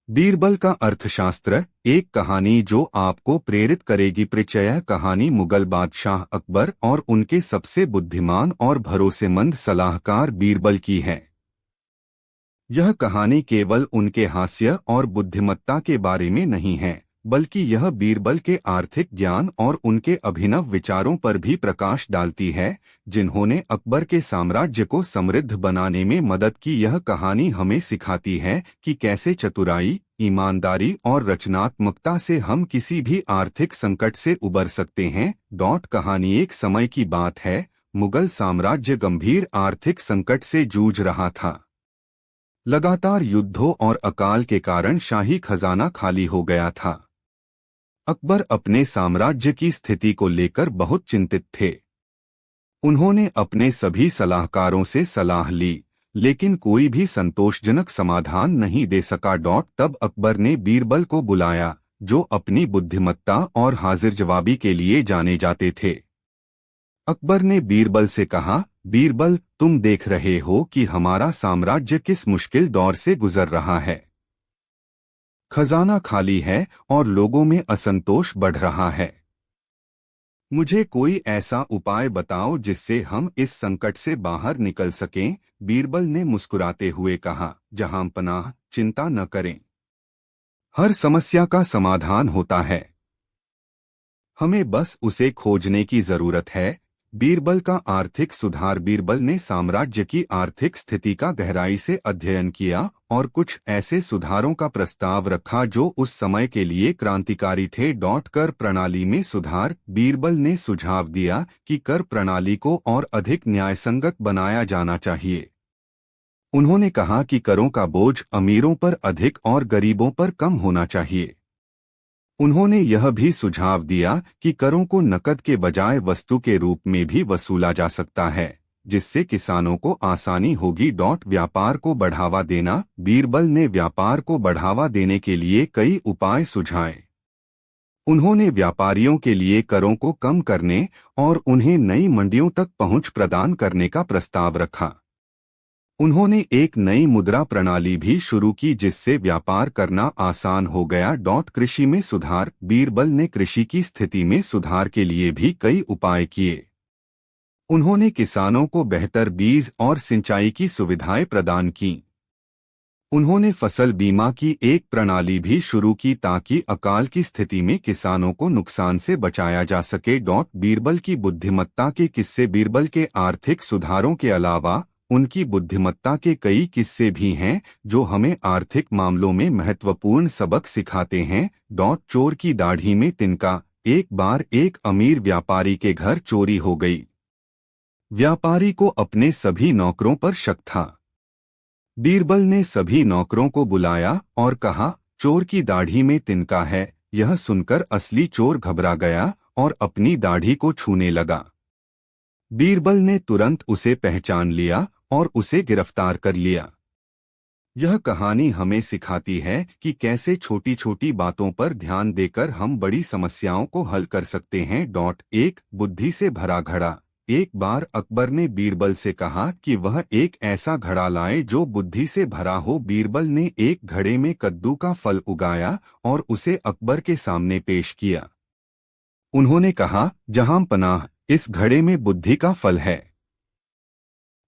बीरबल का अर्थशास्त्र, एक कहानी जो आपको प्रेरित करेगी। परिचय। कहानी मुगल बादशाह अकबर और उनके सबसे बुद्धिमान और भरोसेमंद सलाहकार बीरबल की है। यह कहानी केवल उनके हास्य और बुद्धिमत्ता के बारे में नहीं है, बल्कि यह बीरबल के आर्थिक ज्ञान और उनके अभिनव विचारों पर भी प्रकाश डालती है, जिन्होंने अकबर के साम्राज्य को समृद्ध बनाने में मदद की। यह कहानी हमें सिखाती है कि कैसे चतुराई, ईमानदारी और रचनात्मकता से हम किसी भी आर्थिक संकट से उबर सकते हैं। कहानी एक समय की बात है। मुगल साम्राज्य गंभीर आर्थिक संकट से जूझ रहा था। लगातार युद्धों और अकाल के कारण शाही खजाना खाली हो गया था। अकबर अपने साम्राज्य की स्थिति को लेकर बहुत चिंतित थे। उन्होंने अपने सभी सलाहकारों से सलाह ली, लेकिन कोई भी संतोषजनक समाधान नहीं दे सका। तब अकबर ने बीरबल को बुलाया, जो अपनी बुद्धिमत्ता और हाजिर जवाबी के लिए जाने जाते थे। अकबर ने बीरबल से कहा, बीरबल, तुम देख रहे हो कि हमारा साम्राज्य किस मुश्किल दौर से गुजर रहा है। खजाना खाली है और लोगों में असंतोष बढ़ रहा है। मुझे कोई ऐसा उपाय बताओ जिससे हम इस संकट से बाहर निकल सकें। बीरबल ने मुस्कुराते हुए कहा, जहांपनाह, चिंता न करें। हर समस्या का समाधान होता है। हमें बस उसे खोजने की जरूरत है। बीरबल का आर्थिक सुधार। बीरबल ने साम्राज्य की आर्थिक स्थिति का गहराई से अध्ययन किया और कुछ ऐसे सुधारों का प्रस्ताव रखा जो उस समय के लिए क्रांतिकारी थे। कर प्रणाली में सुधार। बीरबल ने सुझाव दिया कि कर प्रणाली को और अधिक न्यायसंगत बनाया जाना चाहिए। उन्होंने कहा कि करों का बोझ अमीरों पर अधिक और गरीबों पर कम होना चाहिए। उन्होंने यह भी सुझाव दिया कि करों को नकद के बजाय वस्तु के रूप में भी वसूला जा सकता है, जिससे किसानों को आसानी होगी। व्यापार को बढ़ावा देना। बीरबल ने व्यापार को बढ़ावा देने के लिए कई उपाय सुझाए। उन्होंने व्यापारियों के लिए करों को कम करने और उन्हें नई मंडियों तक पहुंच प्रदान करने का प्रस्ताव रखा। उन्होंने एक नई मुद्रा प्रणाली भी शुरू की जिससे व्यापार करना आसान हो गया। कृषि में सुधार। बीरबल ने कृषि की स्थिति में सुधार के लिए भी कई उपाय किए। उन्होंने किसानों को बेहतर बीज और सिंचाई की सुविधाएं प्रदान की। उन्होंने फसल बीमा की एक प्रणाली भी शुरू की ताकि अकाल की स्थिति में किसानों को नुकसान से बचाया जा सके। बीरबल की बुद्धिमत्ता के किस्से। बीरबल के आर्थिक सुधारों के अलावा उनकी बुद्धिमत्ता के कई किस्से भी हैं जो हमें आर्थिक मामलों में महत्वपूर्ण सबक सिखाते हैं। चोर की दाढ़ी में तिनका। एक बार एक अमीर व्यापारी के घर चोरी हो गई। व्यापारी को अपने सभी नौकरों पर शक था। बीरबल ने सभी नौकरों को बुलाया और कहा, चोर की दाढ़ी में तिनका है। यह सुनकर असली चोर घबरा गया और अपनी दाढ़ी को छूने लगा। बीरबल ने तुरंत उसे पहचान लिया और उसे गिरफ्तार कर लिया। यह कहानी हमें सिखाती है कि कैसे छोटी छोटी बातों पर ध्यान देकर हम बड़ी समस्याओं को हल कर सकते हैं। एक बुद्धि से भरा घड़ा। एक बार अकबर ने बीरबल से कहा कि वह एक ऐसा घड़ा लाए जो बुद्धि से भरा हो। बीरबल ने एक घड़े में कद्दू का फल उगाया और उसे अकबर के सामने पेश किया। उन्होंने कहा, जहांपनाह, इस घड़े में बुद्धि का फल है।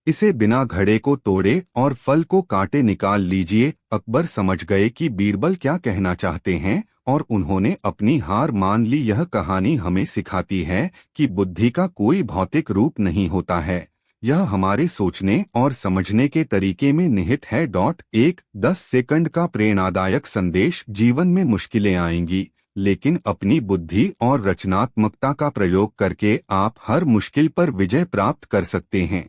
इसे बिना घड़े को तोड़े और फल को काटे निकाल लीजिए। अकबर समझ गए कि बीरबल क्या कहना चाहते हैं और उन्होंने अपनी हार मान ली। यह कहानी हमें सिखाती है कि बुद्धि का कोई भौतिक रूप नहीं होता है, यह हमारे सोचने और समझने के तरीके में निहित है। 10 सेकंड का प्रेरणादायक संदेश। जीवन में मुश्किलें आएंगी, लेकिन अपनी बुद्धि और रचनात्मकता का प्रयोग करके आप हर मुश्किल पर विजय प्राप्त कर सकते हैं।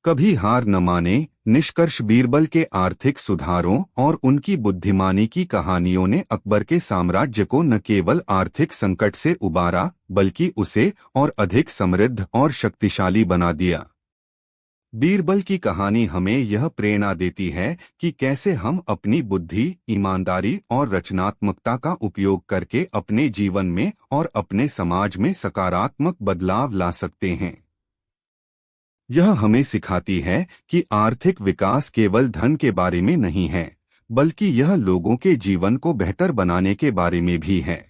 कभी हार न माने। निष्कर्ष। बीरबल के आर्थिक सुधारों और उनकी बुद्धिमानी की कहानियों ने अकबर के साम्राज्य को न केवल आर्थिक संकट से उबारा, बल्कि उसे और अधिक समृद्ध और शक्तिशाली बना दिया। बीरबल की कहानी हमें यह प्रेरणा देती है कि कैसे हम अपनी बुद्धि, ईमानदारी और रचनात्मकता का उपयोग करके अपने जीवन में और अपने समाज में सकारात्मक बदलाव ला सकते हैं। यह हमें सिखाती है कि आर्थिक विकास केवल धन के बारे में नहीं है, बल्कि यह लोगों के जीवन को बेहतर बनाने के बारे में भी है।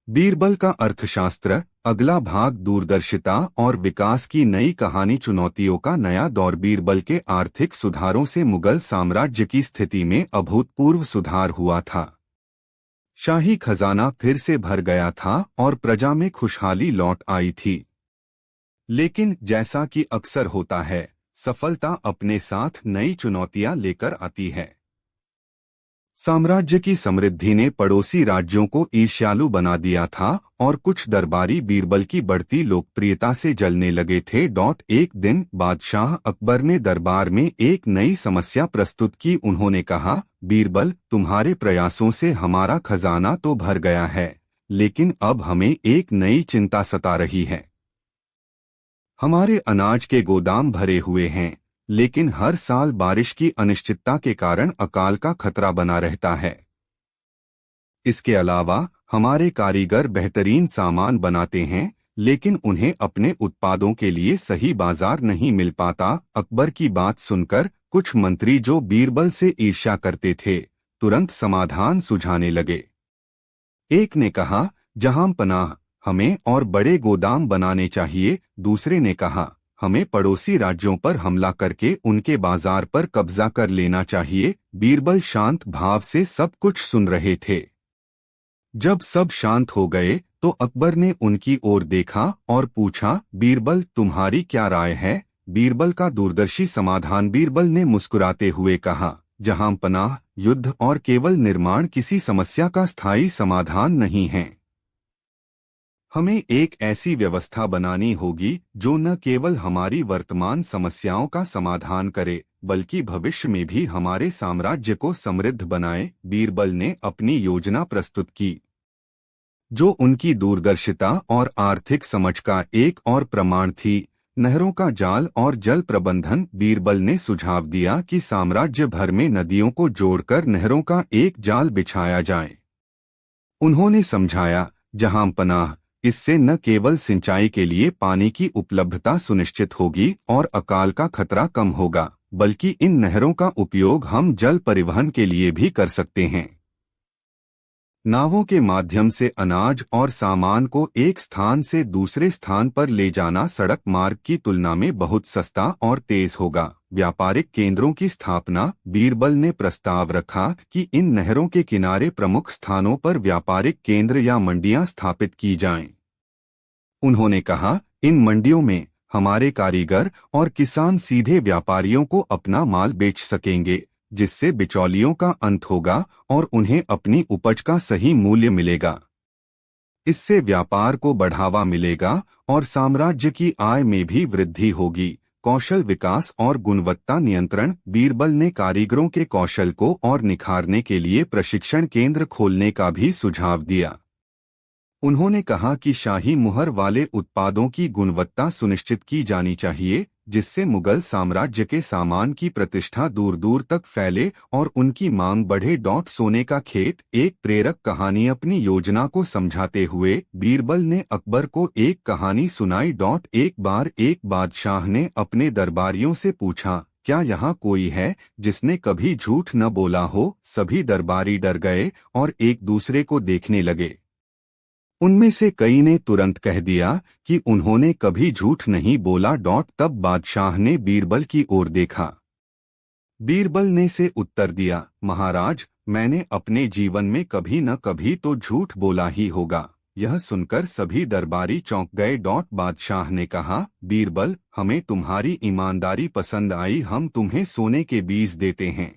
बीरबल का अर्थशास्त्र अगला भाग दूरदर्शिता और विकास की नई कहानी, चुनौतियों का नया दौर। बीरबल के आर्थिक सुधारों से मुगल साम्राज्य की स्थिति में अभूतपूर्व सुधार हुआ था। शाही खजाना फिर से भर गया था और प्रजा में खुशहाली लौट आई थी। लेकिन जैसा कि अक्सर होता है, सफलता अपने साथ नई चुनौतियां लेकर आती है। साम्राज्य की समृद्धि ने पड़ोसी राज्यों को ईर्ष्यालु बना दिया था और कुछ दरबारी बीरबल की बढ़ती लोकप्रियता से जलने लगे थे। एक दिन बादशाह अकबर ने दरबार में एक नई समस्या प्रस्तुत की। उन्होंने कहा, बीरबल, तुम्हारे प्रयासों से हमारा खजाना तो भर गया है, लेकिन अब हमें एक नई चिंता सता रही है। हमारे अनाज के गोदाम भरे हुए हैं, लेकिन हर साल बारिश की अनिश्चितता के कारण अकाल का खतरा बना रहता है। इसके अलावा हमारे कारीगर बेहतरीन सामान बनाते हैं, लेकिन उन्हें अपने उत्पादों के लिए सही बाजार नहीं मिल पाता। अकबर की बात सुनकर कुछ मंत्री जो बीरबल से ईर्ष्या करते थे, तुरंत समाधान सुझाने लगे। एक ने कहा, जहांपनाह, हमें और बड़े गोदाम बनाने चाहिए। दूसरे ने कहा, हमें पड़ोसी राज्यों पर हमला करके उनके बाजार पर कब्जा कर लेना चाहिए। बीरबल शांत भाव से सब कुछ सुन रहे थे। जब सब शांत हो गए तो अकबर ने उनकी ओर देखा और पूछा, बीरबल, तुम्हारी क्या राय है? बीरबल का दूरदर्शी समाधान। बीरबल ने मुस्कुराते हुए कहा, जहांपनाह, युद्ध और केवल निर्माण किसी समस्या का स्थायी समाधान नहीं है। हमें एक ऐसी व्यवस्था बनानी होगी जो न केवल हमारी वर्तमान समस्याओं का समाधान करे, बल्कि भविष्य में भी हमारे साम्राज्य को समृद्ध बनाए। बीरबल ने अपनी योजना प्रस्तुत की, जो उनकी दूरदर्शिता और आर्थिक समझ का एक और प्रमाण थी। नहरों का जाल और जल प्रबंधन। बीरबल ने सुझाव दिया कि साम्राज्य भर में नदियों को जोड़कर नहरों का एक जाल बिछाया जाए। उन्होंने समझाया, जहांपनाह, इससे न केवल सिंचाई के लिए पानी की उपलब्धता सुनिश्चित होगी और अकाल का खतरा कम होगा, बल्कि इन नहरों का उपयोग हम जल परिवहन के लिए भी कर सकते हैं। नावों के माध्यम से अनाज और सामान को एक स्थान से दूसरे स्थान पर ले जाना सड़क मार्ग की तुलना में बहुत सस्ता और तेज होगा। व्यापारिक केंद्रों की स्थापना। बीरबल ने प्रस्ताव रखा कि इन नहरों के किनारे प्रमुख स्थानों पर व्यापारिक केंद्र या मंडियां स्थापित की जाएं। उन्होंने कहा, इन मंडियों में हमारे कारीगर और किसान सीधे व्यापारियों को अपना माल बेच सकेंगे, जिससे बिचौलियों का अंत होगा और उन्हें अपनी उपज का सही मूल्य मिलेगा। इससे व्यापार को बढ़ावा मिलेगा और साम्राज्य की आय में भी वृद्धि होगी। कौशल विकास और गुणवत्ता नियंत्रण। बीरबल ने कारीगरों के कौशल को और निखारने के लिए प्रशिक्षण केंद्र खोलने का भी सुझाव दिया। उन्होंने कहा कि शाही मुहर वाले उत्पादों की गुणवत्ता सुनिश्चित की जानी चाहिए, जिससे मुगल साम्राज्य के सामान की प्रतिष्ठा दूर दूर तक फैले और उनकी मांग बढ़े। सोने का खेत। एक प्रेरक कहानी। अपनी योजना को समझाते हुए बीरबल ने अकबर को एक कहानी सुनाई। एक बार एक बादशाह ने अपने दरबारियों से पूछा, क्या यहाँ कोई है जिसने कभी झूठ न बोला हो? सभी दरबारी डर गए और एक दूसरे को देखने लगे। उनमें से कई ने तुरंत कह दिया कि उन्होंने कभी झूठ नहीं बोला। तब बादशाह ने बीरबल की ओर देखा। बीरबल ने से उत्तर दिया, महाराज, मैंने अपने जीवन में कभी न कभी तो झूठ बोला ही होगा। यह सुनकर सभी दरबारी चौंक गए। बादशाह ने कहा, बीरबल, हमें तुम्हारी ईमानदारी पसंद आई। हम तुम्हें सोने के बीज देते हैं।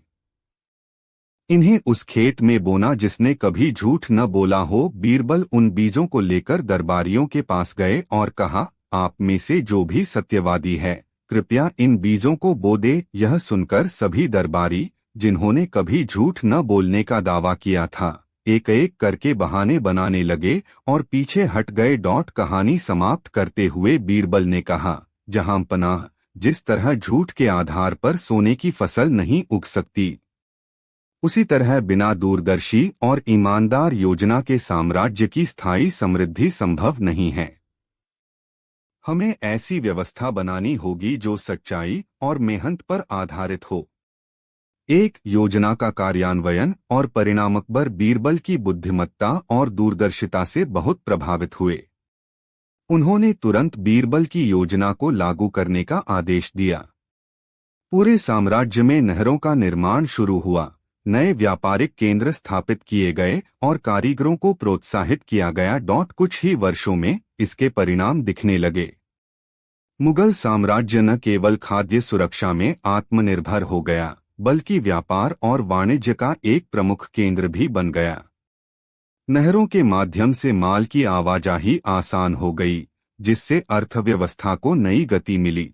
इन्हें उस खेत में बोना जिसने कभी झूठ न बोला हो। बीरबल उन बीजों को लेकर दरबारियों के पास गए और कहा, आप में से जो भी सत्यवादी है, कृपया इन बीजों को बो दे। यह सुनकर सभी दरबारी, जिन्होंने कभी झूठ न बोलने का दावा किया था, एक एक करके बहाने बनाने लगे और पीछे हट गए। कहानी समाप्त करते हुए बीरबल ने कहा, जहांपनाह, जिस तरह झूठ के आधार पर सोने की फसल नहीं उग सकती, उसी तरह बिना दूरदर्शी और ईमानदार योजना के साम्राज्य की स्थायी समृद्धि संभव नहीं है। हमें ऐसी व्यवस्था बनानी होगी जो सच्चाई और मेहनत पर आधारित हो। एक योजना का कार्यान्वयन और परिणाम अकबर बीरबल की बुद्धिमत्ता और दूरदर्शिता से बहुत प्रभावित हुए। उन्होंने तुरंत बीरबल की योजना को लागू करने का आदेश दिया। पूरे साम्राज्य में नहरों का निर्माण शुरू हुआ, नए व्यापारिक केंद्र स्थापित किए गए और कारीगरों को प्रोत्साहित किया गया। कुछ ही वर्षों में इसके परिणाम दिखने लगे। मुगल साम्राज्य न केवल खाद्य सुरक्षा में आत्मनिर्भर हो गया, बल्कि व्यापार और वाणिज्य का एक प्रमुख केंद्र भी बन गया। नहरों के माध्यम से माल की आवाजाही आसान हो गई, जिससे अर्थव्यवस्था को नई गति मिली।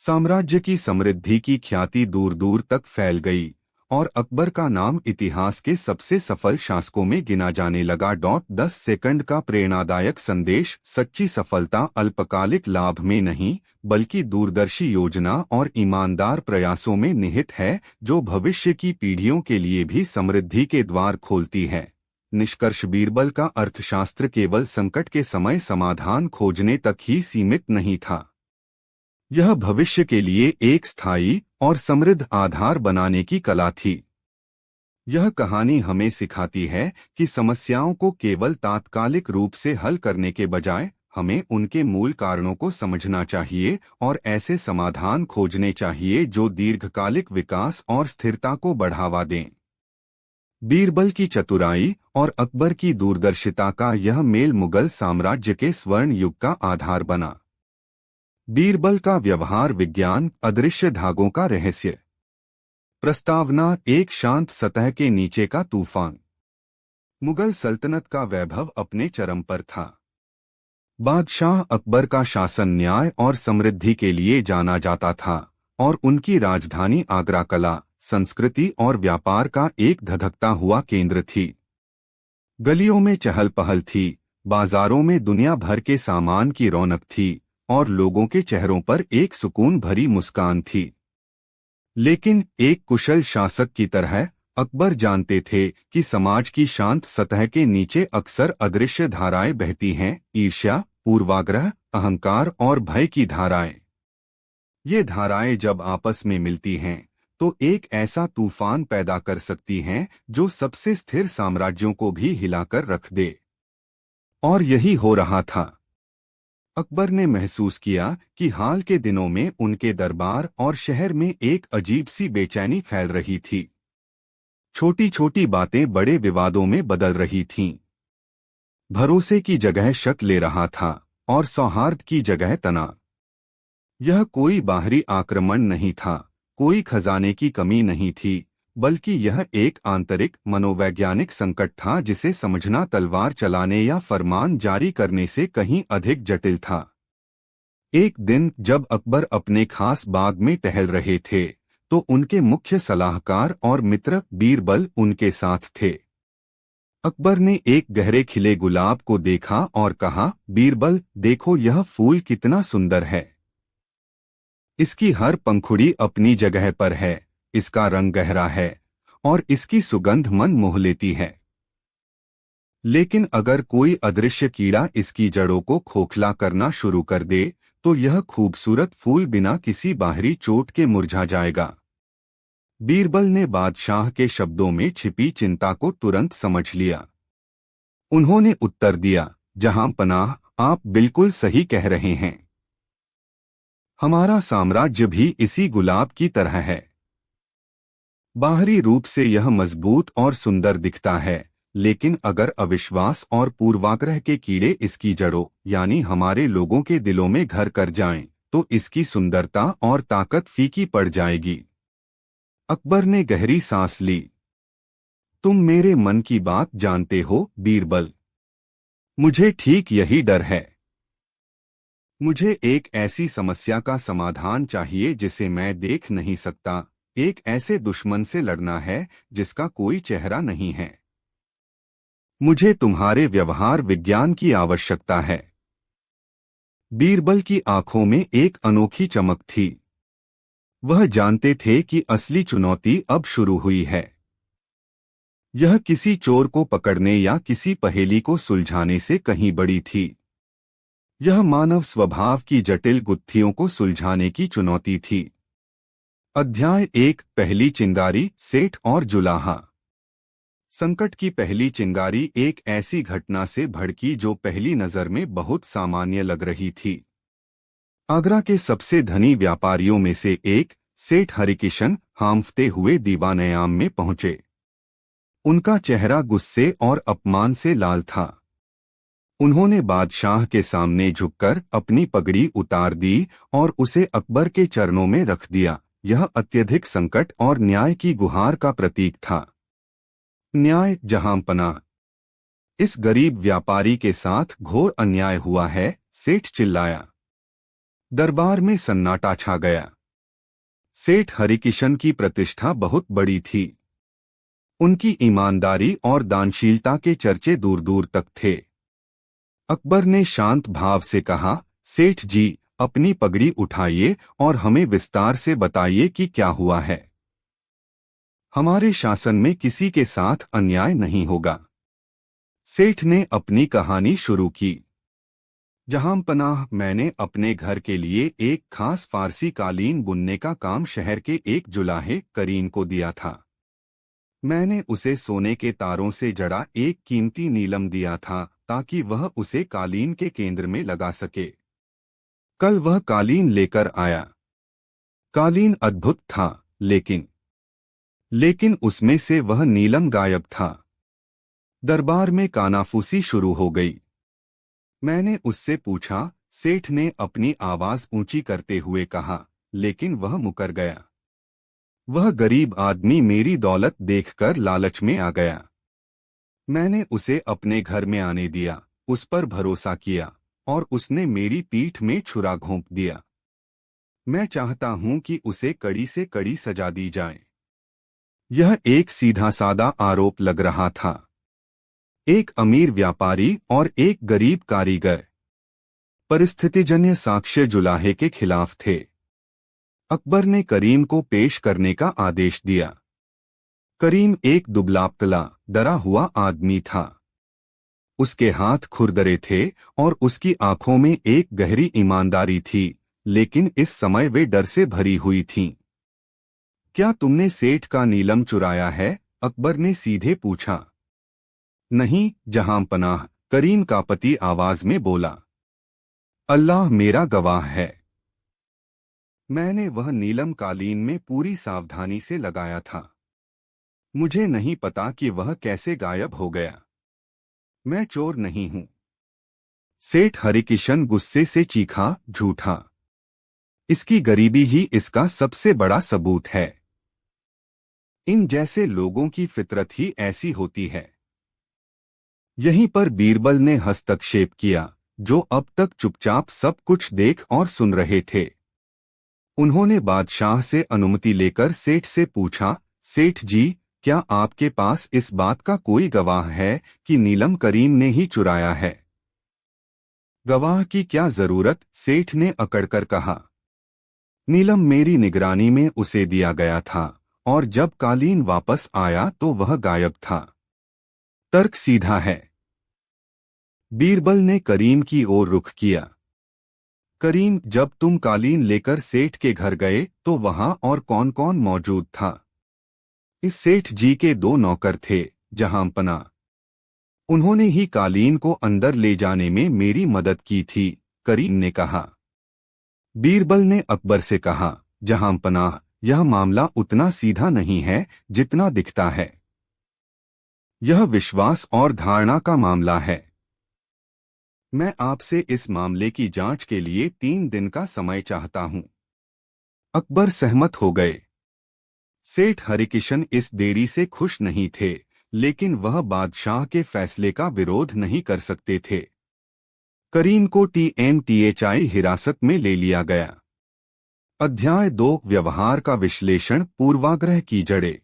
साम्राज्य की समृद्धि की ख्याति दूर दूर तक फैल गई और अकबर का नाम इतिहास के सबसे सफल शासकों में गिना जाने लगा। 10 सेकंड का प्रेरणादायक संदेश। सच्ची सफलता अल्पकालिक लाभ में नहीं, बल्कि दूरदर्शी योजना और ईमानदार प्रयासों में निहित है, जो भविष्य की पीढ़ियों के लिए भी समृद्धि के द्वार खोलती है। निष्कर्ष: बीरबल का अर्थशास्त्र केवल संकट के समय समाधान खोजने तक ही सीमित नहीं था। यह भविष्य के लिए एक स्थायी और समृद्ध आधार बनाने की कला थी। यह कहानी हमें सिखाती है कि समस्याओं को केवल तात्कालिक रूप से हल करने के बजाय हमें उनके मूल कारणों को समझना चाहिए और ऐसे समाधान खोजने चाहिए जो दीर्घकालिक विकास और स्थिरता को बढ़ावा दें। बीरबल की चतुराई और अकबर की दूरदर्शिता का यह मेल मुगल साम्राज्य के स्वर्ण युग का आधार बना। बीरबल का व्यवहार विज्ञान, अदृश्य धागों का रहस्य। प्रस्तावना: एक शांत सतह के नीचे का तूफान। मुगल सल्तनत का वैभव अपने चरम पर था। बादशाह अकबर का शासन न्याय और समृद्धि के लिए जाना जाता था और उनकी राजधानी आगरा कला, संस्कृति और व्यापार का एक धधकता हुआ केंद्र थी। गलियों में चहल पहल थी, बाजारों में दुनिया भर के सामान की रौनक थी और लोगों के चेहरों पर एक सुकून भरी मुस्कान थी। लेकिन एक कुशल शासक की तरह अकबर जानते थे कि समाज की शांत सतह के नीचे अक्सर अदृश्य धाराएं बहती हैं, ईर्ष्या, पूर्वाग्रह, अहंकार और भय की धाराएं। ये धाराएं जब आपस में मिलती हैं तो एक ऐसा तूफान पैदा कर सकती हैं जो सबसे स्थिर साम्राज्यों को भी हिलाकर रख दे। और यही हो रहा था। अकबर ने महसूस किया कि हाल के दिनों में उनके दरबार और शहर में एक अजीब सी बेचैनी फैल रही थी। छोटी छोटी बातें बड़े विवादों में बदल रही थीं। भरोसे की जगह शक ले रहा था और सौहार्द की जगह तनाव। यह कोई बाहरी आक्रमण नहीं था, कोई खजाने की कमी नहीं थी, बल्कि यह एक आंतरिक मनोवैज्ञानिक संकट था जिसे समझना तलवार चलाने या फरमान जारी करने से कहीं अधिक जटिल था। एक दिन जब अकबर अपने खास बाग में टहल रहे थे तो उनके मुख्य सलाहकार और मित्र बीरबल उनके साथ थे। अकबर ने एक गहरे खिले गुलाब को देखा और कहा, बीरबल, देखो यह फूल कितना सुंदर है। इसकी हर पंखुड़ी अपनी जगह पर है, इसका रंग गहरा है और इसकी सुगंध मन मोह लेती है। लेकिन अगर कोई अदृश्य कीड़ा इसकी जड़ों को खोखला करना शुरू कर दे तो यह खूबसूरत फूल बिना किसी बाहरी चोट के मुरझा जाएगा। बीरबल ने बादशाह के शब्दों में छिपी चिंता को तुरंत समझ लिया। उन्होंने उत्तर दिया, जहां पनाह, आप बिल्कुल सही कह रहे हैं। हमारा साम्राज्य भी इसी गुलाब की तरह है। बाहरी रूप से यह मजबूत और सुंदर दिखता है, लेकिन अगर अविश्वास और पूर्वाग्रह के कीड़े इसकी जड़ों यानी हमारे लोगों के दिलों में घर कर जाएं, तो इसकी सुंदरता और ताकत फीकी पड़ जाएगी। अकबर ने गहरी सांस ली। तुम मेरे मन की बात जानते हो, बीरबल। मुझे ठीक यही डर है। मुझे एक ऐसी समस्या का समाधान चाहिए जिसे मैं देख नहीं सकता, एक ऐसे दुश्मन से लड़ना है जिसका कोई चेहरा नहीं है। मुझे तुम्हारे व्यवहार विज्ञान की आवश्यकता है। बीरबल की आंखों में एक अनोखी चमक थी। वह जानते थे कि असली चुनौती अब शुरू हुई है। यह किसी चोर को पकड़ने या किसी पहेली को सुलझाने से कहीं बड़ी थी। यह मानव स्वभाव की जटिल गुत्थियों को सुलझाने की चुनौती थी। अध्याय 1 पहली चिंगारी सेठ और जुलाहा। संकट की पहली चिंगारी एक ऐसी घटना से भड़की जो पहली नजर में बहुत सामान्य लग रही थी। आगरा के सबसे धनी व्यापारियों में से एक सेठ हरिकिशन हांफते हुए दीवानयाम में पहुंचे। उनका चेहरा गुस्से और अपमान से लाल था। उन्होंने बादशाह के सामने झुककर अपनी पगड़ी उतार दी और उसे अकबर के चरणों में रख दिया। यह अत्यधिक संकट और न्याय की गुहार का प्रतीक था। न्याय जहांपनाह, इस गरीब व्यापारी के साथ घोर अन्याय हुआ है, सेठ चिल्लाया। दरबार में सन्नाटा छा गया। सेठ हरिकिशन की प्रतिष्ठा बहुत बड़ी थी। उनकी ईमानदारी और दानशीलता के चर्चे दूर दूर तक थे। अकबर ने शांत भाव से कहा, सेठ जी, अपनी पगड़ी उठाइए और हमें विस्तार से बताइए कि क्या हुआ है। हमारे शासन में किसी के साथ अन्याय नहीं होगा। सेठ ने अपनी कहानी शुरू की। जहांपनाह, मैंने अपने घर के लिए एक खास फारसी कालीन बुनने का काम शहर के एक जुलाहे करीम को दिया था। मैंने उसे सोने के तारों से जड़ा एक कीमती नीलम दिया था ताकि वह उसे कालीन के केंद्र में लगा सके। कल वह कालीन लेकर आया। कालीन अद्भुत था, लेकिन उसमें से वह नीलम गायब था। दरबार में कानाफूसी शुरू हो गई। मैंने उससे पूछा, सेठ ने अपनी आवाज ऊंची करते हुए कहा, लेकिन वह मुकर गया। वह गरीब आदमी मेरी दौलत देखकर लालच में आ गया। मैंने उसे अपने घर में आने दिया, उस पर भरोसा किया और उसने मेरी पीठ में छुरा घोंप दिया। मैं चाहता हूं कि उसे कड़ी से कड़ी सजा दी जाए। यह एक सीधा सादा आरोप लग रहा था। एक अमीर व्यापारी और एक गरीब कारीगर। परिस्थितिजन्य साक्ष्य जुलाहे के खिलाफ थे। अकबर ने करीम को पेश करने का आदेश दिया। करीम एक दुबला-पतला, डरा हुआ आदमी था। उसके हाथ खुरदरे थे और उसकी आंखों में एक गहरी ईमानदारी थी, लेकिन इस समय वे डर से भरी हुई थीं। क्या तुमने सेठ का नीलम चुराया है? अकबर ने सीधे पूछा। नहीं जहांपनाह, करीम कांपती आवाज में बोला। अल्लाह मेरा गवाह है। मैंने वह नीलम कालीन में पूरी सावधानी से लगाया था। मुझे नहीं पता कि वह कैसे गायब हो गया। मैं चोर नहीं हूं। सेठ हरिकिशन गुस्से से चीखा, झूठा। इसकी गरीबी ही इसका सबसे बड़ा सबूत है। इन जैसे लोगों की फितरत ही ऐसी होती है। यहीं पर बीरबल ने हस्तक्षेप किया, जो अब तक चुपचाप सब कुछ देख और सुन रहे थे। उन्होंने बादशाह से अनुमति लेकर सेठ से पूछा, सेठ जी, क्या आपके पास इस बात का कोई गवाह है कि नीलम करीम ने ही चुराया है? गवाह की क्या जरूरत? सेठ ने अकड़कर कहा। नीलम मेरी निगरानी में उसे दिया गया था और जब कालीन वापस आया तो वह गायब था। तर्क सीधा है। बीरबल ने करीम की ओर रुख किया। करीम, जब तुम कालीन लेकर सेठ के घर गए तो वहां और कौन कौन मौजूद था? इस सेठ जी के 2 नौकर थे, जहांपनाह। उन्होंने ही कालीन को अंदर ले जाने में मेरी मदद की थी, करीम ने कहा। बीरबल ने अकबर से कहा, जहांपनाह, यह मामला उतना सीधा नहीं है जितना दिखता है। यह विश्वास और धारणा का मामला है। मैं आपसे इस मामले की जांच के लिए 3 दिन का समय चाहता हूं। अकबर सहमत हो गए। सेठ हरिकिशन इस देरी से खुश नहीं थे, लेकिन वह बादशाह के फैसले का विरोध नहीं कर सकते थे। करीम को TMTHI हिरासत में ले लिया गया। अध्याय 2 व्यवहार का विश्लेषण, पूर्वाग्रह की जड़ें।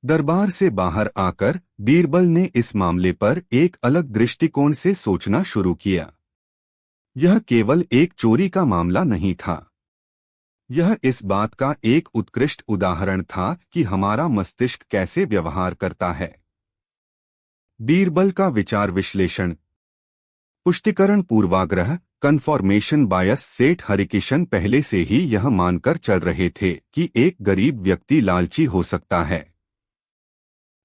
दरबार से बाहर आकर बीरबल ने इस मामले पर एक अलग दृष्टिकोण से सोचना शुरू किया। यह केवल एक चोरी का मामला नहीं था। यह इस बात का एक उत्कृष्ट उदाहरण था कि हमारा मस्तिष्क कैसे व्यवहार करता है। बीरबल का विचार विश्लेषण। पुष्टिकरण, पूर्वाग्रह, कन्फर्मेशन बायस। सेठ हरिकिशन पहले से ही यह मानकर चल रहे थे कि एक गरीब व्यक्ति लालची हो सकता है।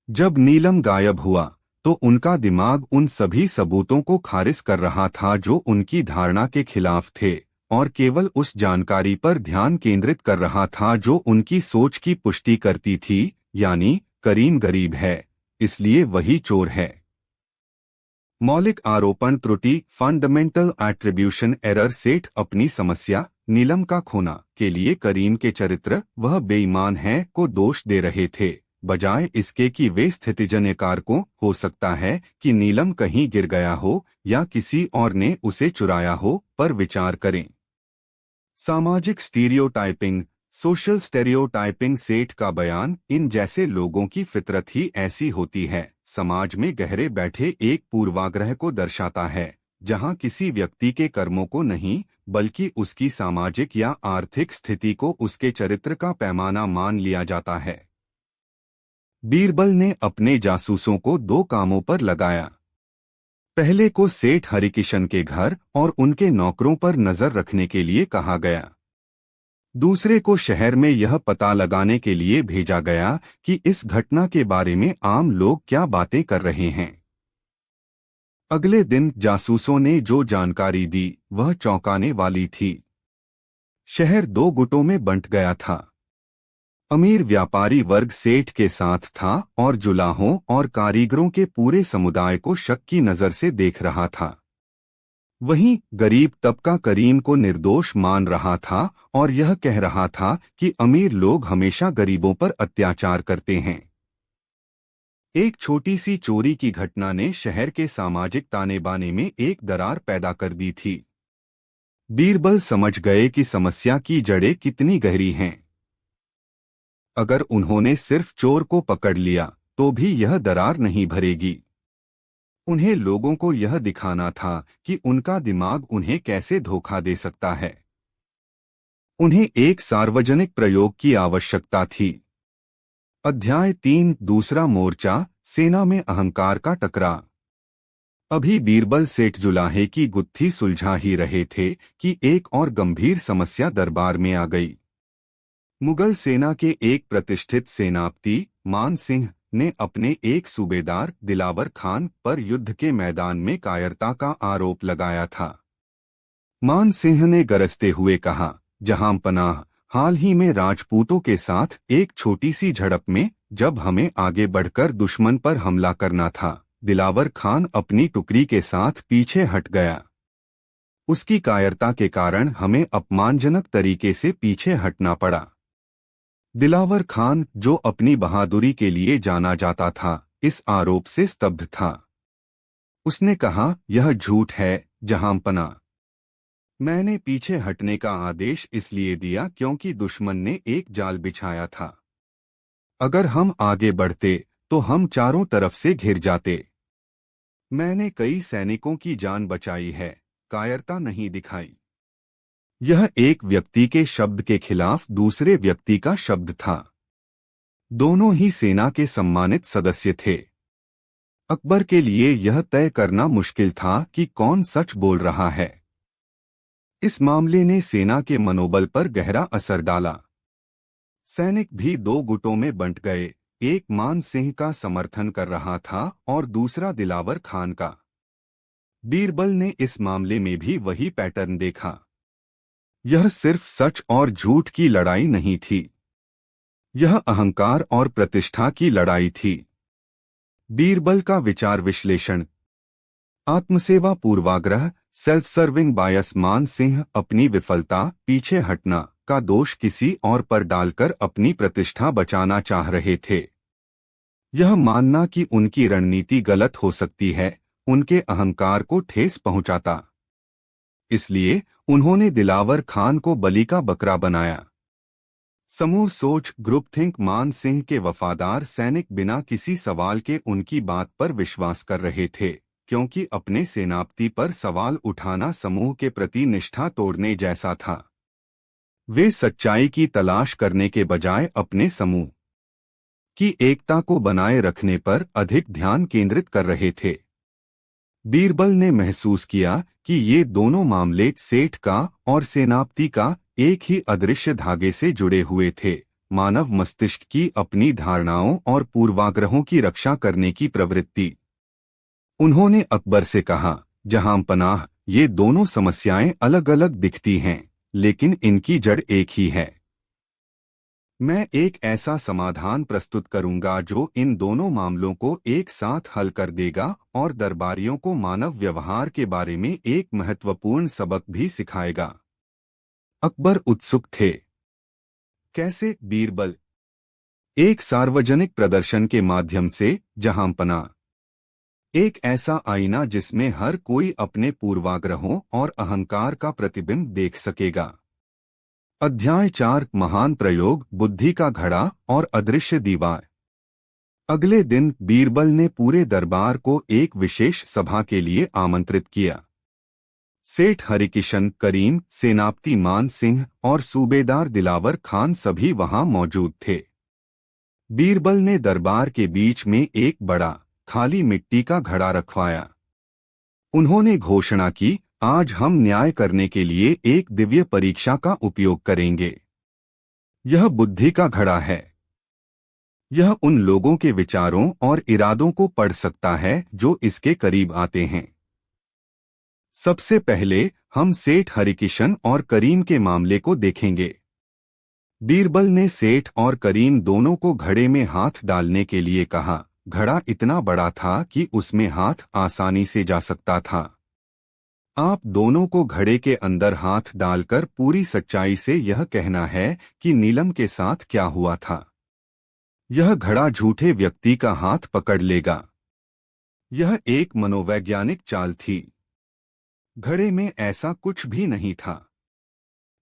जब नीलम गायब हुआ तो उनका दिमाग उन सभी सबूतों को खारिज कर रहा था जो उनकी धारणा के खिलाफ थे, और केवल उस जानकारी पर ध्यान केंद्रित कर रहा था जो उनकी सोच की पुष्टि करती थी, यानी करीम गरीब है, इसलिए वही चोर है। मौलिक आरोपण त्रुटि, फंडामेंटल एट्रीब्यूशन एरर। सेठ अपनी समस्या नीलम का खोना के लिए करीम के चरित्र, वह बेईमान है, को दोष दे रहे थे, बजाय इसके कि वे स्थितिजन्य कारकों, हो सकता है कि नीलम कहीं गिर गया हो या किसी और ने उसे चुराया हो, पर विचार करें। सामाजिक स्टीरियोटाइपिंग, सोशल स्टेरियोटाइपिंग। सेठ का बयान, इन जैसे लोगों की फितरत ही ऐसी होती है, समाज में गहरे बैठे एक पूर्वाग्रह को दर्शाता है, जहां किसी व्यक्ति के कर्मों को नहीं बल्कि उसकी सामाजिक या आर्थिक स्थिति को उसके चरित्र का पैमाना मान लिया जाता है। बीरबल ने अपने जासूसों को 2 कामों पर लगाया। पहले को सेठ हरिकिशन के घर और उनके नौकरों पर नजर रखने के लिए कहा गया। दूसरे को शहर में यह पता लगाने के लिए भेजा गया कि इस घटना के बारे में आम लोग क्या बातें कर रहे हैं। अगले दिन जासूसों ने जो जानकारी दी वह चौंकाने वाली थी। शहर 2 गुटों में बंट गया था। अमीर व्यापारी वर्ग सेठ के साथ था और जुलाहों और कारीगरों के पूरे समुदाय को शक की नजर से देख रहा था। वहीं गरीब तबका करीम को निर्दोष मान रहा था और यह कह रहा था कि अमीर लोग हमेशा गरीबों पर अत्याचार करते हैं। एक छोटी सी चोरी की घटना ने शहर के सामाजिक ताने बाने में एक दरार पैदा कर दी थी। बीरबल समझ गए कि समस्या की जड़ें कितनी गहरी हैं। अगर उन्होंने सिर्फ चोर को पकड़ लिया तो भी यह दरार नहीं भरेगी। उन्हें लोगों को यह दिखाना था कि उनका दिमाग उन्हें कैसे धोखा दे सकता है। उन्हें एक सार्वजनिक प्रयोग की आवश्यकता थी। अध्याय 3, दूसरा मोर्चा, सेना में अहंकार का टकराव। अभी बीरबल सेठ जुलाहे की गुत्थी सुलझा ही रहे थे कि एक और गंभीर समस्या दरबार में आ गई। मुगल सेना के एक प्रतिष्ठित सेनापति मान सिंह ने अपने एक सूबेदार दिलावर खान पर युद्ध के मैदान में कायरता का आरोप लगाया था। मान सिंह ने गरजते हुए कहा, जहांपनाह, हाल ही में राजपूतों के साथ एक छोटी सी झड़प में जब हमें आगे बढ़कर दुश्मन पर हमला करना था, दिलावर खान अपनी टुकड़ी के साथ पीछे हट गया। उसकी कायरता के कारण हमें अपमानजनक तरीके से पीछे हटना पड़ा। दिलावर खान, जो अपनी बहादुरी के लिए जाना जाता था, इस आरोप से स्तब्ध था। उसने कहा, यह झूठ है जहांपना। मैंने पीछे हटने का आदेश इसलिए दिया क्योंकि दुश्मन ने एक जाल बिछाया था। अगर हम आगे बढ़ते तो हम चारों तरफ से घिर जाते। मैंने कई सैनिकों की जान बचाई है, कायरता नहीं दिखाई। यह एक व्यक्ति के शब्द के खिलाफ दूसरे व्यक्ति का शब्द था। दोनों ही सेना के सम्मानित सदस्य थे। अकबर के लिए यह तय करना मुश्किल था कि कौन सच बोल रहा है। इस मामले ने सेना के मनोबल पर गहरा असर डाला। सैनिक भी 2 गुटों में बंट गए, एक मान सिंह का समर्थन कर रहा था और दूसरा दिलावर खान का। बीरबल ने इस मामले में भी वही पैटर्न देखा। यह सिर्फ सच और झूठ की लड़ाई नहीं थी, यह अहंकार और प्रतिष्ठा की लड़ाई थी। बीरबल का विचार विश्लेषण। आत्मसेवा पूर्वाग्रह, सेल्फ सर्विंग बायस। मान सिंह अपनी विफलता, पीछे हटना का दोष किसी और पर डालकर अपनी प्रतिष्ठा बचाना चाह रहे थे। यह मानना कि उनकी रणनीति गलत हो सकती है उनके अहंकार को ठेस पहुंचाता। इसलिए उन्होंने दिलावर खान को बलि का बकरा बनाया। समूह सोच, ग्रुप थिंक। मान सिंह के वफादार सैनिक बिना किसी सवाल के उनकी बात पर विश्वास कर रहे थे, क्योंकि अपने सेनापति पर सवाल उठाना समूह के प्रति निष्ठा तोड़ने जैसा था। वे सच्चाई की तलाश करने के बजाय अपने समूह की एकता को बनाए रखने पर अधिक ध्यान केंद्रित कर रहे थे। बीरबल ने महसूस किया कि ये दोनों मामले सेठ का और सेनापति का एक ही अदृश्य धागे से जुड़े हुए थे, मानव मस्तिष्क की अपनी धारणाओं और पूर्वाग्रहों की रक्षा करने की प्रवृत्ति। उन्होंने अकबर से कहा, जहां पनाह, ये दोनों समस्याएं अलग अलग दिखती हैं, लेकिन इनकी जड़ एक ही है। मैं एक ऐसा समाधान प्रस्तुत करूंगा जो इन दोनों मामलों को एक साथ हल कर देगा और दरबारियों को मानव व्यवहार के बारे में एक महत्वपूर्ण सबक भी सिखाएगा। अकबर उत्सुक थे। कैसे? बीरबल, एक सार्वजनिक प्रदर्शन के माध्यम से, जहांपना, एक ऐसा आईना जिसमें हर कोई अपने पूर्वाग्रहों और अहंकार का प्रतिबिंब देख सकेगा। अध्याय 4, महान प्रयोग, बुद्धि का घड़ा और अदृश्य दीवार। अगले दिन बीरबल ने पूरे दरबार को एक विशेष सभा के लिए आमंत्रित किया। सेठ हरिकिशन, करीम, सेनापति मान सिंह और सूबेदार दिलावर खान सभी वहां मौजूद थे। बीरबल ने दरबार के बीच में एक बड़ा खाली मिट्टी का घड़ा रखवाया। उन्होंने घोषणा की, आज हम न्याय करने के लिए एक दिव्य परीक्षा का उपयोग करेंगे। यह बुद्धि का घड़ा है। यह उन लोगों के विचारों और इरादों को पढ़ सकता है जो इसके करीब आते हैं। सबसे पहले हम सेठ हरिकिशन और करीम के मामले को देखेंगे। बीरबल ने सेठ और करीम दोनों को घड़े में हाथ डालने के लिए कहा। घड़ा इतना बड़ा था कि उसमें हाथ आसानी से जा सकता था। आप दोनों को घड़े के अंदर हाथ डालकर पूरी सच्चाई से यह कहना है कि नीलम के साथ क्या हुआ था। यह घड़ा झूठे व्यक्ति का हाथ पकड़ लेगा। यह एक मनोवैज्ञानिक चाल थी। घड़े में ऐसा कुछ भी नहीं था,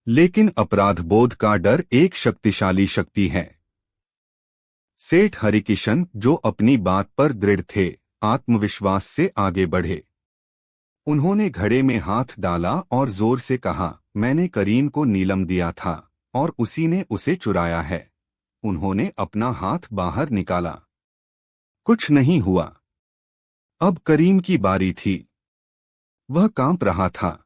लेकिन अपराधबोध का डर एक शक्तिशाली शक्ति है। सेठ हरिकिशन, जो अपनी बात पर दृढ़ थे, आत्मविश्वास से आगे बढ़े। उन्होंने घड़े में हाथ डाला और जोर से कहा, मैंने करीम को नीलम दिया था और उसी ने उसे चुराया है। उन्होंने अपना हाथ बाहर निकाला। कुछ नहीं हुआ। अब करीम की बारी थी। वह कांप रहा था।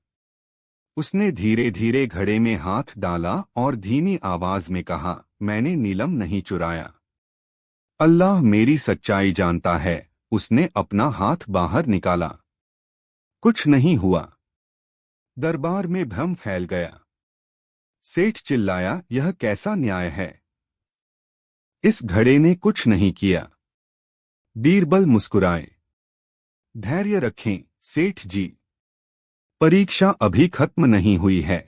उसने धीरे धीरे घड़े में हाथ डाला और धीमी आवाज में कहा, मैंने नीलम नहीं चुराया। अल्लाह मेरी सच्चाई जानता है। उसने अपना हाथ बाहर निकाला। कुछ नहीं हुआ। दरबार में भ्रम फैल गया। सेठ चिल्लाया, यह कैसा न्याय है? इस घड़े ने कुछ नहीं किया। बीरबल मुस्कुराए। धैर्य रखें सेठ जी, परीक्षा अभी खत्म नहीं हुई है।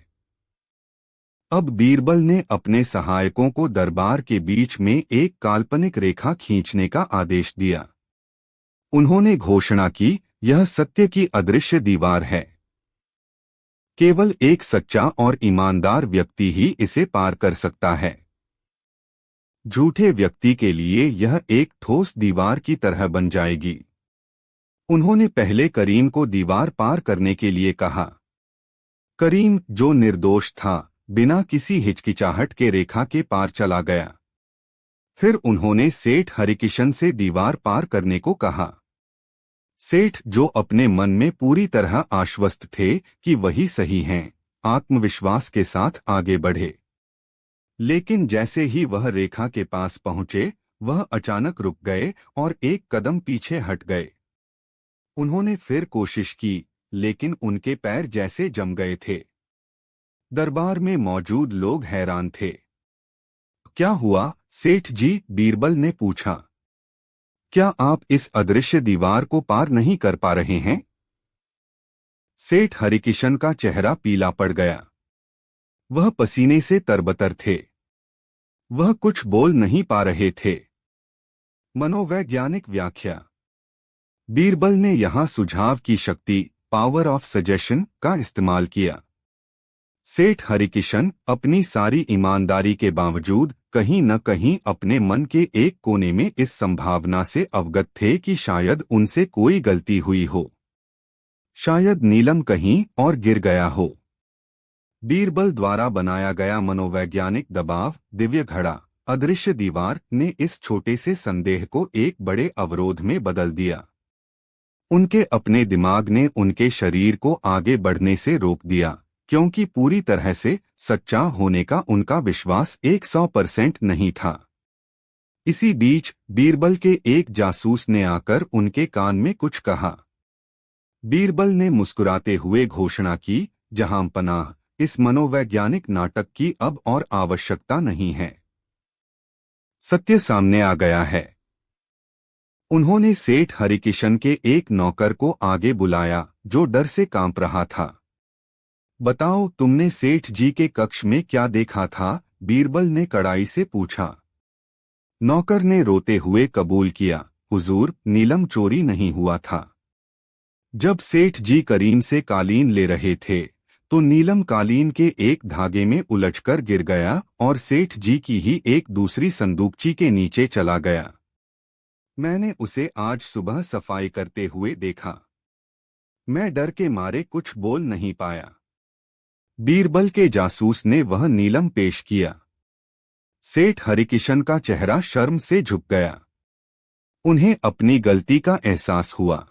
अब बीरबल ने अपने सहायकों को दरबार के बीच में एक काल्पनिक रेखा खींचने का आदेश दिया। उन्होंने घोषणा की, यह सत्य की अदृश्य दीवार है। केवल एक सच्चा और ईमानदार व्यक्ति ही इसे पार कर सकता है। झूठे व्यक्ति के लिए यह एक ठोस दीवार की तरह बन जाएगी। उन्होंने पहले करीम को दीवार पार करने के लिए कहा। करीम, जो निर्दोष था, बिना किसी हिचकिचाहट के रेखा के पार चला गया। फिर उन्होंने सेठ हरिकिशन से दीवार पार करने को कहा। सेठ, जो अपने मन में पूरी तरह आश्वस्त थे कि वही सही हैं, आत्मविश्वास के साथ आगे बढ़े। लेकिन जैसे ही वह रेखा के पास पहुंचे, वह अचानक रुक गए और एक कदम पीछे हट गए। उन्होंने फिर कोशिश की, लेकिन उनके पैर जैसे जम गए थे। दरबार में मौजूद लोग हैरान थे। क्या हुआ सेठ जी? बीरबल ने पूछा। क्या आप इस अदृश्य दीवार को पार नहीं कर पा रहे हैं? सेठ हरिकिशन का चेहरा पीला पड़ गया। वह पसीने से तरबतर थे। वह कुछ बोल नहीं पा रहे थे। मनोवैज्ञानिक व्याख्या। बीरबल ने यहां सुझाव की शक्ति, पावर ऑफ सजेशन, का इस्तेमाल किया। सेठ हरिकिशन अपनी सारी ईमानदारी के बावजूद कहीं न कहीं अपने मन के एक कोने में इस संभावना से अवगत थे कि शायद उनसे कोई गलती हुई हो। शायद नीलम कहीं और गिर गया हो। बीरबल द्वारा बनाया गया मनोवैज्ञानिक दबाव, दिव्य घड़ा, अदृश्य दीवार, ने इस छोटे से संदेह को एक बड़े अवरोध में बदल दिया। उनके अपने दिमाग ने उनके शरीर को आगे बढ़ने से रोक दिया, क्योंकि पूरी तरह से सच्चा होने का उनका विश्वास 100% नहीं था। इसी बीच बीरबल के एक जासूस ने आकर उनके कान में कुछ कहा। बीरबल ने मुस्कुराते हुए घोषणा की, जहां पनाह, इस मनोवैज्ञानिक नाटक की अब और आवश्यकता नहीं है। सत्य सामने आ गया है। उन्होंने सेठ हरिकिशन के एक नौकर को आगे बुलाया, जो डर से कांप रहा था। बताओ, तुमने सेठ जी के कक्ष में क्या देखा था? बीरबल ने कड़ाई से पूछा। नौकर ने रोते हुए कबूल किया, हुजूर, नीलम चोरी नहीं हुआ था। जब सेठ जी करीम से कालीन ले रहे थे तो नीलम कालीन के एक धागे में उलझकर गिर गया और सेठ जी की ही एक दूसरी संदूकची के नीचे चला गया। मैंने उसे आज सुबह सफाई करते हुए देखा। मैं डर के मारे कुछ बोल नहीं पाया। बीरबल के जासूस ने वह नीलम पेश किया। सेठ हरिकिशन का चेहरा शर्म से झुक गया। उन्हें अपनी गलती का एहसास हुआ।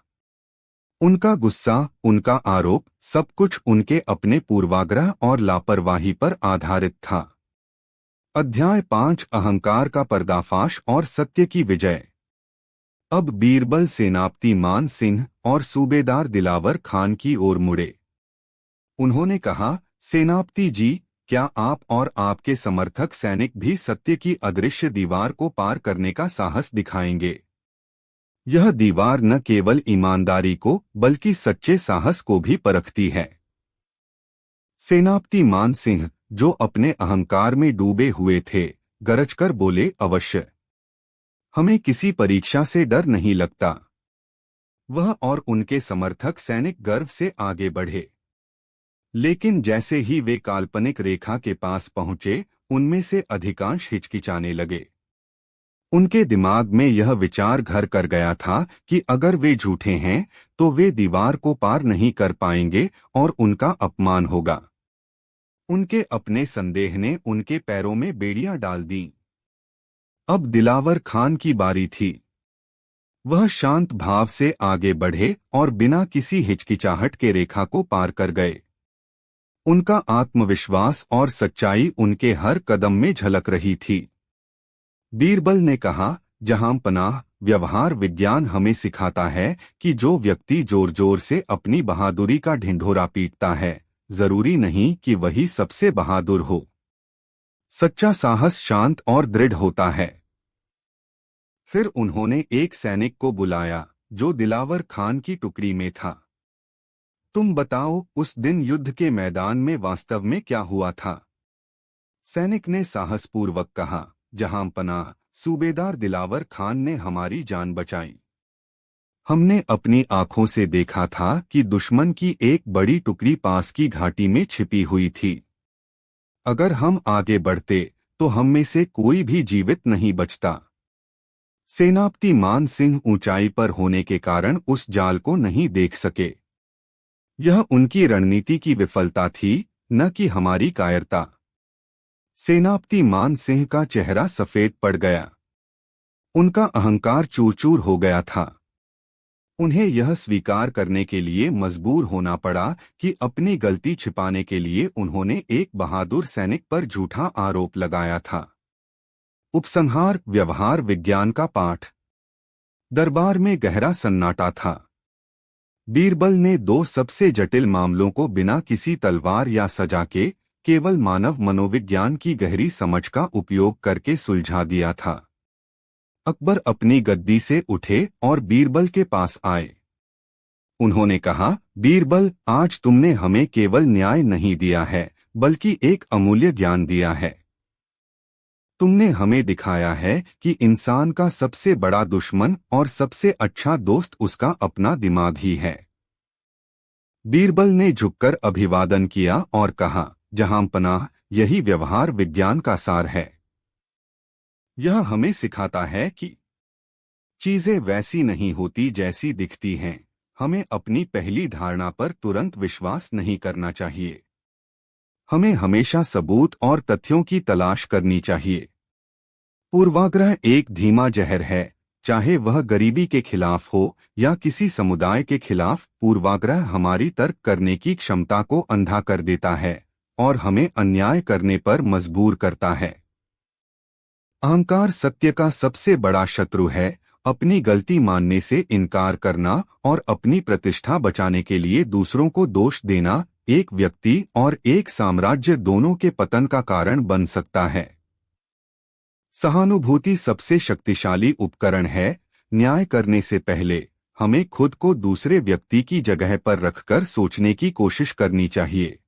उनका गुस्सा, उनका आरोप, सब कुछ उनके अपने पूर्वाग्रह और लापरवाही पर आधारित था। अध्याय 5, अहंकार का पर्दाफाश और सत्य की विजय। अब बीरबल सेनापति मान सिंह और सूबेदार दिलावर खान की ओर मुड़े। उन्होंने कहा, सेनापति जी, क्या आप और आपके समर्थक सैनिक भी सत्य की अदृश्य दीवार को पार करने का साहस दिखाएंगे? यह दीवार न केवल ईमानदारी को बल्कि सच्चे साहस को भी परखती है। सेनापति मान सिंह, जो अपने अहंकार में डूबे हुए थे, गरजकर बोले, अवश्य। हमें किसी परीक्षा से डर नहीं लगता। वह और उनके समर्थक सैनिक गर्व से आगे बढ़े। लेकिन जैसे ही वे काल्पनिक रेखा के पास पहुंचे, उनमें से अधिकांश हिचकिचाने लगे। उनके दिमाग में यह विचार घर कर गया था कि अगर वे झूठे हैं तो वे दीवार को पार नहीं कर पाएंगे और उनका अपमान होगा। उनके अपने संदेह ने उनके पैरों में बेड़ियां डाल दीं। अब दिलावर खान की बारी थी। वह शांत भाव से आगे बढ़े और बिना किसी हिचकिचाहट के रेखा को पार कर गए। उनका आत्मविश्वास और सच्चाई उनके हर कदम में झलक रही थी। बीरबल ने कहा, जहां पनाह, व्यवहार विज्ञान हमें सिखाता है कि जो व्यक्ति जोर जोर से अपनी बहादुरी का ढिंढोरा पीटता है, जरूरी नहीं कि वही सबसे बहादुर हो। सच्चा साहस शांत और दृढ़ होता है। फिर उन्होंने एक सैनिक को बुलाया जो दिलावर खान की टुकड़ी में था। तुम बताओ, उस दिन युद्ध के मैदान में वास्तव में क्या हुआ था? सैनिक ने साहसपूर्वक कहा, जहां पनाह, सूबेदार दिलावर खान ने हमारी जान बचाई। हमने अपनी आंखों से देखा था कि दुश्मन की एक बड़ी टुकड़ी पास की घाटी में छिपी हुई थी। अगर हम आगे बढ़ते तो हम में से कोई भी जीवित नहीं बचता। सेनापति मान सिंह ऊंचाई पर होने के कारण उस जाल को नहीं देख सके। यह उनकी रणनीति की विफलता थी, न कि हमारी कायरता। सेनापति मान सिंह का चेहरा सफेद पड़ गया। उनका अहंकार चूर चूर हो गया था। उन्हें यह स्वीकार करने के लिए मजबूर होना पड़ा कि अपनी गलती छिपाने के लिए उन्होंने एक बहादुर सैनिक पर झूठा आरोप लगाया था। उपसंहार, व्यवहार विज्ञान का पाठ। दरबार में गहरा सन्नाटा था। बीरबल ने दो सबसे जटिल मामलों को बिना किसी तलवार या सजा के केवल मानव मनोविज्ञान की गहरी समझ का उपयोग करके सुलझा दिया था। अकबर अपनी गद्दी से उठे और बीरबल के पास आए। उन्होंने कहा, बीरबल, आज तुमने हमें केवल न्याय नहीं दिया है बल्कि एक अमूल्य ज्ञान दिया है। तुमने हमें दिखाया है कि इंसान का सबसे बड़ा दुश्मन और सबसे अच्छा दोस्त उसका अपना दिमाग ही है। बीरबल ने झुककर अभिवादन किया और कहा, जहां पनाह, यही व्यवहार विज्ञान का सार है। यह हमें सिखाता है कि चीजें वैसी नहीं होती जैसी दिखती हैं। हमें अपनी पहली धारणा पर तुरंत विश्वास नहीं करना चाहिए। हमें हमेशा सबूत और तथ्यों की तलाश करनी चाहिए। पूर्वाग्रह एक धीमा जहर है, चाहे वह गरीबी के खिलाफ हो या किसी समुदाय के खिलाफ। पूर्वाग्रह हमारी तर्क करने की क्षमता को अंधा कर देता है और हमें अन्याय करने पर मजबूर करता है। अहंकार सत्य का सबसे बड़ा शत्रु है। अपनी गलती मानने से इनकार करना और अपनी प्रतिष्ठा बचाने के लिए दूसरों को दोष देना एक व्यक्ति और एक साम्राज्य दोनों के पतन का कारण बन सकता है। सहानुभूति सबसे शक्तिशाली उपकरण है। न्याय करने से पहले हमें खुद को दूसरे व्यक्ति की जगह पर रखकर सोचने की कोशिश करनी चाहिए।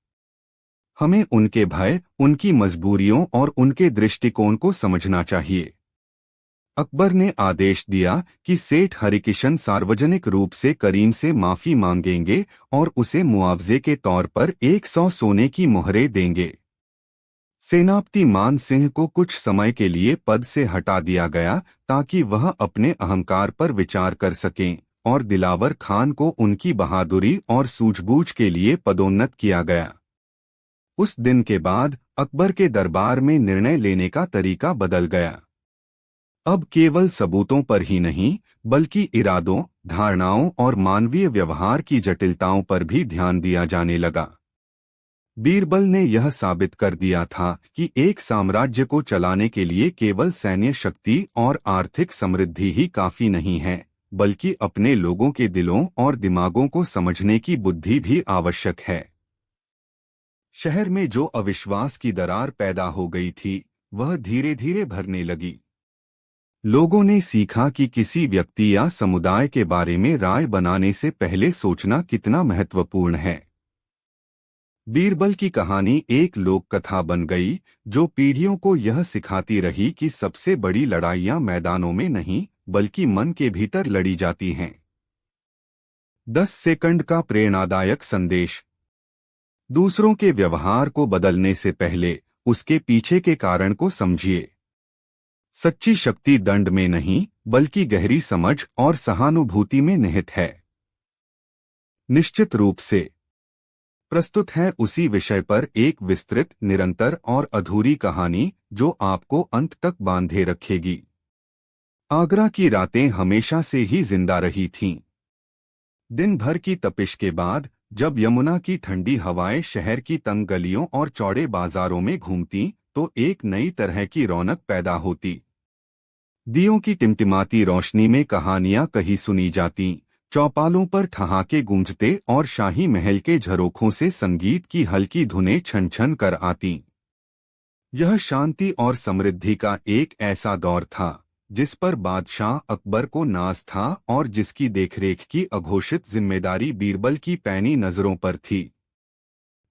हमें उनके भय, उनकी मजबूरियों और उनके दृष्टिकोण को समझना चाहिए। अकबर ने आदेश दिया कि सेठ हरिकिशन सार्वजनिक रूप से करीम से माफी मांगेंगे और उसे मुआवजे के तौर पर 100 सोने की मोहरें देंगे। सेनापति मान सिंह को कुछ समय के लिए पद से हटा दिया गया ताकि वह अपने अहंकार पर विचार कर सकें और दिलावर खान को उनकी बहादुरी और सूझबूझ के लिए पदोन्नत किया गया। उस दिन के बाद अकबर के दरबार में निर्णय लेने का तरीका बदल गया। अब केवल सबूतों पर ही नहीं बल्कि इरादों, धारणाओं और मानवीय व्यवहार की जटिलताओं पर भी ध्यान दिया जाने लगा। बीरबल ने यह साबित कर दिया था कि एक साम्राज्य को चलाने के लिए केवल सैन्य शक्ति और आर्थिक समृद्धि ही काफी नहीं है, बल्कि अपने लोगों के दिलों और दिमागों को समझने की बुद्धि भी आवश्यक है। शहर में जो अविश्वास की दरार पैदा हो गई थी, वह धीरे धीरे भरने लगी। लोगों ने सीखा कि किसी व्यक्ति या समुदाय के बारे में राय बनाने से पहले सोचना कितना महत्वपूर्ण है। बीरबल की कहानी एक लोक कथा बन गई जो पीढ़ियों को यह सिखाती रही कि सबसे बड़ी लड़ाइयां मैदानों में नहीं बल्कि मन के भीतर लड़ी जाती हैं। 10 सेकंड का प्रेरणादायक संदेश। दूसरों के व्यवहार को बदलने से पहले उसके पीछे के कारण को समझिए। सच्ची शक्ति दंड में नहीं बल्कि गहरी समझ और सहानुभूति में निहित है। निश्चित रूप से प्रस्तुत है उसी विषय पर एक विस्तृत, निरंतर और अधूरी कहानी जो आपको अंत तक बांधे रखेगी। आगरा की रातें हमेशा से ही जिंदा रही थीं। दिन भर की तपिश के बाद जब यमुना की ठंडी हवाएं शहर की तंग गलियों और चौड़े बाजारों में घूमती तो एक नई तरह की रौनक पैदा होती। दियों की टिमटिमाती रोशनी में कहानियां कही सुनी जातीं, चौपालों पर ठहाके गूंजते और शाही महल के झरोखों से संगीत की हल्की धुनें छन छन कर आतीं। यह शांति और समृद्धि का एक ऐसा दौर था जिस पर बादशाह अकबर को नाज था और जिसकी देखरेख की अघोषित जिम्मेदारी बीरबल की पैनी नजरों पर थी।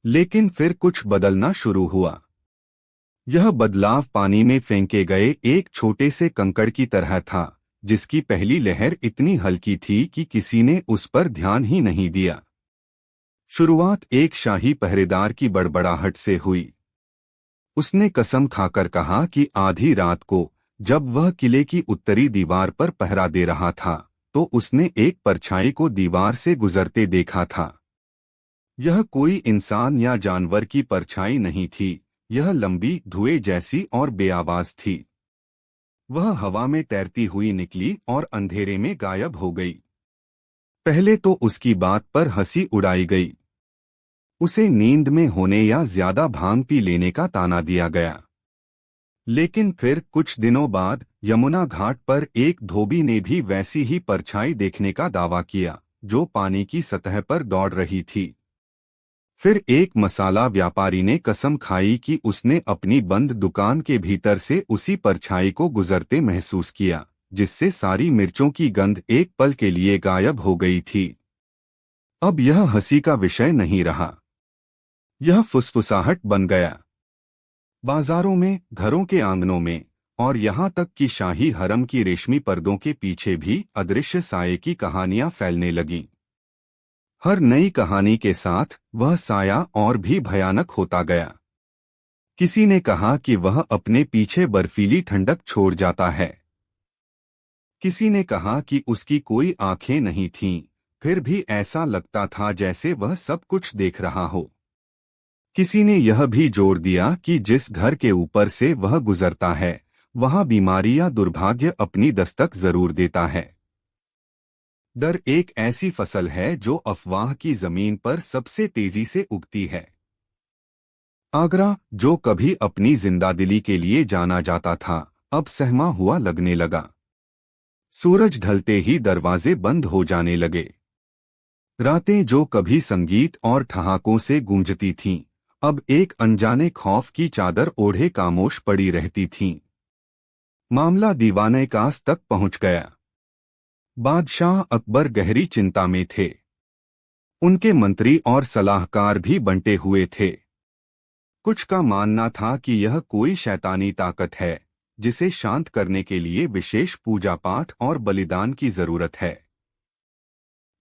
लेकिन फिर कुछ बदलना शुरू हुआ। यह बदलाव पानी में फेंके गए एक छोटे से कंकड़ की तरह था जिसकी पहली लहर इतनी हल्की थी कि किसी ने उस पर ध्यान ही नहीं दिया। शुरुआत एक शाही पहरेदार की बड़बड़ाहट से हुई। उसने कसम खाकर कहा कि आधी रात को जब वह किले की उत्तरी दीवार पर पहरा दे रहा था तो उसने एक परछाई को दीवार से गुजरते देखा था। यह कोई इंसान या जानवर की परछाई नहीं थी, यह लंबी, धुएं जैसी और बेआवाज थी। वह हवा में तैरती हुई निकली और अंधेरे में गायब हो गई। पहले तो उसकी बात पर हंसी उड़ाई गई। उसे नींद में होने या ज्यादा भांग पी लेने का ताना दिया गया। लेकिन फिर कुछ दिनों बाद यमुना घाट पर एक धोबी ने भी वैसी ही परछाई देखने का दावा किया जो पानी की सतह पर दौड़ रही थी। फिर एक मसाला व्यापारी ने कसम खाई कि उसने अपनी बंद दुकान के भीतर से उसी परछाई को गुजरते महसूस किया, जिससे सारी मिर्चों की गंध एक पल के लिए गायब हो गई थी। अब यह हंसी का विषय नहीं रहा, यह फुसफुसाहट बन गया। बाजारों में, घरों के आंगनों में और यहाँ तक कि शाही हरम की रेशमी पर्दों के पीछे भी अदृश्य साये की कहानियां फैलने लगीं। हर नई कहानी के साथ वह साया और भी भयानक होता गया। किसी ने कहा कि वह अपने पीछे बर्फीली ठंडक छोड़ जाता है। किसी ने कहा कि उसकी कोई आंखें नहीं थीं, फिर भी ऐसा लगता था जैसे वह सब कुछ देख रहा हो। किसी ने यह भी जोर दिया कि जिस घर के ऊपर से वह गुजरता है वहां बीमारी या दुर्भाग्य अपनी दस्तक जरूर देता है। डर एक ऐसी फसल है जो अफवाह की जमीन पर सबसे तेजी से उगती है। आगरा, जो कभी अपनी जिंदादिली के लिए जाना जाता था, अब सहमा हुआ लगने लगा। सूरज ढलते ही दरवाजे बंद हो जाने लगे। रातें जो कभी संगीत और ठहाकों से गूंजती थीं, अब एक अनजाने खौफ की चादर ओढ़े खामोश पड़ी रहती थीं। मामला दीवाने कास तक पहुंच गया। बादशाह अकबर गहरी चिंता में थे। उनके मंत्री और सलाहकार भी बंटे हुए थे। कुछ का मानना था कि यह कोई शैतानी ताकत है, जिसे शांत करने के लिए विशेष पूजा पाठ और बलिदान की जरूरत है।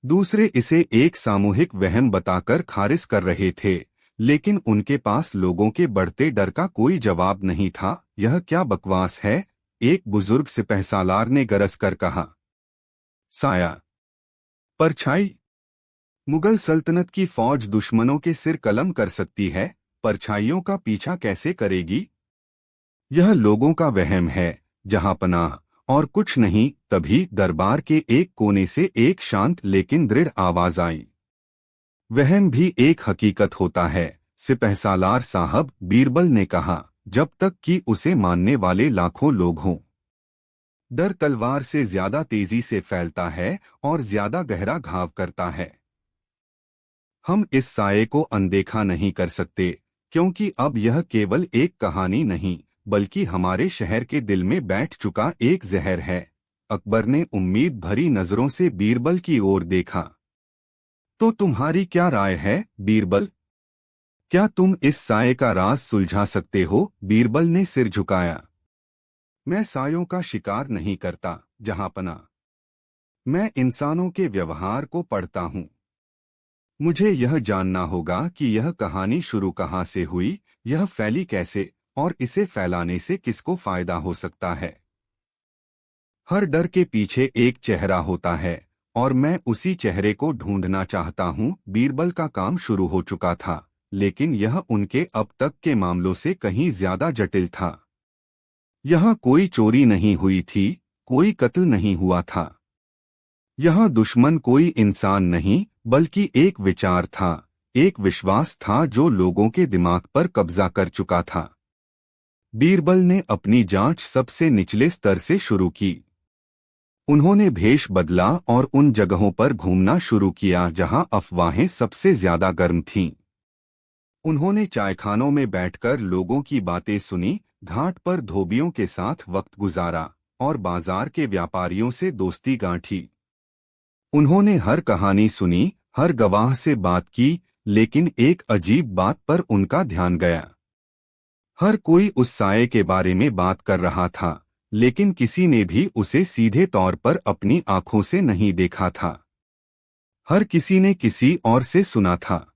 दूसरे इसे एक सामूहिक वहम बताकर खारिज कर रहे थे, लेकिन उनके पास लोगों के बढ़ते डर का कोई जवाब नहीं था। यह क्या बकवास है, एक बुजुर्ग सिपहसालार ने गरज कर कहा। साया, परछाई। मुगल सल्तनत की फौज दुश्मनों के सिर कलम कर सकती है, परछाइयों का पीछा कैसे करेगी? यह लोगों का वहम है, जहां पनाह, और कुछ नहीं। तभी दरबार के एक कोने से एक शांत लेकिन दृढ़ आवाज आई। वहम भी एक हकीकत होता है, सिपहसालार साहब, बीरबल ने कहा, जब तक कि उसे मानने वाले लाखों लोग हों। डर तलवार से ज्यादा तेजी से फैलता है और ज्यादा गहरा घाव करता है। हम इस साये को अनदेखा नहीं कर सकते, क्योंकि अब यह केवल एक कहानी नहीं, बल्कि हमारे शहर के दिल में बैठ चुका एक जहर है। अकबर ने उम्मीद भरी नजरों से बीरबल की ओर देखा। तो तुम्हारी क्या राय है, बीरबल? क्या तुम इस साये का राज सुलझा सकते हो? बीरबल ने सिर झुकाया। मैं सायों का शिकार नहीं करता, जहांपना। मैं इंसानों के व्यवहार को पढ़ता हूँ। मुझे यह जानना होगा कि यह कहानी शुरू कहाँ से हुई, यह फैली कैसे, और इसे फैलाने से किसको फायदा हो सकता है। हर डर के पीछे एक चेहरा होता है, और मैं उसी चेहरे को ढूंढना चाहता हूँ। बीरबल का काम शुरू हो चुका था, लेकिन यह उनके अब तक के मामलों से कहीं ज्यादा जटिल था। यहाँ कोई चोरी नहीं हुई थी, कोई कत्ल नहीं हुआ था। यहाँ दुश्मन कोई इंसान नहीं, बल्कि एक विचार था, एक विश्वास था जो लोगों के दिमाग पर कब्जा कर चुका था। बीरबल ने अपनी जांच सबसे निचले स्तर से शुरू की। उन्होंने भेष बदला और उन जगहों पर घूमना शुरू किया जहां अफवाहें सबसे ज्यादा गर्म थीं। उन्होंने चायखानों में बैठकर लोगों की बातें सुनी, घाट पर धोबियों के साथ वक्त गुजारा, और बाजार के व्यापारियों से दोस्ती गांठी। उन्होंने हर कहानी सुनी, हर गवाह से बात की, लेकिन एक अजीब बात पर उनका ध्यान गया। हर कोई उस साये के बारे में बात कर रहा था, लेकिन किसी ने भी उसे सीधे तौर पर अपनी आंखों से नहीं देखा था। हर किसी ने किसी और से सुना था।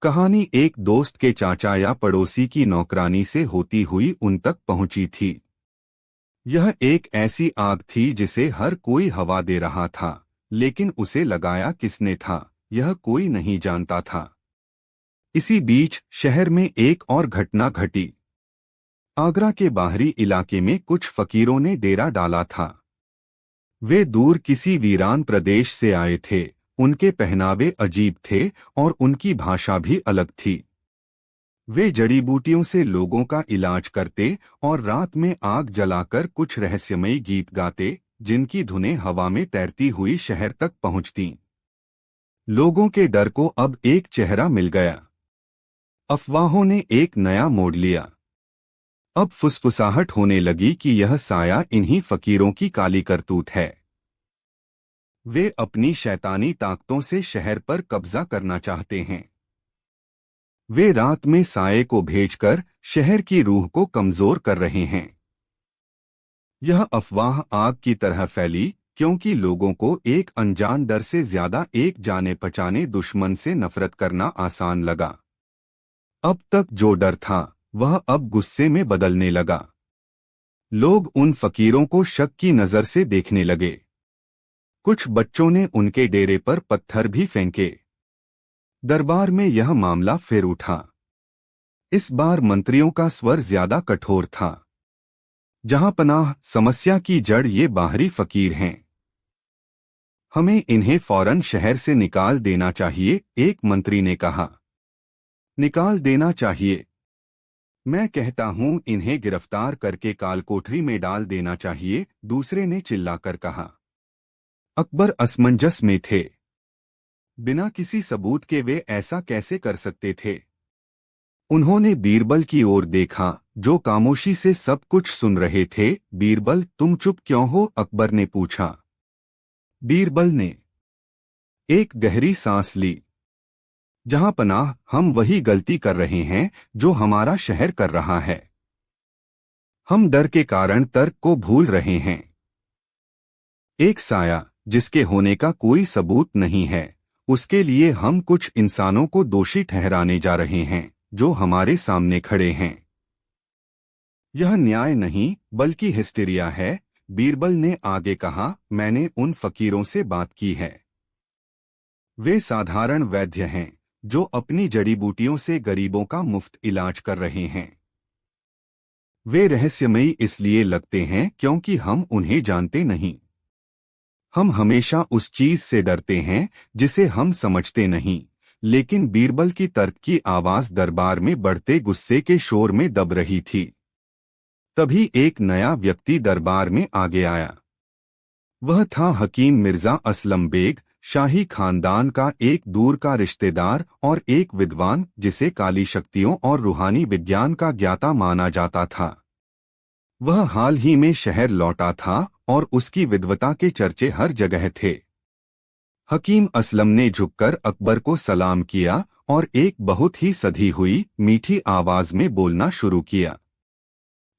कहानी एक दोस्त के चाचा या पड़ोसी की नौकरानी से होती हुई उन तक पहुंची थी। यह एक ऐसी आग थी जिसे हर कोई हवा दे रहा था, लेकिन उसे लगाया किसने था, यह कोई नहीं जानता था। इसी बीच शहर में एक और घटना घटी। आगरा के बाहरी इलाके में कुछ फकीरों ने डेरा डाला था। वे दूर किसी वीरान प्रदेश से आए थे, उनके पहनावे अजीब थे और उनकी भाषा भी अलग थी। वे जड़ी बूटियों से लोगों का इलाज करते और रात में आग जलाकर कुछ रहस्यमयी गीत गाते, जिनकी धुनें हवा में तैरती हुई शहर तक पहुंचतीं। लोगों के डर को अब एक चेहरा मिल गया। अफवाहों ने एक नया मोड़ लिया। अब फुसफुसाहट होने लगी कि यह साया इन्हीं फकीरों की काली करतूत है। वे अपनी शैतानी ताकतों से शहर पर कब्जा करना चाहते हैं। वे रात में साये को भेजकर शहर की रूह को कमजोर कर रहे हैं। यह अफवाह आग की तरह फैली, क्योंकि लोगों को एक अनजान डर से ज्यादा एक जाने पहचाने दुश्मन से नफरत करना आसान लगा। अब तक जो डर था, वह अब गुस्से में बदलने लगा। लोग उन फकीरों को शक की नजर से देखने लगे। कुछ बच्चों ने उनके डेरे पर पत्थर भी फेंके। दरबार में यह मामला फिर उठा। इस बार मंत्रियों का स्वर ज्यादा कठोर था। जहां पनाह, समस्या की जड़ ये बाहरी फकीर हैं। हमें इन्हें फौरन शहर से निकाल देना चाहिए, एक मंत्री ने कहा। निकाल देना चाहिए? मैं कहता हूं इन्हें गिरफ्तार करके कालकोठरी में डाल देना चाहिए, दूसरे ने चिल्लाकर कहा। अकबर असमंजस में थे। बिना किसी सबूत के वे ऐसा कैसे कर सकते थे? उन्होंने बीरबल की ओर देखा, जो खामोशी से सब कुछ सुन रहे थे। बीरबल, तुम चुप क्यों हो? अकबर ने पूछा। बीरबल ने एक गहरी सांस ली। जहां पनाह, हम वही गलती कर रहे हैं जो हमारा शहर कर रहा है। हम डर के कारण तर्क को भूल रहे हैं। एक साया जिसके होने का कोई सबूत नहीं है, उसके लिए हम कुछ इंसानों को दोषी ठहराने जा रहे हैं जो हमारे सामने खड़े हैं। यह न्याय नहीं बल्कि हिस्टीरिया है, बीरबल ने आगे कहा। मैंने उन फकीरों से बात की है। वे साधारण वैद्य हैं जो अपनी जड़ी बूटियों से गरीबों का मुफ्त इलाज कर रहे हैं। वे रहस्यमयी इसलिए लगते हैं क्योंकि हम उन्हें जानते नहीं। हम हमेशा उस चीज से डरते हैं जिसे हम समझते नहीं। लेकिन बीरबल की तर्क की आवाज दरबार में बढ़ते गुस्से के शोर में दब रही थी। तभी एक नया व्यक्ति दरबार में आगे आया। वह था हकीम मिर्जा असलम बेग, शाही खानदान का एक दूर का रिश्तेदार और एक विद्वान जिसे काली शक्तियों और रूहानी विज्ञान का ज्ञाता माना जाता था। वह हाल ही में शहर लौटा था और उसकी विद्वता के चर्चे हर जगह थे। हकीम असलम ने झुककर अकबर को सलाम किया और एक बहुत ही सधी हुई मीठी आवाज में बोलना शुरू किया।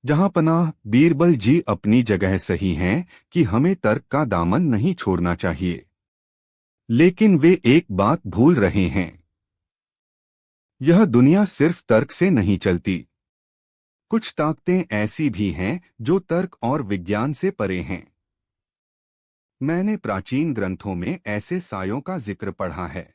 जहां पनाह, बीरबल जी अपनी जगह सही हैं कि हमें तर्क का दामन नहीं छोड़ना चाहिए। लेकिन वे एक बात भूल रहे हैं। यह दुनिया सिर्फ तर्क से नहीं चलती। कुछ ताकतें ऐसी भी हैं जो तर्क और विज्ञान से परे हैं। मैंने प्राचीन ग्रंथों में ऐसे सायों का जिक्र पढ़ा है।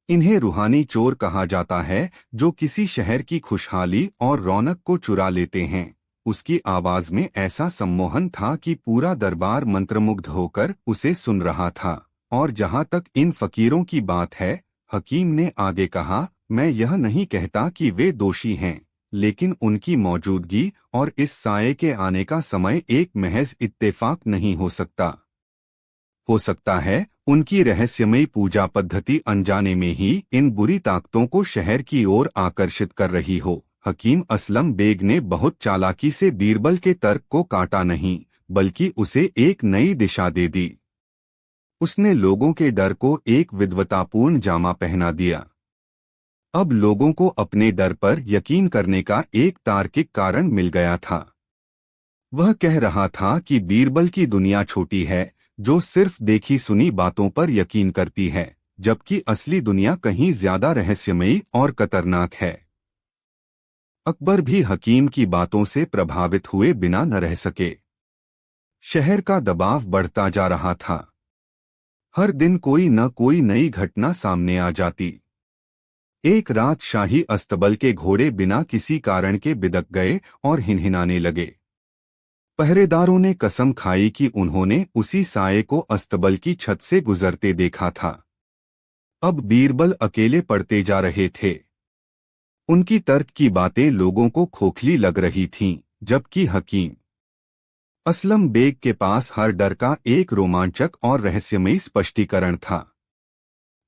इन्हें रूहानी चोर कहा जाता है जो किसी शहर की खुशहाली और रौनक को चुरा लेते हैं। उसकी आवाज में ऐसा सम्मोहन था कि पूरा दरबार मंत्रमुग्ध होकर उसे सुन रहा था। और जहां तक इन फकीरों की बात है, हकीम ने आगे कहा, मैं यह नहीं कहता कि वे दोषी हैं, लेकिन उनकी मौजूदगी और इस साये के आने का समय एक महज इत्तेफाक नहीं हो सकता। हो सकता है उनकी रहस्यमयी पूजा पद्धति अनजाने में ही इन बुरी ताकतों को शहर की ओर आकर्षित कर रही हो। हकीम असलम बेग ने बहुत चालाकी से बीरबल के तर्क को काटा नहीं, बल्कि उसे एक नई दिशा दे दी। उसने लोगों के डर को एक विद्वतापूर्ण जामा पहना दिया। अब लोगों को अपने डर पर यकीन करने का एक तार्किक कारण मिल गया था। वह कह रहा था कि बीरबल की दुनिया छोटी है, जो सिर्फ देखी सुनी बातों पर यकीन करती है, जबकि असली दुनिया कहीं ज्यादा रहस्यमयी और खतरनाक है। अकबर भी हकीम की बातों से प्रभावित हुए बिना न रह सके। शहर का दबाव बढ़ता जा रहा था। हर दिन कोई न कोई नई घटना सामने आ जाती। एक रात शाही अस्तबल के घोड़े बिना किसी कारण के बिदक गए और हिनहिनाने लगे। पहरेदारों ने कसम खाई कि उन्होंने उसी साये को अस्तबल की छत से गुजरते देखा था। अब बीरबल अकेले पड़ते जा रहे थे। उनकी तर्क की बातें लोगों को खोखली लग रही थीं, जबकि हकीम असलम बेग के पास हर डर का एक रोमांचक और रहस्यमयी स्पष्टीकरण था।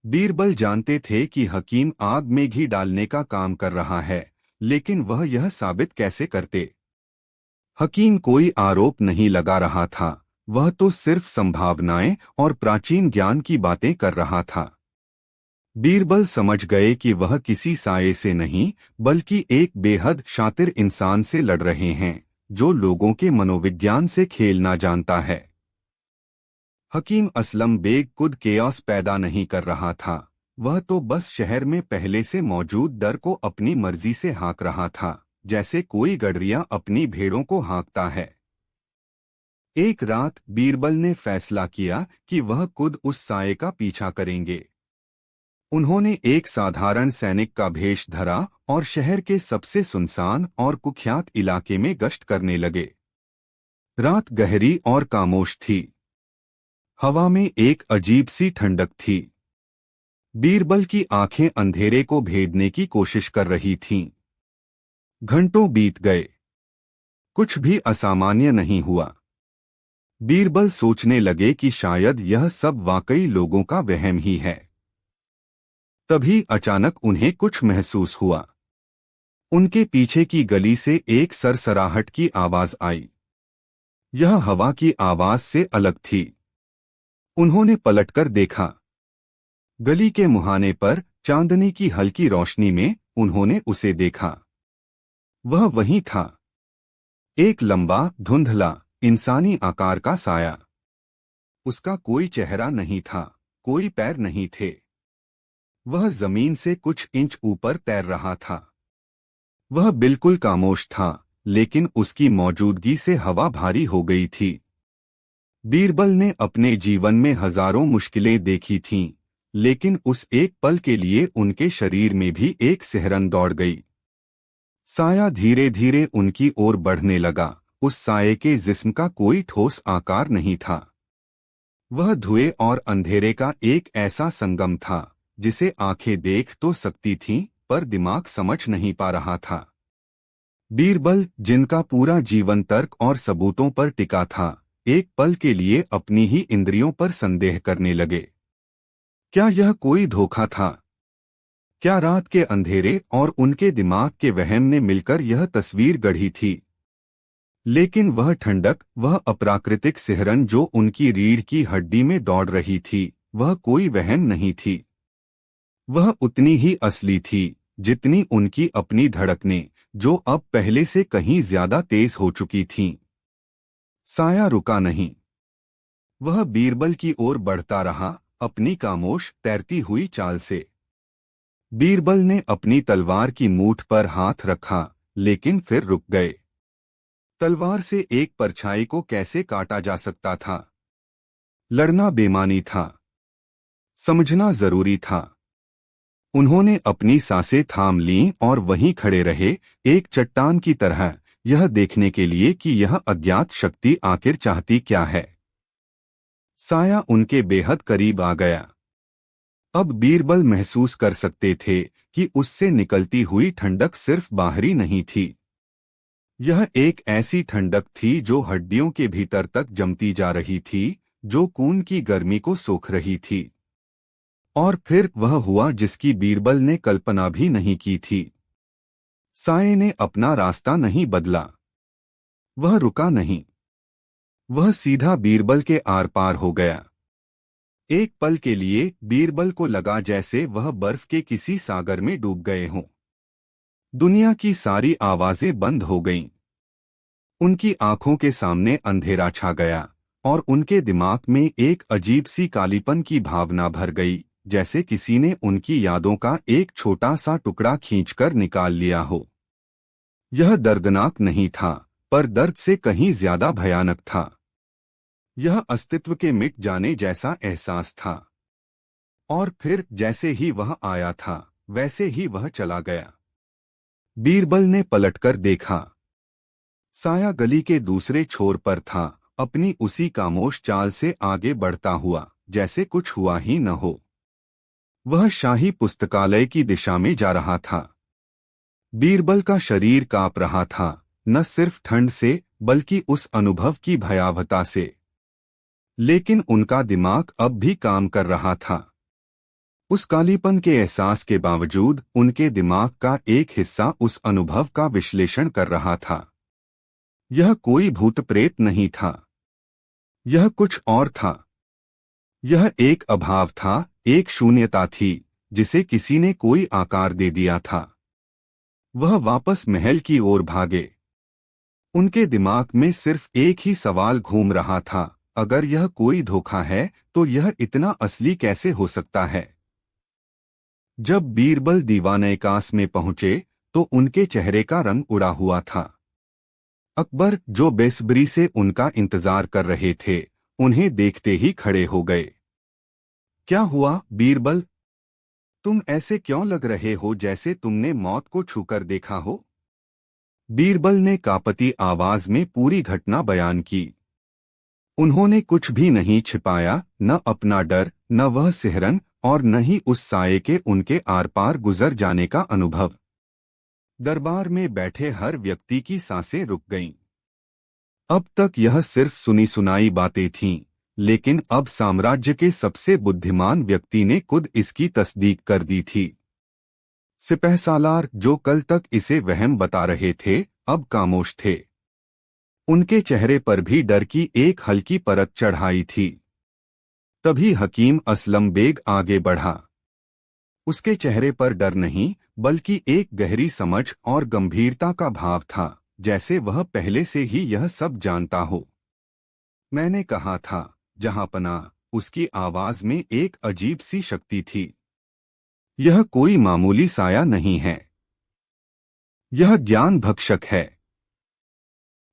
बीरबल जानते थे कि हकीम आग में घी डालने का काम कर रहा है, लेकिन वह यह साबित कैसे करते? हकीम कोई आरोप नहीं लगा रहा था, वह तो सिर्फ संभावनाएं और प्राचीन ज्ञान की बातें कर रहा था। बीरबल समझ गए कि वह किसी साये से नहीं, बल्कि एक बेहद शातिर इंसान से लड़ रहे हैं, जो लोगों के मनोविज्ञान से खेलना जानता है। हकीम असलम बेग खुद केओस पैदा नहीं कर रहा था, वह तो बस शहर में पहले से मौजूद डर को अपनी मर्जी से हाँक रहा था, जैसे कोई गडरिया अपनी भेड़ों को हाँकता है। एक रात बीरबल ने फैसला किया कि वह खुद उस साये का पीछा करेंगे। उन्होंने एक साधारण सैनिक का भेष धरा और शहर के सबसे सुनसान और कुख्यात इलाके में गश्त करने लगे। रात गहरी और खामोश थी। हवा में एक अजीब सी ठंडक थी। बीरबल की आंखें अंधेरे को भेदने की कोशिश कर रही थीं। घंटों बीत गए, कुछ भी असामान्य नहीं हुआ। बीरबल सोचने लगे कि शायद यह सब वाकई लोगों का वहम ही है। तभी अचानक उन्हें कुछ महसूस हुआ। उनके पीछे की गली से एक सरसराहट की आवाज आई। यह हवा की आवाज से अलग थी। उन्होंने पलटकर देखा। गली के मुहाने पर चांदनी की हल्की रोशनी में उन्होंने उसे देखा। वह वहीं था, एक लंबा धुंधला इंसानी आकार का साया। उसका कोई चेहरा नहीं था, कोई पैर नहीं थे। वह जमीन से कुछ इंच ऊपर तैर रहा था। वह बिल्कुल खामोश था, लेकिन उसकी मौजूदगी से हवा भारी हो गई थी। बीरबल ने अपने जीवन में हजारों मुश्किलें देखी थीं, लेकिन उस एक पल के लिए उनके शरीर में भी एक सिहरन दौड़ गई। साया धीरे धीरे उनकी ओर बढ़ने लगा। उस साये के जिस्म का कोई ठोस आकार नहीं था। वह धुएं और अंधेरे का एक ऐसा संगम था जिसे आंखें देख तो सकती थीं, पर दिमाग समझ नहीं पा रहा था। बीरबल, जिनका पूरा जीवन तर्क और सबूतों पर टिका था, एक पल के लिए अपनी ही इंद्रियों पर संदेह करने लगे। क्या यह कोई धोखा था? क्या रात के अंधेरे और उनके दिमाग के वहम ने मिलकर यह तस्वीर गढ़ी थी? लेकिन वह ठंडक, वह अप्राकृतिक सिहरन जो उनकी रीढ़ की हड्डी में दौड़ रही थी, वह कोई वहम नहीं थी। वह उतनी ही असली थी जितनी उनकी अपनी धड़कनें, जो अब पहले से कहीं ज्यादा तेज हो चुकी थीं। साया रुका नहीं। वह बीरबल की ओर बढ़ता रहा, अपनी खामोश तैरती हुई चाल से। बीरबल ने अपनी तलवार की मूठ पर हाथ रखा, लेकिन फिर रुक गए। तलवार से एक परछाई को कैसे काटा जा सकता था? लड़ना बेमानी था, समझना जरूरी था। उन्होंने अपनी सांसें थाम लीं और वहीं खड़े रहे, एक चट्टान की तरह, यह देखने के लिए कि यह अज्ञात शक्ति आखिर चाहती क्या है। साया उनके बेहद करीब आ गया। अब बीरबल महसूस कर सकते थे कि उससे निकलती हुई ठंडक सिर्फ बाहरी नहीं थी। यह एक ऐसी ठंडक थी जो हड्डियों के भीतर तक जमती जा रही थी, जो खून की गर्मी को सोख रही थी। और फिर वह हुआ जिसकी बीरबल ने कल्पना भी नहीं की थी। साये ने अपना रास्ता नहीं बदला। वह रुका नहीं। वह सीधा बीरबल के आर पार हो गया। एक पल के लिए बीरबल को लगा जैसे वह बर्फ के किसी सागर में डूब गए हों। दुनिया की सारी आवाजें बंद हो गईं। उनकी आंखों के सामने अंधेरा छा गया और उनके दिमाग में एक अजीब सी कालीपन की भावना भर गई, जैसे किसी ने उनकी यादों का एक छोटा सा टुकड़ा खींचकर निकाल लिया हो। यह दर्दनाक नहीं था, पर दर्द से कहीं ज्यादा भयानक था। यह अस्तित्व के मिट जाने जैसा एहसास था। और फिर जैसे ही वह आया था, वैसे ही वह चला गया। बीरबल ने पलटकर देखा। साया गली के दूसरे छोर पर था, अपनी उसी खामोश चाल से आगे बढ़ता हुआ, जैसे कुछ हुआ ही न हो। वह शाही पुस्तकालय की दिशा में जा रहा था। बीरबल का शरीर कांप रहा था, न सिर्फ ठंड से, बल्कि उस अनुभव की भयावहता से। लेकिन उनका दिमाग अब भी काम कर रहा था। उस कालीपन के एहसास के बावजूद उनके दिमाग का एक हिस्सा उस अनुभव का विश्लेषण कर रहा था। यह कोई भूत प्रेत नहीं था। यह कुछ और था। यह एक अभाव था, एक शून्यता थी, जिसे किसी ने कोई आकार दे दिया था। वह वापस महल की ओर भागे। उनके दिमाग में सिर्फ एक ही सवाल घूम रहा था, अगर यह कोई धोखा है तो यह इतना असली कैसे हो सकता है? जब बीरबल दीवानैकास में पहुंचे तो उनके चेहरे का रंग उड़ा हुआ था। अकबर, जो बेसब्री से उनका इंतजार कर रहे थे, उन्हें देखते ही खड़े हो गए। क्या हुआ बीरबल? तुम ऐसे क्यों लग रहे हो जैसे तुमने मौत को छूकर देखा हो? बीरबल ने कांपती आवाज में पूरी घटना बयान की। उन्होंने कुछ भी नहीं छिपाया, न अपना डर, न वह सिहरन, और न ही उस साये के उनके आर पार गुजर जाने का अनुभव। दरबार में बैठे हर व्यक्ति की सांसें रुक गईं। अब तक यह सिर्फ सुनी सुनाई बातें थीं, लेकिन अब साम्राज्य के सबसे बुद्धिमान व्यक्ति ने खुद इसकी तस्दीक कर दी थी। सिपहसालार, जो कल तक इसे वहम बता रहे थे, अब खामोश थे। उनके चेहरे पर भी डर की एक हल्की परत चढ़ाई थी। तभी हकीम असलम बेग आगे बढ़ा। उसके चेहरे पर डर नहीं, बल्कि एक गहरी समझ और गंभीरता का भाव था, जैसे वह पहले से ही यह सब जानता हो। मैंने कहा था, जहांपनाह, उसकी आवाज में एक अजीब सी शक्ति थी। यह कोई मामूली साया नहीं है। यह ज्ञान भक्षक है।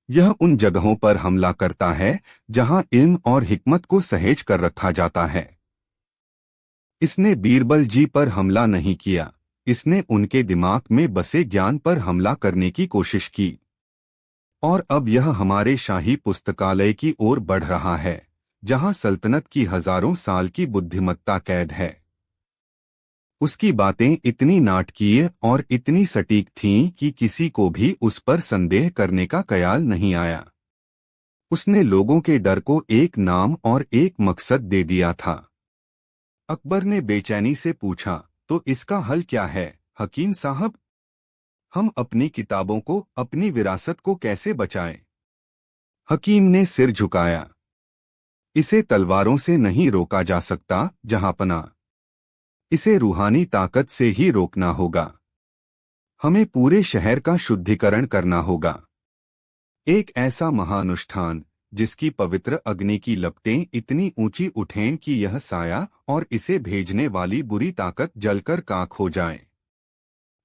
यह उन जगहों पर हमला करता है जहां इल्म और हिकमत को सहेज कर रखा जाता है। इसने बीरबल जी पर हमला नहीं किया, इसने उनके दिमाग में बसे ज्ञान पर हमला करने की कोशिश की। और अब यह हमारे शाही पुस्तकालय की ओर बढ़ रहा है, जहां सल्तनत की हजारों साल की बुद्धिमत्ता कैद है। उसकी बातें इतनी नाटकीय और इतनी सटीक थीं कि किसी को भी उस पर संदेह करने का ख्याल नहीं आया। उसने लोगों के डर को एक नाम और एक मकसद दे दिया था। अकबर ने बेचैनी से पूछा, तो इसका हल क्या है, हकीम साहब? हम अपनी किताबों को, अपनी विरासत को कैसे बचाएं? हकीम ने सिर झुकाया। इसे तलवारों से नहीं रोका जा सकता, जहांपनाह। इसे रूहानी ताकत से ही रोकना होगा। हमें पूरे शहर का शुद्धिकरण करना होगा। एक ऐसा महानुष्ठान जिसकी पवित्र अग्नि की लपटें इतनी ऊंची उठें कि यह साया और इसे भेजने वाली बुरी ताकत जलकर खाक हो जाए।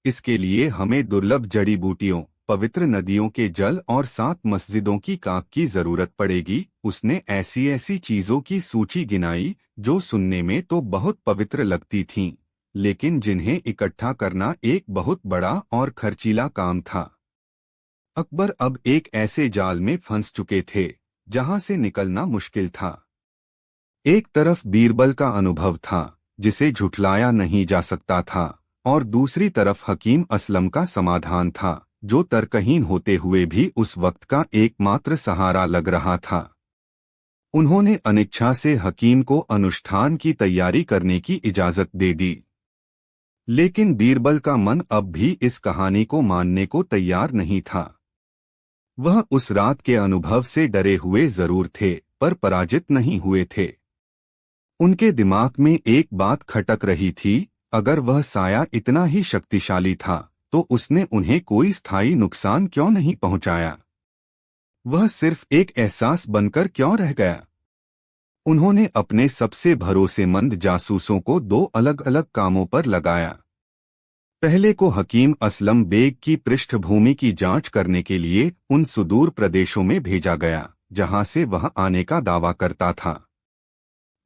इसके लिए हमें दुर्लभ जड़ी बूटियों, पवित्र नदियों के जल और 7 मस्जिदों की खाक की जरूरत पड़ेगी। उसने ऐसी ऐसी चीजों की सूची गिनाई जो सुनने में तो बहुत पवित्र लगती थीं, लेकिन जिन्हें इकट्ठा करना एक बहुत बड़ा और खर्चीला काम था। अकबर अब एक ऐसे जाल में फंस चुके थे जहां से निकलना मुश्किल था। एक तरफ बीरबल का अनुभव था, जिसे झुठलाया नहीं जा सकता था, और दूसरी तरफ हकीम असलम का समाधान था, जो तर्कहीन होते हुए भी उस वक्त का एकमात्र सहारा लग रहा था। उन्होंने अनिच्छा से हकीम को अनुष्ठान की तैयारी करने की इजाजत दे दी। लेकिन बीरबल का मन अब भी इस कहानी को मानने को तैयार नहीं था। वह उस रात के अनुभव से डरे हुए जरूर थे, पर पराजित नहीं हुए थे। उनके दिमाग में एक बात खटक रही थी, अगर वह साया इतना ही शक्तिशाली था, तो उसने उन्हें कोई स्थायी नुकसान क्यों नहीं पहुंचाया? वह सिर्फ एक एहसास बनकर क्यों रह गया? उन्होंने अपने सबसे भरोसेमंद जासूसों को 2 अलग अलग कामों पर लगाया। पहले को हकीम असलम बेग की पृष्ठभूमि की जांच करने के लिए उन सुदूर प्रदेशों में भेजा गया जहां से वह आने का दावा करता था।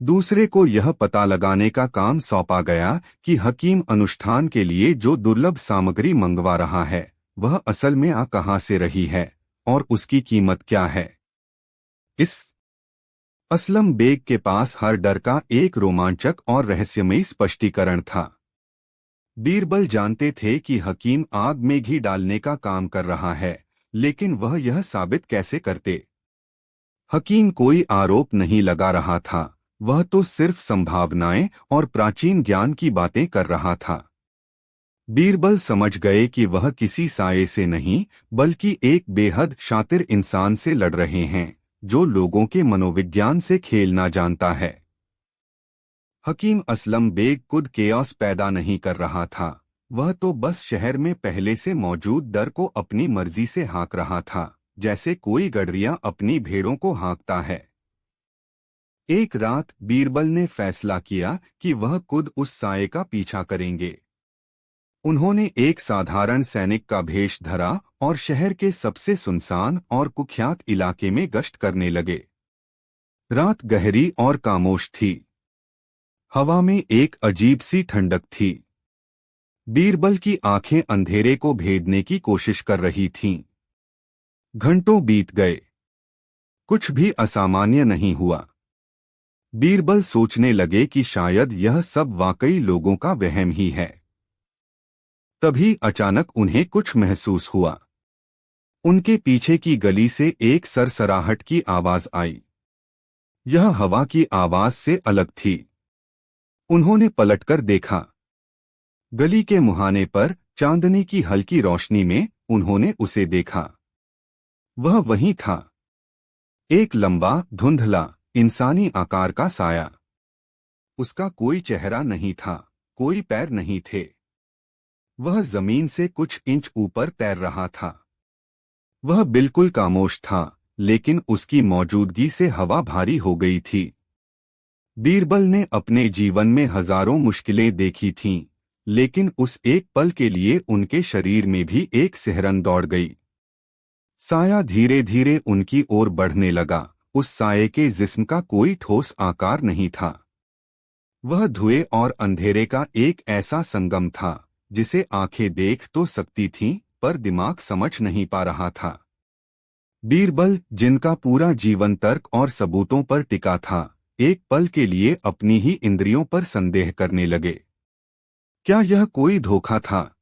दूसरे को यह पता लगाने का काम सौंपा गया कि हकीम अनुष्ठान के लिए जो दुर्लभ सामग्री मंगवा रहा है, वह असल में आ कहां से रही है और उसकी कीमत क्या है। इस असलम बेग के पास हर डर का एक रोमांचक और रहस्यमयी स्पष्टीकरण था। बीरबल जानते थे कि हकीम आग में घी डालने का काम कर रहा है, लेकिन वह यह साबित कैसे करते? हकीम कोई आरोप नहीं लगा रहा था, वह तो सिर्फ संभावनाएं और प्राचीन ज्ञान की बातें कर रहा था। बीरबल समझ गए कि वह किसी साये से नहीं, बल्कि एक बेहद शातिर इंसान से लड़ रहे हैं, जो लोगों के मनोविज्ञान से खेलना जानता है। हकीम असलम बेग खुद केओस पैदा नहीं कर रहा था, वह तो बस शहर में पहले से मौजूद डर को अपनी मर्जी से हाँक रहा था, जैसे कोई गडरिया अपनी भेड़ों को हाँकता है। एक रात बीरबल ने फैसला किया कि वह खुद उस साये का पीछा करेंगे। उन्होंने एक साधारण सैनिक का भेष धरा और शहर के सबसे सुनसान और कुख्यात इलाके में गश्त करने लगे। रात गहरी और खामोश थी। हवा में एक अजीब सी ठंडक थी। बीरबल की आंखें अंधेरे को भेदने की कोशिश कर रही थीं। घंटों बीत गए, कुछ भी असामान्य नहीं हुआ। बीरबल सोचने लगे कि शायद यह सब वाकई लोगों का वहम ही है। तभी अचानक उन्हें कुछ महसूस हुआ। उनके पीछे की गली से एक सरसराहट की आवाज आई। यह हवा की आवाज से अलग थी। उन्होंने पलटकर देखा। गली के मुहाने पर चांदनी की हल्की रोशनी में उन्होंने उसे देखा। वह वहीं था, एक लंबा धुंधला इंसानी आकार का साया। उसका कोई चेहरा नहीं था, कोई पैर नहीं थे। वह जमीन से कुछ इंच ऊपर तैर रहा था। वह बिल्कुल खामोश था, लेकिन उसकी मौजूदगी से हवा भारी हो गई थी। बीरबल ने अपने जीवन में हजारों मुश्किलें देखी थीं, लेकिन उस एक पल के लिए उनके शरीर में भी एक सिहरन दौड़ गई। साया धीरे धीरे उनकी ओर बढ़ने लगा। उस साये के जिस्म का कोई ठोस आकार नहीं था। वह धुएं और अंधेरे का एक ऐसा संगम था जिसे आंखें देख तो सकती थीं, पर दिमाग समझ नहीं पा रहा था। बीरबल, जिनका पूरा जीवन तर्क और सबूतों पर टिका था, एक पल के लिए अपनी ही इंद्रियों पर संदेह करने लगे। क्या यह कोई धोखा था?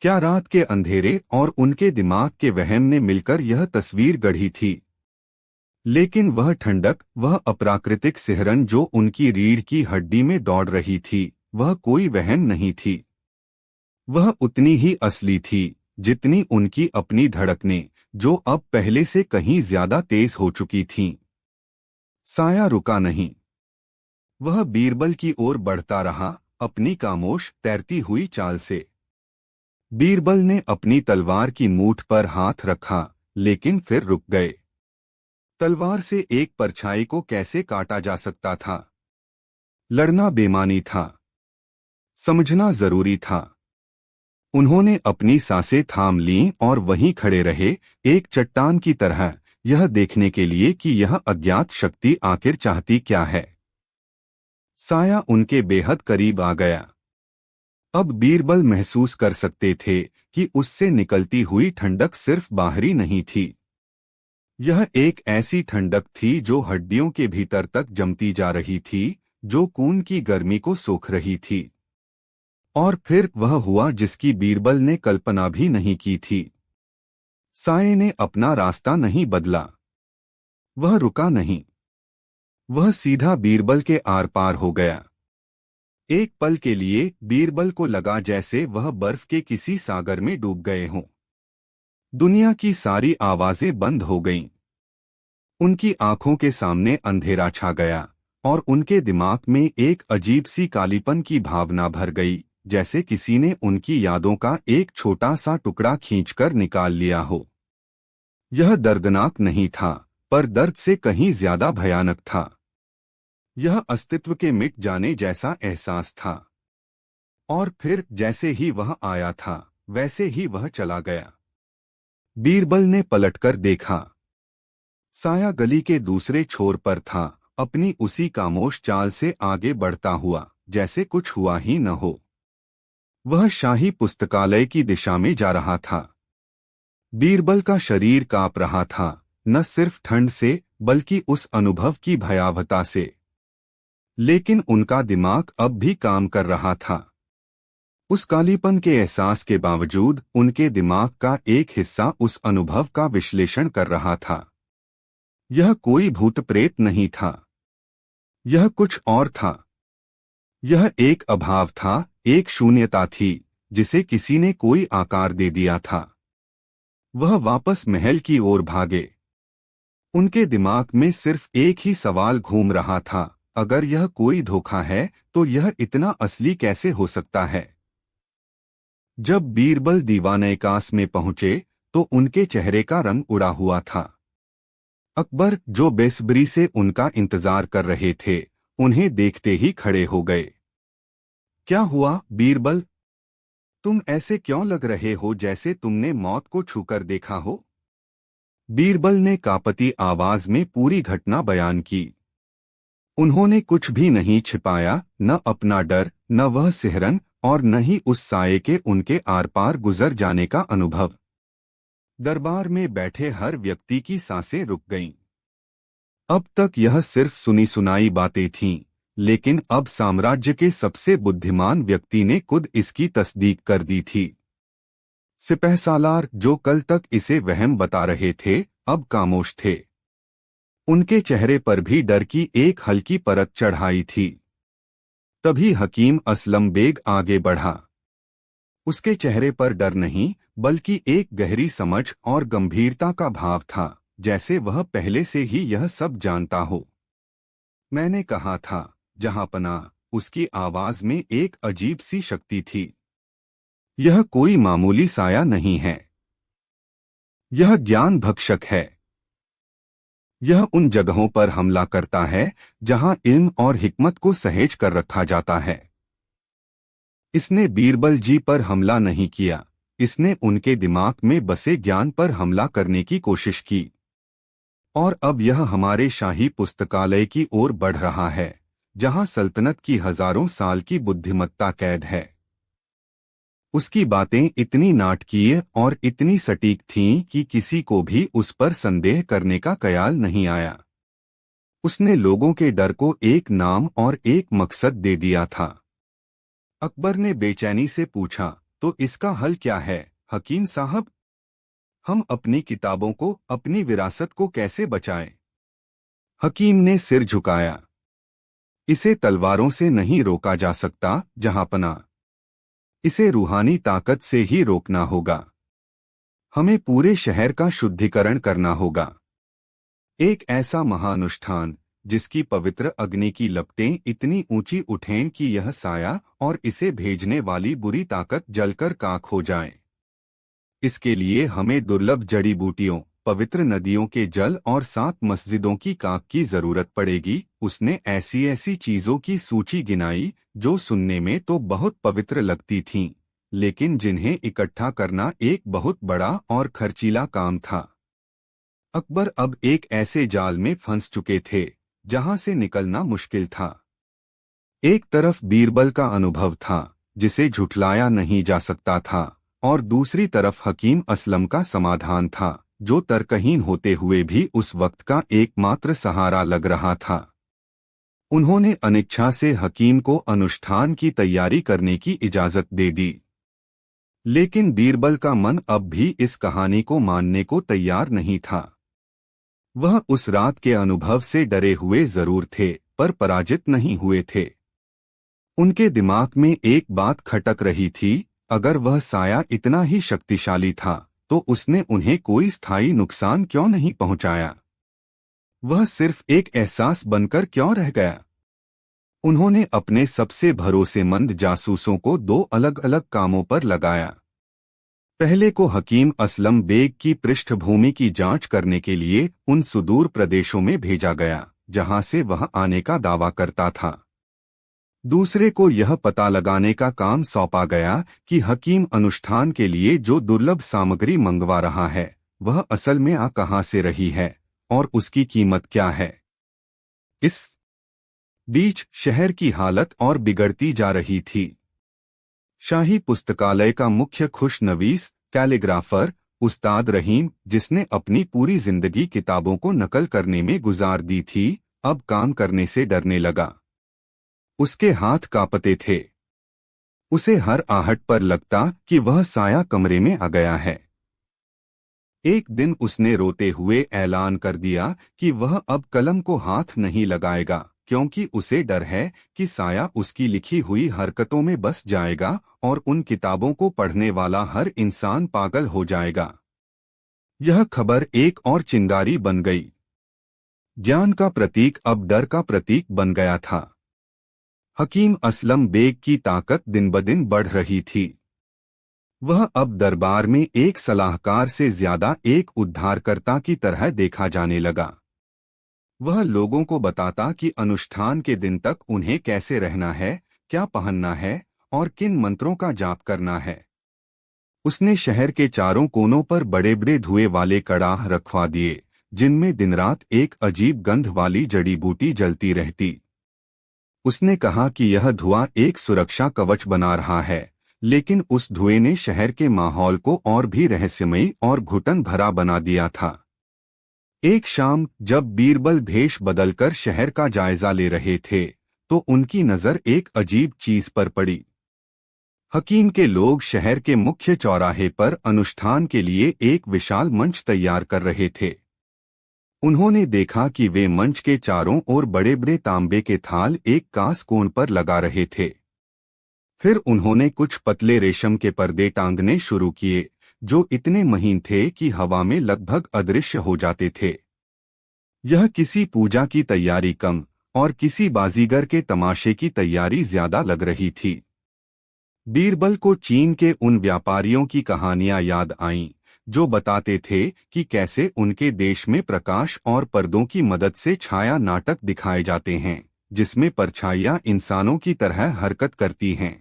क्या रात के अंधेरे और उनके दिमाग के वहम ने मिलकर यह तस्वीर गढ़ी थी? लेकिन वह ठंडक, वह अप्राकृतिक सिहरन जो उनकी रीढ़ की हड्डी में दौड़ रही थी, वह कोई वहम नहीं थी। वह उतनी ही असली थी जितनी उनकी अपनी धड़कनें, जो अब पहले से कहीं ज्यादा तेज हो चुकी थीं। साया रुका नहीं। वह बीरबल की ओर बढ़ता रहा, अपनी खामोश तैरती हुई चाल से। बीरबल ने अपनी तलवार की मूठ पर हाथ रखा, लेकिन फिर रुक गए। तलवार से एक परछाई को कैसे काटा जा सकता था? लड़ना बेमानी था, समझना जरूरी था। उन्होंने अपनी सांसें थाम लीं और वहीं खड़े रहे, एक चट्टान की तरह, यह देखने के लिए कि यह अज्ञात शक्ति आखिर चाहती क्या है। साया उनके बेहद करीब आ गया। अब बीरबल महसूस कर सकते थे कि उससे निकलती हुई ठंडक सिर्फ बाहरी नहीं थी। यह एक ऐसी ठंडक थी जो हड्डियों के भीतर तक जमती जा रही थी, जो खून की गर्मी को सोख रही थी। और फिर वह हुआ जिसकी बीरबल ने कल्पना भी नहीं की थी। साये ने अपना रास्ता नहीं बदला। वह रुका नहीं। वह सीधा बीरबल के आर पार हो गया। एक पल के लिए बीरबल को लगा जैसे वह बर्फ के किसी सागर में डूब गए हों। दुनिया की सारी आवाजें बंद हो गईं। उनकी आंखों के सामने अंधेरा छा गया और उनके दिमाग में एक अजीब सी कालीपन की भावना भर गई, जैसे किसी ने उनकी यादों का एक छोटा सा टुकड़ा खींचकर निकाल लिया हो। यह दर्दनाक नहीं था, पर दर्द से कहीं ज्यादा भयानक था। यह अस्तित्व के मिट जाने जैसा एहसास था। और फिर जैसे ही वह आया था, वैसे ही वह चला गया। बीरबल ने पलटकर देखा। साया गली के दूसरे छोर पर था, अपनी उसी खामोश चाल से आगे बढ़ता हुआ, जैसे कुछ हुआ ही न हो। वह शाही पुस्तकालय की दिशा में जा रहा था। बीरबल का शरीर कांप रहा था, न सिर्फ ठंड से, बल्कि उस अनुभव की भयावहता से। लेकिन उनका दिमाग अब भी काम कर रहा था। उस कालीपन के एहसास के बावजूद उनके दिमाग का एक हिस्सा उस अनुभव का विश्लेषण कर रहा था। यह कोई भूत प्रेत नहीं था। यह कुछ और था। यह एक अभाव था, एक शून्यता थी, जिसे किसी ने कोई आकार दे दिया था। वह वापस महल की ओर भागे। उनके दिमाग में सिर्फ एक ही सवाल घूम रहा था, अगर यह कोई धोखा है, तो यह इतना असली कैसे हो सकता है? जब बीरबल दीवानैकास में पहुंचे, तो उनके चेहरे का रंग उड़ा हुआ था। अकबर, जो बेसब्री से उनका इंतजार कर रहे थे, उन्हें देखते ही खड़े हो गए। क्या हुआ बीरबल? तुम ऐसे क्यों लग रहे हो जैसे तुमने मौत को छूकर देखा हो? बीरबल ने कांपती आवाज में पूरी घटना बयान की। उन्होंने कुछ भी नहीं छिपाया, न अपना डर, न वह सिहरन, और न ही उस साये के उनके आर पार गुजर जाने का अनुभव। दरबार में बैठे हर व्यक्ति की सांसें रुक गईं। अब तक यह सिर्फ सुनी सुनाई बातें थीं, लेकिन अब साम्राज्य के सबसे बुद्धिमान व्यक्ति ने खुद इसकी तस्दीक कर दी थी। सिपहसालार, जो कल तक इसे वहम बता रहे थे, अब खामोश थे। उनके चेहरे पर भी डर की एक हल्की परत चढ़ाई थी। तभी हकीम असलम बेग आगे बढ़ा। उसके चेहरे पर डर नहीं, बल्कि एक गहरी समझ और गंभीरता का भाव था, जैसे वह पहले से ही यह सब जानता हो। मैंने कहा था, जहांपनाह, उसकी आवाज में एक अजीब सी शक्ति थी। यह कोई मामूली साया नहीं है। यह ज्ञान भक्षक है। यह उन जगहों पर हमला करता है जहां इल्म और हिकमत को सहेज कर रखा जाता है। इसने बीरबल जी पर हमला नहीं किया, इसने उनके दिमाग में बसे ज्ञान पर हमला करने की कोशिश की। और अब यह हमारे शाही पुस्तकालय की ओर बढ़ रहा है, जहां सल्तनत की हजारों साल की बुद्धिमत्ता कैद है। उसकी बातें इतनी नाटकीय और इतनी सटीक थीं कि किसी को भी उस पर संदेह करने का ख्याल नहीं आया। उसने लोगों के डर को एक नाम और एक मकसद दे दिया था। अकबर ने बेचैनी से पूछा, तो इसका हल क्या है हकीम साहब? हम अपनी किताबों को, अपनी विरासत को कैसे बचाएं? हकीम ने सिर झुकाया। इसे तलवारों से नहीं रोका जा सकता जहांपनाह। इसे रूहानी ताकत से ही रोकना होगा। हमें पूरे शहर का शुद्धिकरण करना होगा। एक ऐसा महानुष्ठान जिसकी पवित्र अग्नि की लपटें इतनी ऊंची उठें कि यह साया और इसे भेजने वाली बुरी ताकत जलकर खाक हो जाए। इसके लिए हमें दुर्लभ जड़ी बूटियों, पवित्र नदियों के जल और 7 मस्जिदों की खाक की जरूरत पड़ेगी। उसने ऐसी ऐसी चीजों की सूची गिनाई जो सुनने में तो बहुत पवित्र लगती थीं, लेकिन जिन्हें इकट्ठा करना एक बहुत बड़ा और खर्चीला काम था। अकबर अब एक ऐसे जाल में फंस चुके थे जहां से निकलना मुश्किल था। एक तरफ बीरबल का अनुभव था जिसे झुठलाया नहीं जा सकता था, और दूसरी तरफ हकीम असलम का समाधान था जो तर्कहीन होते हुए भी उस वक्त का एकमात्र सहारा लग रहा था। उन्होंने अनिच्छा से हकीम को अनुष्ठान की तैयारी करने की इजाजत दे दी, लेकिन बीरबल का मन अब भी इस कहानी को मानने को तैयार नहीं था। वह उस रात के अनुभव से डरे हुए जरूर थे, पर पराजित नहीं हुए थे। उनके दिमाग में एक बात खटक रही थी, अगर वह साया इतना ही शक्तिशाली था तो उसने उन्हें कोई स्थायी नुकसान क्यों नहीं पहुंचाया? वह सिर्फ एक एहसास बनकर क्यों रह गया? उन्होंने अपने सबसे भरोसेमंद जासूसों को 2 अलग अलग कामों पर लगाया। पहले को हकीम असलम बेग की पृष्ठभूमि की जांच करने के लिए उन सुदूर प्रदेशों में भेजा गया जहां से वह आने का दावा करता था। दूसरे को यह पता लगाने का काम सौंपा गया कि हकीम अनुष्ठान के लिए जो दुर्लभ सामग्री मंगवा रहा है वह असल में आ कहां से रही है और उसकी कीमत क्या है। इस बीच शहर की हालत और बिगड़ती जा रही थी। शाही पुस्तकालय का मुख्य खुशनवीस कैलीग्राफर उस्ताद रहीम, जिसने अपनी पूरी जिंदगी किताबों को नकल करने में गुजार दी थी, अब काम करने से डरने लगा। उसके हाथ कांपते थे। उसे हर आहट पर लगता कि वह साया कमरे में आ गया है। एक दिन उसने रोते हुए ऐलान कर दिया कि वह अब कलम को हाथ नहीं लगाएगा, क्योंकि उसे डर है कि साया उसकी लिखी हुई हरकतों में बस जाएगा और उन किताबों को पढ़ने वाला हर इंसान पागल हो जाएगा। यह खबर एक और चिंगारी बन गई। ज्ञान का प्रतीक अब डर का प्रतीक बन गया था। हकीम असलम बेग की ताकत दिन ब दिन बढ़ रही थी। वह अब दरबार में एक सलाहकार से ज्यादा एक उद्धारकर्ता की तरह देखा जाने लगा। वह लोगों को बताता कि अनुष्ठान के दिन तक उन्हें कैसे रहना है, क्या पहनना है और किन मंत्रों का जाप करना है। उसने शहर के चारों कोनों पर बड़े बड़े धुएं वाले कड़ाह रखवा दिए, जिनमें दिन रात एक अजीब गंध वाली जड़ी बूटी जलती रहती। उसने कहा कि यह धुआं एक सुरक्षा कवच बना रहा है, लेकिन उस धुएं ने शहर के माहौल को और भी रहस्यमयी और घुटन भरा बना दिया था। एक शाम जब बीरबल भेष बदलकर शहर का जायजा ले रहे थे, तो उनकी नजर एक अजीब चीज पर पड़ी। हकीम के लोग शहर के मुख्य चौराहे पर अनुष्ठान के लिए एक विशाल मंच तैयार कर रहे थे। उन्होंने देखा कि वे मंच के चारों ओर बड़े बड़े तांबे के थाल एक कांस कोण पर लगा रहे थे। फिर उन्होंने कुछ पतले रेशम के पर्दे टांगने शुरू किए, जो इतने महीन थे कि हवा में लगभग अदृश्य हो जाते थे। यह किसी पूजा की तैयारी कम और किसी बाजीगर के तमाशे की तैयारी ज्यादा लग रही थी। बीरबल को चीन के उन व्यापारियों की कहानियां याद आईं, जो बताते थे कि कैसे उनके देश में प्रकाश और पर्दों की मदद से छाया नाटक दिखाए जाते हैं, जिसमें परछाइयां इंसानों की तरह हरकत करती हैं।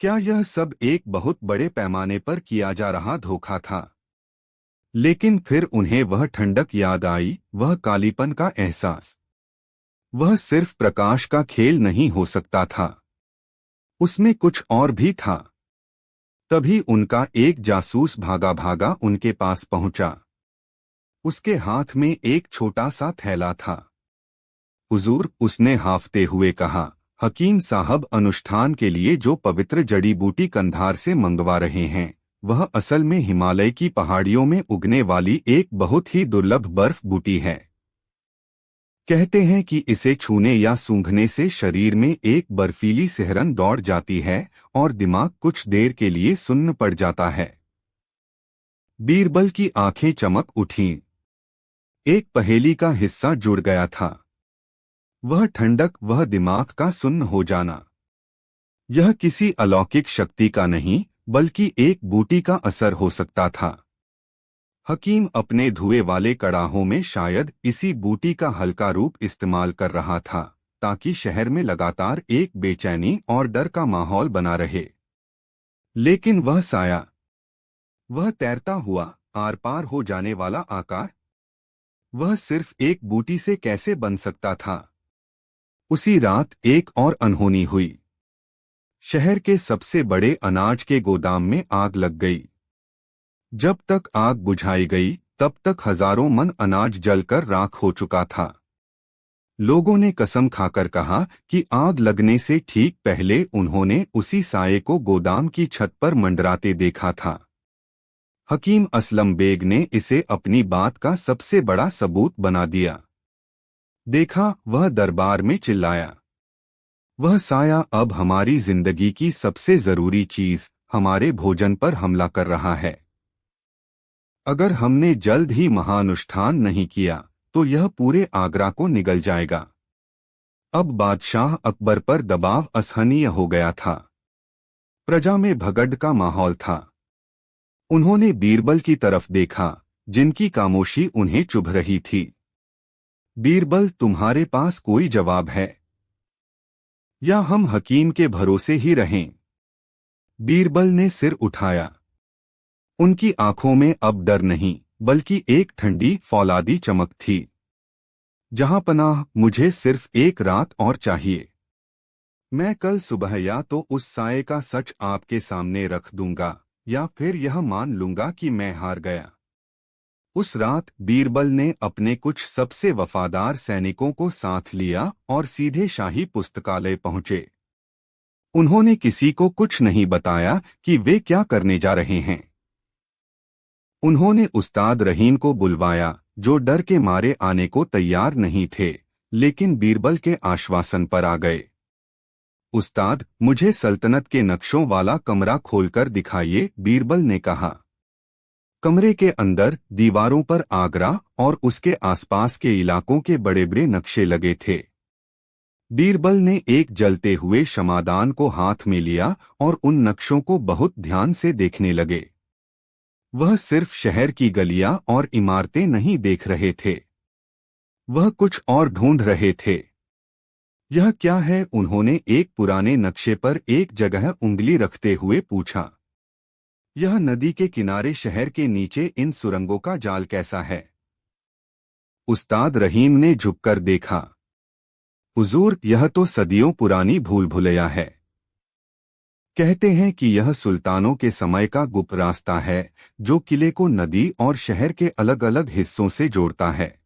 क्या यह सब एक बहुत बड़े पैमाने पर किया जा रहा धोखा था? लेकिन फिर उन्हें वह ठंडक याद आई, वह कालीपन का एहसास। वह सिर्फ प्रकाश का खेल नहीं हो सकता था, उसमें कुछ और भी था। तभी उनका एक जासूस भागा भागा उनके पास पहुंचा। उसके हाथ में एक छोटा सा थैला था। हुजूर, उसने हाफते हुए कहा, हकीम साहब अनुष्ठान के लिए जो पवित्र जड़ी बूटी कंधार से मंगवा रहे हैं, वह असल में हिमालय की पहाड़ियों में उगने वाली एक बहुत ही दुर्लभ बर्फ बूटी है। कहते हैं कि इसे छूने या सूंघने से शरीर में एक बर्फीली सिहरन दौड़ जाती है और दिमाग कुछ देर के लिए सुन्न पड़ जाता है। बीरबल की आंखें चमक उठीं। एक पहेली का हिस्सा जुड़ गया था। वह ठंडक, वह दिमाग का सुन्न हो जाना। यह किसी अलौकिक शक्ति का नहीं, बल्कि एक बूटी का असर हो सकता था। हकीम अपने धुएं वाले कड़ाहों में शायद इसी बूटी का हल्का रूप इस्तेमाल कर रहा था, ताकि शहर में लगातार एक बेचैनी और डर का माहौल बना रहे। लेकिन वह साया, वह तैरता हुआ, आर पार हो जाने वाला आकार, वह सिर्फ एक बूटी से कैसे बन सकता था? उसी रात एक और अनहोनी हुई। शहर के सबसे बड़े अनाज के गोदाम में आग लग गई। जब तक आग बुझाई गई, तब तक हजारों मन अनाज जलकर राख हो चुका था। लोगों ने कसम खाकर कहा कि आग लगने से ठीक पहले उन्होंने उसी साये को गोदाम की छत पर मंडराते देखा था। हकीम असलम बेग ने इसे अपनी बात का सबसे बड़ा सबूत बना दिया। देखा, वह दरबार में चिल्लाया, वह साया अब हमारी जिंदगी की सबसे जरूरी चीज, हमारे भोजन पर हमला कर रहा है। अगर हमने जल्द ही महानुष्ठान नहीं किया, तो यह पूरे आगरा को निगल जाएगा। अब बादशाह अकबर पर दबाव असहनीय हो गया था। प्रजा में भगड़ का माहौल था। उन्होंने बीरबल की तरफ देखा, जिनकी खामोशी उन्हें चुभ रही थी। बीरबल, तुम्हारे पास कोई जवाब है? या हम हकीम के भरोसे ही रहें? बीरबल ने सिर उठाया। उनकी आंखों में अब डर नहीं, बल्कि एक ठंडी फौलादी चमक थी। जहां पनाह, मुझे सिर्फ एक रात और चाहिए। मैं कल सुबह या तो उस साये का सच आपके सामने रख दूंगा, या फिर यह मान लूंगा कि मैं हार गया। उस रात बीरबल ने अपने कुछ सबसे वफादार सैनिकों को साथ लिया और सीधे शाही पुस्तकालय पहुंचे। उन्होंने किसी को कुछ नहीं बताया कि वे क्या करने जा रहे हैं। उन्होंने उस्ताद रहीम को बुलवाया, जो डर के मारे आने को तैयार नहीं थे, लेकिन बीरबल के आश्वासन पर आ गए। उस्ताद, मुझे सल्तनत के नक्शों वाला कमरा खोलकर दिखाइए, बीरबल ने कहा। कमरे के अंदर दीवारों पर आगरा और उसके आसपास के इलाकों के बड़े बड़े नक्शे लगे थे। बीरबल ने एक जलते हुए शमादान को हाथ में लिया और उन नक्शों को बहुत ध्यान से देखने लगे। वह सिर्फ शहर की गलियां और इमारतें नहीं देख रहे थे, वह कुछ और ढूंढ रहे थे। यह क्या है? उन्होंने एक पुराने नक्शे पर एक जगह उंगली रखते हुए पूछा। यह नदी के किनारे शहर के नीचे इन सुरंगों का जाल कैसा है? उस्ताद रहीम ने झुककर देखा। हुजूर, यह तो सदियों पुरानी भूल भुलैया है। कहते हैं कि यह सुल्तानों के समय का गुप्त रास्ता है जो किले को नदी और शहर के अलग अलग हिस्सों से जोड़ता है।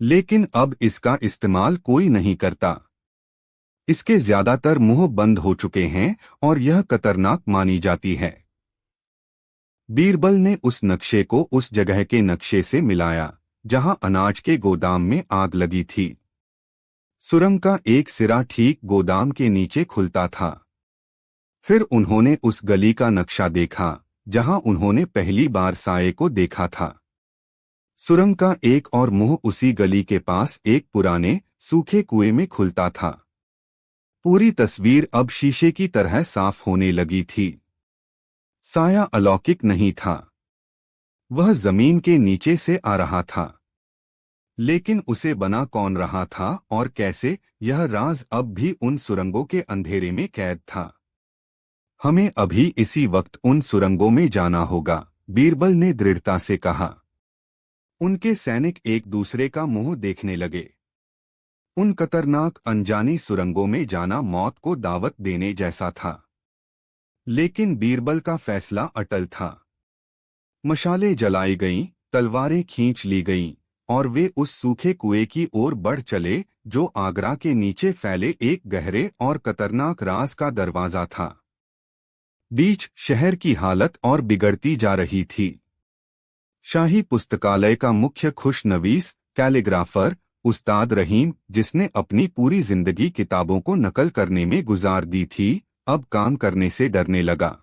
लेकिन अब इसका इस्तेमाल कोई नहीं करता। इसके ज्यादातर मुंह बंद हो चुके हैं और यह खतरनाक मानी जाती है। बीरबल ने उस नक्शे को उस जगह के नक्शे से मिलाया जहां अनाज के गोदाम में आग लगी थी। सुरंग का एक सिरा ठीक गोदाम के नीचे खुलता था। फिर उन्होंने उस गली का नक्शा देखा जहां उन्होंने पहली बार साये को देखा था। सुरंग का एक और मुंह उसी गली के पास एक पुराने सूखे कुएं में खुलता था। पूरी तस्वीर अब शीशे की तरह साफ होने लगी थी। साया अलौकिक नहीं था, वह जमीन के नीचे से आ रहा था। लेकिन उसे बना कौन रहा था और कैसे, यह राज अब भी उन सुरंगों के अंधेरे में कैद था। हमें अभी इसी वक्त उन सुरंगों में जाना होगा, बीरबल ने दृढ़ता से कहा। उनके सैनिक एक दूसरे का मुंह देखने लगे। उन खतरनाक अनजानी सुरंगों में जाना मौत को दावत देने जैसा था। लेकिन बीरबल का फैसला अटल था। मशालें जलाई गईं, तलवारें खींच ली गईं और वे उस सूखे कुएं की ओर बढ़ चले जो आगरा के नीचे फैले एक गहरे और खतरनाक राज का दरवाजा था। बीच शहर की हालत और बिगड़ती जा रही थी। शाही पुस्तकालय का मुख्य खुशनवीस कैलीग्राफर उस्ताद रहीम, जिसने अपनी पूरी जिंदगी किताबों को नकल करने में गुजार दी थी, अब काम करने से डरने लगा।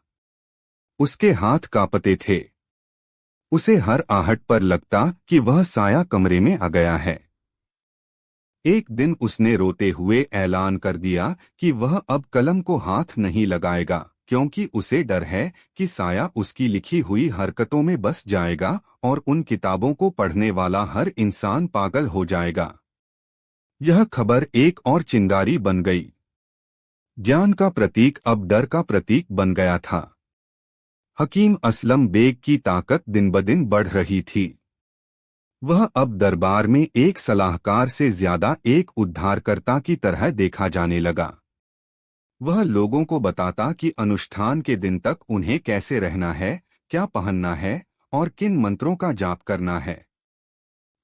उसके हाथ कांपते थे। उसे हर आहट पर लगता कि वह साया कमरे में आ गया है। एक दिन उसने रोते हुए ऐलान कर दिया कि वह अब कलम को हाथ नहीं लगाएगा, क्योंकि उसे डर है कि साया उसकी लिखी हुई हरकतों में बस जाएगा और उन किताबों को पढ़ने वाला हर इंसान पागल हो जाएगा। यह खबर एक और चिंगारी बन गई। ज्ञान का प्रतीक अब डर का प्रतीक बन गया था। हकीम असलम बेग की ताकत दिन ब दिन बढ़ रही थी। वह अब दरबार में एक सलाहकार से ज्यादा एक उद्धारकर्ता की तरह देखा जाने लगा। वह लोगों को बताता कि अनुष्ठान के दिन तक उन्हें कैसे रहना है, क्या पहनना है और किन मंत्रों का जाप करना है।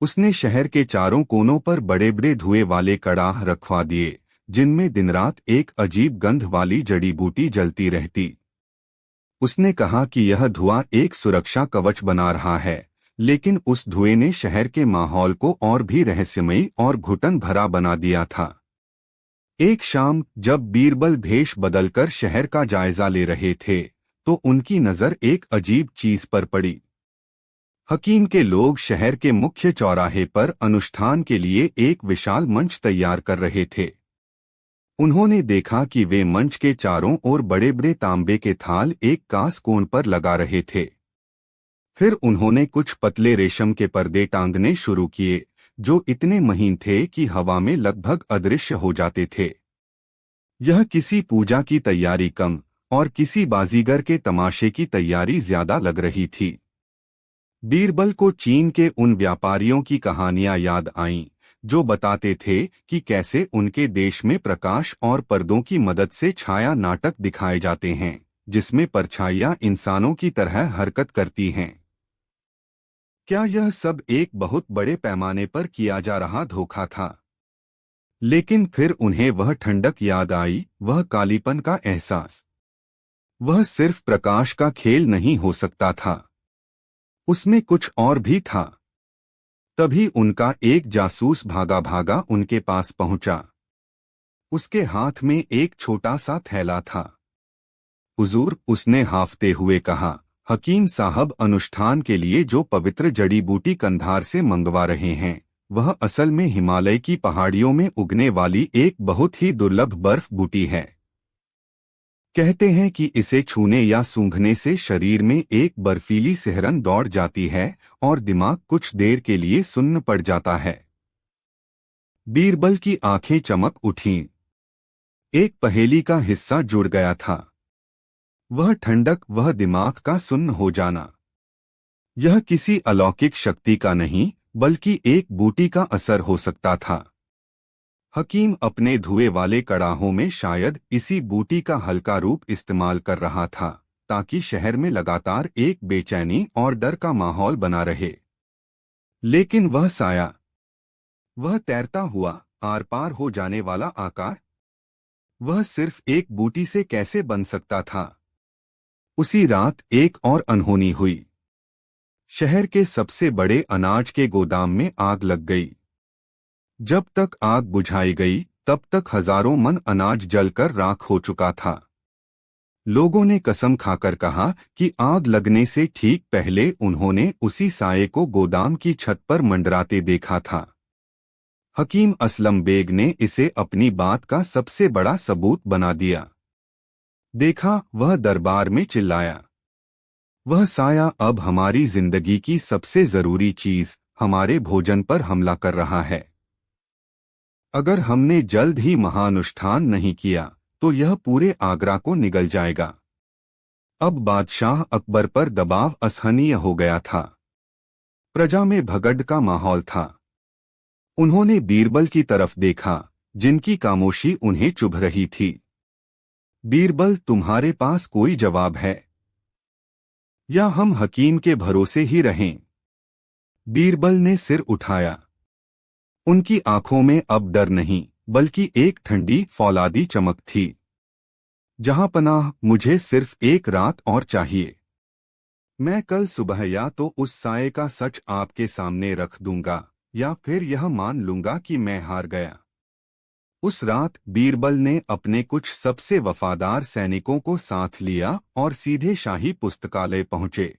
उसने शहर के चारों कोनों पर बड़े बड़े धुएं वाले कड़ाह रखवा दिए, जिनमें दिन रात एक अजीब गंध वाली जड़ी बूटी जलती रहती। उसने कहा कि यह धुआं एक सुरक्षा कवच बना रहा है, लेकिन उस धुएं ने शहर के माहौल को और भी रहस्यमयी और घुटन भरा बना दिया था। एक शाम जब बीरबल भेष बदलकर शहर का जायजा ले रहे थे, तो उनकी नजर एक अजीब चीज पर पड़ी। हकीम के लोग शहर के मुख्य चौराहे पर अनुष्ठान के लिए एक विशाल मंच तैयार कर रहे थे। उन्होंने देखा कि वे मंच के चारों ओर बड़े बड़े तांबे के थाल एक कांस कोण पर लगा रहे थे। फिर उन्होंने कुछ पतले रेशम के पर्दे टांगने शुरू किए, जो इतने महीन थे कि हवा में लगभग अदृश्य हो जाते थे। यह किसी पूजा की तैयारी कम और किसी बाजीगर के तमाशे की तैयारी ज्यादा लग रही थी। बीरबल को चीन के उन व्यापारियों की कहानियां याद आईं, जो बताते थे कि कैसे उनके देश में प्रकाश और पर्दों की मदद से छाया नाटक दिखाए जाते हैं, जिसमें परछाइयां इंसानों की तरह हरकत करती हैं। क्या यह सब एक बहुत बड़े पैमाने पर किया जा रहा धोखा था? लेकिन फिर उन्हें वह ठंडक याद आई, वह कालीपन का एहसास। वह सिर्फ प्रकाश का खेल नहीं हो सकता था, उसमें कुछ और भी था। तभी उनका एक जासूस भागा भागा उनके पास पहुंचा। उसके हाथ में एक छोटा सा थैला था। हुजूर, उसने हाफते हुए कहा, हकीम साहब अनुष्ठान के लिए जो पवित्र जड़ी बूटी कंधार से मंगवा रहे हैं, वह असल में हिमालय की पहाड़ियों में उगने वाली एक बहुत ही दुर्लभ बर्फ बूटी है। कहते हैं कि इसे छूने या सूंघने से शरीर में एक बर्फीली सिहरन दौड़ जाती है और दिमाग कुछ देर के लिए सुन्न पड़ जाता है। बीरबल की आंखें चमक उठीं। एक पहेली का हिस्सा जुड़ गया था। वह ठंडक, वह दिमाग का सुन्न हो जाना। यह किसी अलौकिक शक्ति का नहीं, बल्कि एक बूटी का असर हो सकता था। हकीम अपने धुएं वाले कड़ाहों में शायद इसी बूटी का हल्का रूप इस्तेमाल कर रहा था, ताकि शहर में लगातार एक बेचैनी और डर का माहौल बना रहे। लेकिन वह साया, वह तैरता हुआ आर पार हो जाने वाला आकार, वह सिर्फ एक बूटी से कैसे बन सकता था? उसी रात एक और अनहोनी हुई। शहर के सबसे बड़े अनाज के गोदाम में आग लग गई। जब तक आग बुझाई गई, तब तक हजारों मन अनाज जलकर राख हो चुका था। लोगों ने कसम खाकर कहा कि आग लगने से ठीक पहले उन्होंने उसी साये को गोदाम की छत पर मंडराते देखा था। हकीम असलम बेग ने इसे अपनी बात का सबसे बड़ा सबूत बना दिया। देखा, वह दरबार में चिल्लाया, वह साया अब हमारी जिंदगी की सबसे जरूरी चीज, हमारे भोजन पर हमला कर रहा है। अगर हमने जल्द ही महानुष्ठान नहीं किया तो यह पूरे आगरा को निगल जाएगा। अब बादशाह अकबर पर दबाव असहनीय हो गया था। प्रजा में भगड़ का माहौल था। उन्होंने बीरबल की तरफ देखा, जिनकी खामोशी उन्हें चुभ रही थी। बीरबल, तुम्हारे पास कोई जवाब है या हम हकीम के भरोसे ही रहें? बीरबल ने सिर उठाया। उनकी आंखों में अब डर नहीं, बल्कि एक ठंडी फौलादी चमक थी। जहां पनाह, मुझे सिर्फ एक रात और चाहिए। मैं कल सुबह या तो उस साये का सच आपके सामने रख दूंगा, या फिर यह मान लूंगा कि मैं हार गया। उस रात बीरबल ने अपने कुछ सबसे वफादार सैनिकों को साथ लिया और सीधे शाही पुस्तकालय पहुंचे।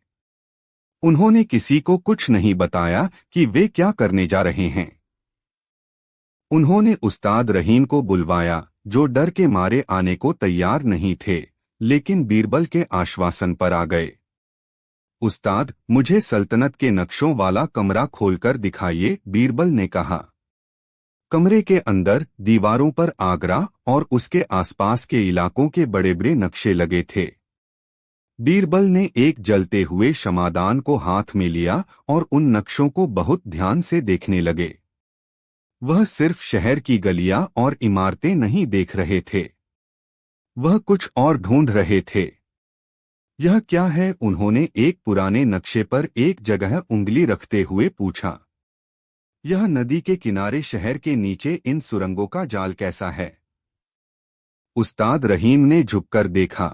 उन्होंने किसी को कुछ नहीं बताया कि वे क्या करने जा रहे हैं। उन्होंने उस्ताद रहीम को बुलवाया, जो डर के मारे आने को तैयार नहीं थे, लेकिन बीरबल के आश्वासन पर आ गए। उस्ताद, मुझे सल्तनत के नक्शों वाला कमरा खोलकर दिखाइए, बीरबल ने कहा। कमरे के अंदर दीवारों पर आगरा और उसके आसपास के इलाकों के बड़े बड़े नक्शे लगे थे। बीरबल ने एक जलते हुए शमादान को हाथ में लिया और उन नक्शों को बहुत ध्यान से देखने लगे। वह सिर्फ शहर की गलियां और इमारतें नहीं देख रहे थे, वह कुछ और ढूंढ रहे थे। यह क्या है? उन्होंने एक पुराने नक्शे पर एक जगह उंगली रखते हुए पूछा। यह नदी के किनारे शहर के नीचे इन सुरंगों का जाल कैसा है? उस्ताद रहीम ने झुककर देखा।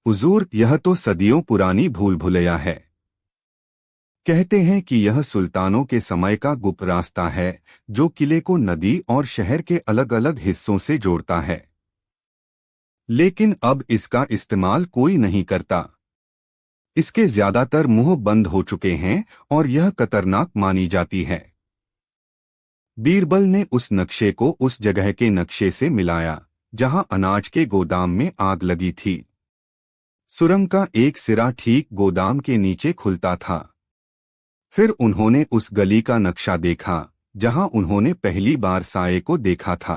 हुजूर, यह तो सदियों पुरानी भूल भुलैया है। कहते हैं कि यह सुल्तानों के समय का गुप्त रास्ता है, जो किले को नदी और शहर के अलग अलग हिस्सों से जोड़ता है। लेकिन अब इसका इस्तेमाल कोई नहीं करता। इसके ज्यादातर मुंह बंद हो चुके हैं और यह खतरनाक मानी जाती है। बीरबल ने उस नक्शे को उस जगह के नक्शे से मिलाया जहां अनाज के गोदाम में आग लगी थी। सुरंग का एक सिरा ठीक गोदाम के नीचे खुलता था। फिर उन्होंने उस गली का नक्शा देखा जहां उन्होंने पहली बार साये को देखा था।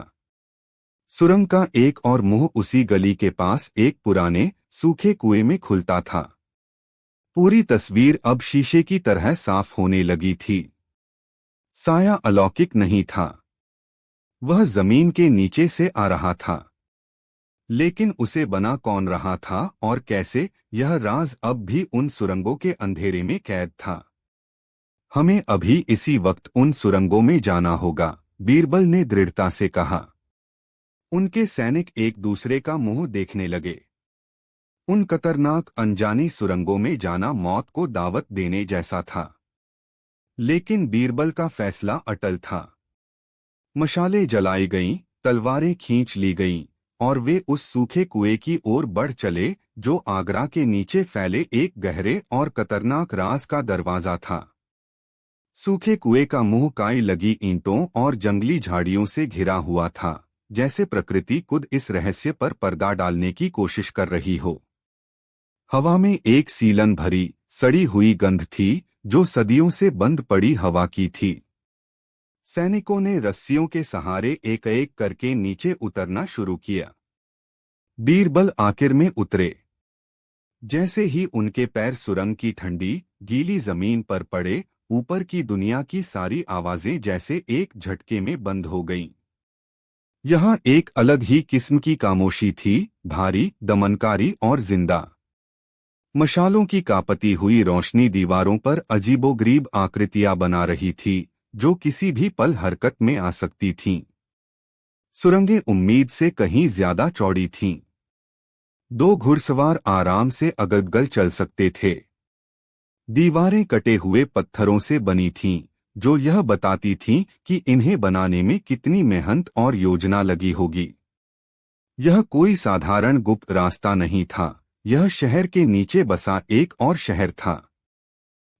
सुरंग का एक और मुंह उसी गली के पास एक पुराने सूखे कुएं में खुलता था। पूरी तस्वीर अब शीशे की तरह साफ होने लगी थी। साया अलौकिक नहीं था, वह जमीन के नीचे से आ रहा था। लेकिन उसे बना कौन रहा था और कैसे, यह राज अब भी उन सुरंगों के अंधेरे में कैद था। हमें अभी इसी वक्त उन सुरंगों में जाना होगा, बीरबल ने दृढ़ता से कहा। उनके सैनिक एक दूसरे का मुंह देखने लगे। उन खतरनाक अनजानी सुरंगों में जाना मौत को दावत देने जैसा था। लेकिन बीरबल का फैसला अटल था। मशालें जलाई गईं, तलवारें खींच ली गईं और वे उस सूखे कुएं की ओर बढ़ चले जो आगरा के नीचे फैले एक गहरे और खतरनाक राज का दरवाजा था। सूखे कुएं का मुंह काई लगी ईंटों और जंगली झाड़ियों से घिरा हुआ था, जैसे प्रकृति खुद इस रहस्य पर पर्दा डालने की कोशिश कर रही हो। हवा में एक सीलन भरी सड़ी हुई गंध थी जो सदियों से बंद पड़ी हवा की थी। सैनिकों ने रस्सियों के सहारे एक एक करके नीचे उतरना शुरू किया। बीरबल आखिर में उतरे। जैसे ही उनके पैर सुरंग की ठंडी गीली जमीन पर पड़े, ऊपर की दुनिया की सारी आवाजें जैसे एक झटके में बंद हो गईं। यहाँ एक अलग ही किस्म की खामोशी थी, भारी, दमनकारी और जिंदा। मशालों की कापती हुई रोशनी दीवारों पर अजीबोगरीब आकृतियां बना रही थी, जो किसी भी पल हरकत में आ सकती थीं। सुरंगें उम्मीद से कहीं ज्यादा चौड़ी थीं। दो घुड़सवार आराम से अगल-बगल चल सकते थे। दीवारें कटे हुए पत्थरों से बनी थीं, जो यह बताती थीं कि इन्हें बनाने में कितनी मेहनत और योजना लगी होगी। यह कोई साधारण गुप्त रास्ता नहीं था, यह शहर के नीचे बसा एक और शहर था।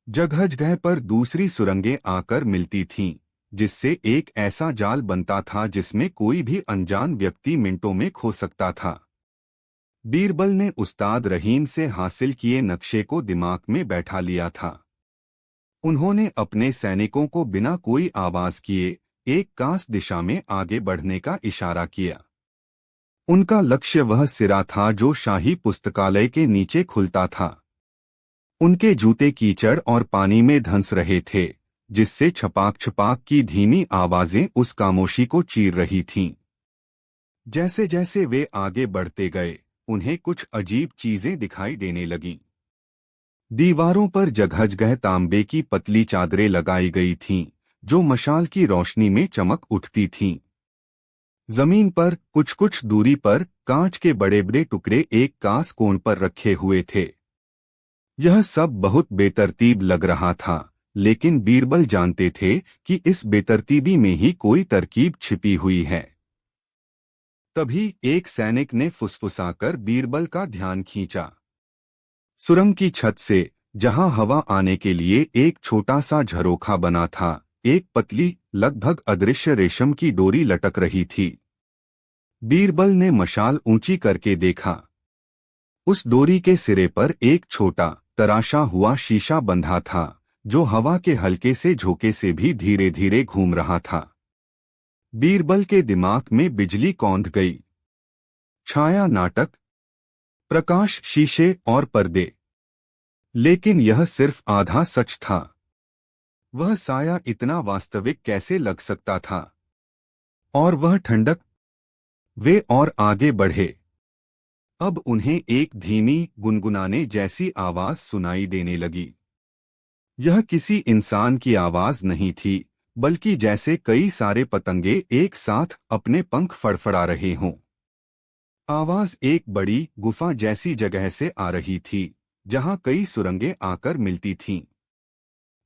जगह जगह पर दूसरी सुरंगें आकर मिलती थीं, जिससे एक ऐसा जाल बनता था जिसमें कोई भी अनजान व्यक्ति मिनटों में खो सकता था। बीरबल ने उस्ताद रहीम से हासिल किए नक्शे को दिमाग में बैठा लिया था। उन्होंने अपने सैनिकों को बिना कोई आवाज किए एक खास दिशा में आगे बढ़ने का इशारा किया। उनका लक्ष्य वह सिरा था जो शाही पुस्तकालय के नीचे खुलता था। उनके जूते कीचड़ और पानी में धंस रहे थे, जिससे छपाक छपाक की धीमी आवाजें उस खामोशी को चीर रही थीं। जैसे जैसे वे आगे बढ़ते गए, उन्हें कुछ अजीब चीजें दिखाई देने लगीं। दीवारों पर जगह जगह तांबे की पतली चादरें लगाई गई थीं, जो मशाल की रोशनी में चमक उठती थीं। जमीन पर कुछ कुछ दूरी पर कांच के बड़े बड़े टुकड़े एक खास कोण पर रखे हुए थे। यह सब बहुत बेतरतीब लग रहा था, लेकिन बीरबल जानते थे कि इस बेतरतीबी में ही कोई तरकीब छिपी हुई है। तभी एक सैनिक ने फुसफुसाकर बीरबल का ध्यान खींचा। सुरंग की छत से, जहां हवा आने के लिए एक छोटा सा झरोखा बना था, एक पतली, लगभग अदृश्य रेशम की डोरी लटक रही थी। बीरबल ने मशाल ऊंची करके देखा। उस डोरी के सिरे पर एक छोटा, तराशा हुआ शीशा बंधा था, जो हवा के हल्के से झोंके से भी धीरे धीरे घूम रहा था। बीरबल के दिमाग में बिजली कौंध गई। छाया नाटक, प्रकाश शीशे और पर्दे। लेकिन यह सिर्फ आधा सच था। वह साया इतना वास्तविक कैसे लग सकता था? और वह ठंडक। वे और आगे बढ़े। अब उन्हें एक धीमी, गुनगुनाने जैसी आवाज सुनाई देने लगी। यह किसी इंसान की आवाज नहीं थी, बल्कि जैसे कई सारे पतंगे एक साथ अपने पंख फड़फड़ा रहे हों। आवाज एक बड़ी गुफा जैसी जगह से आ रही थी, जहां कई सुरंगें आकर मिलती थीं।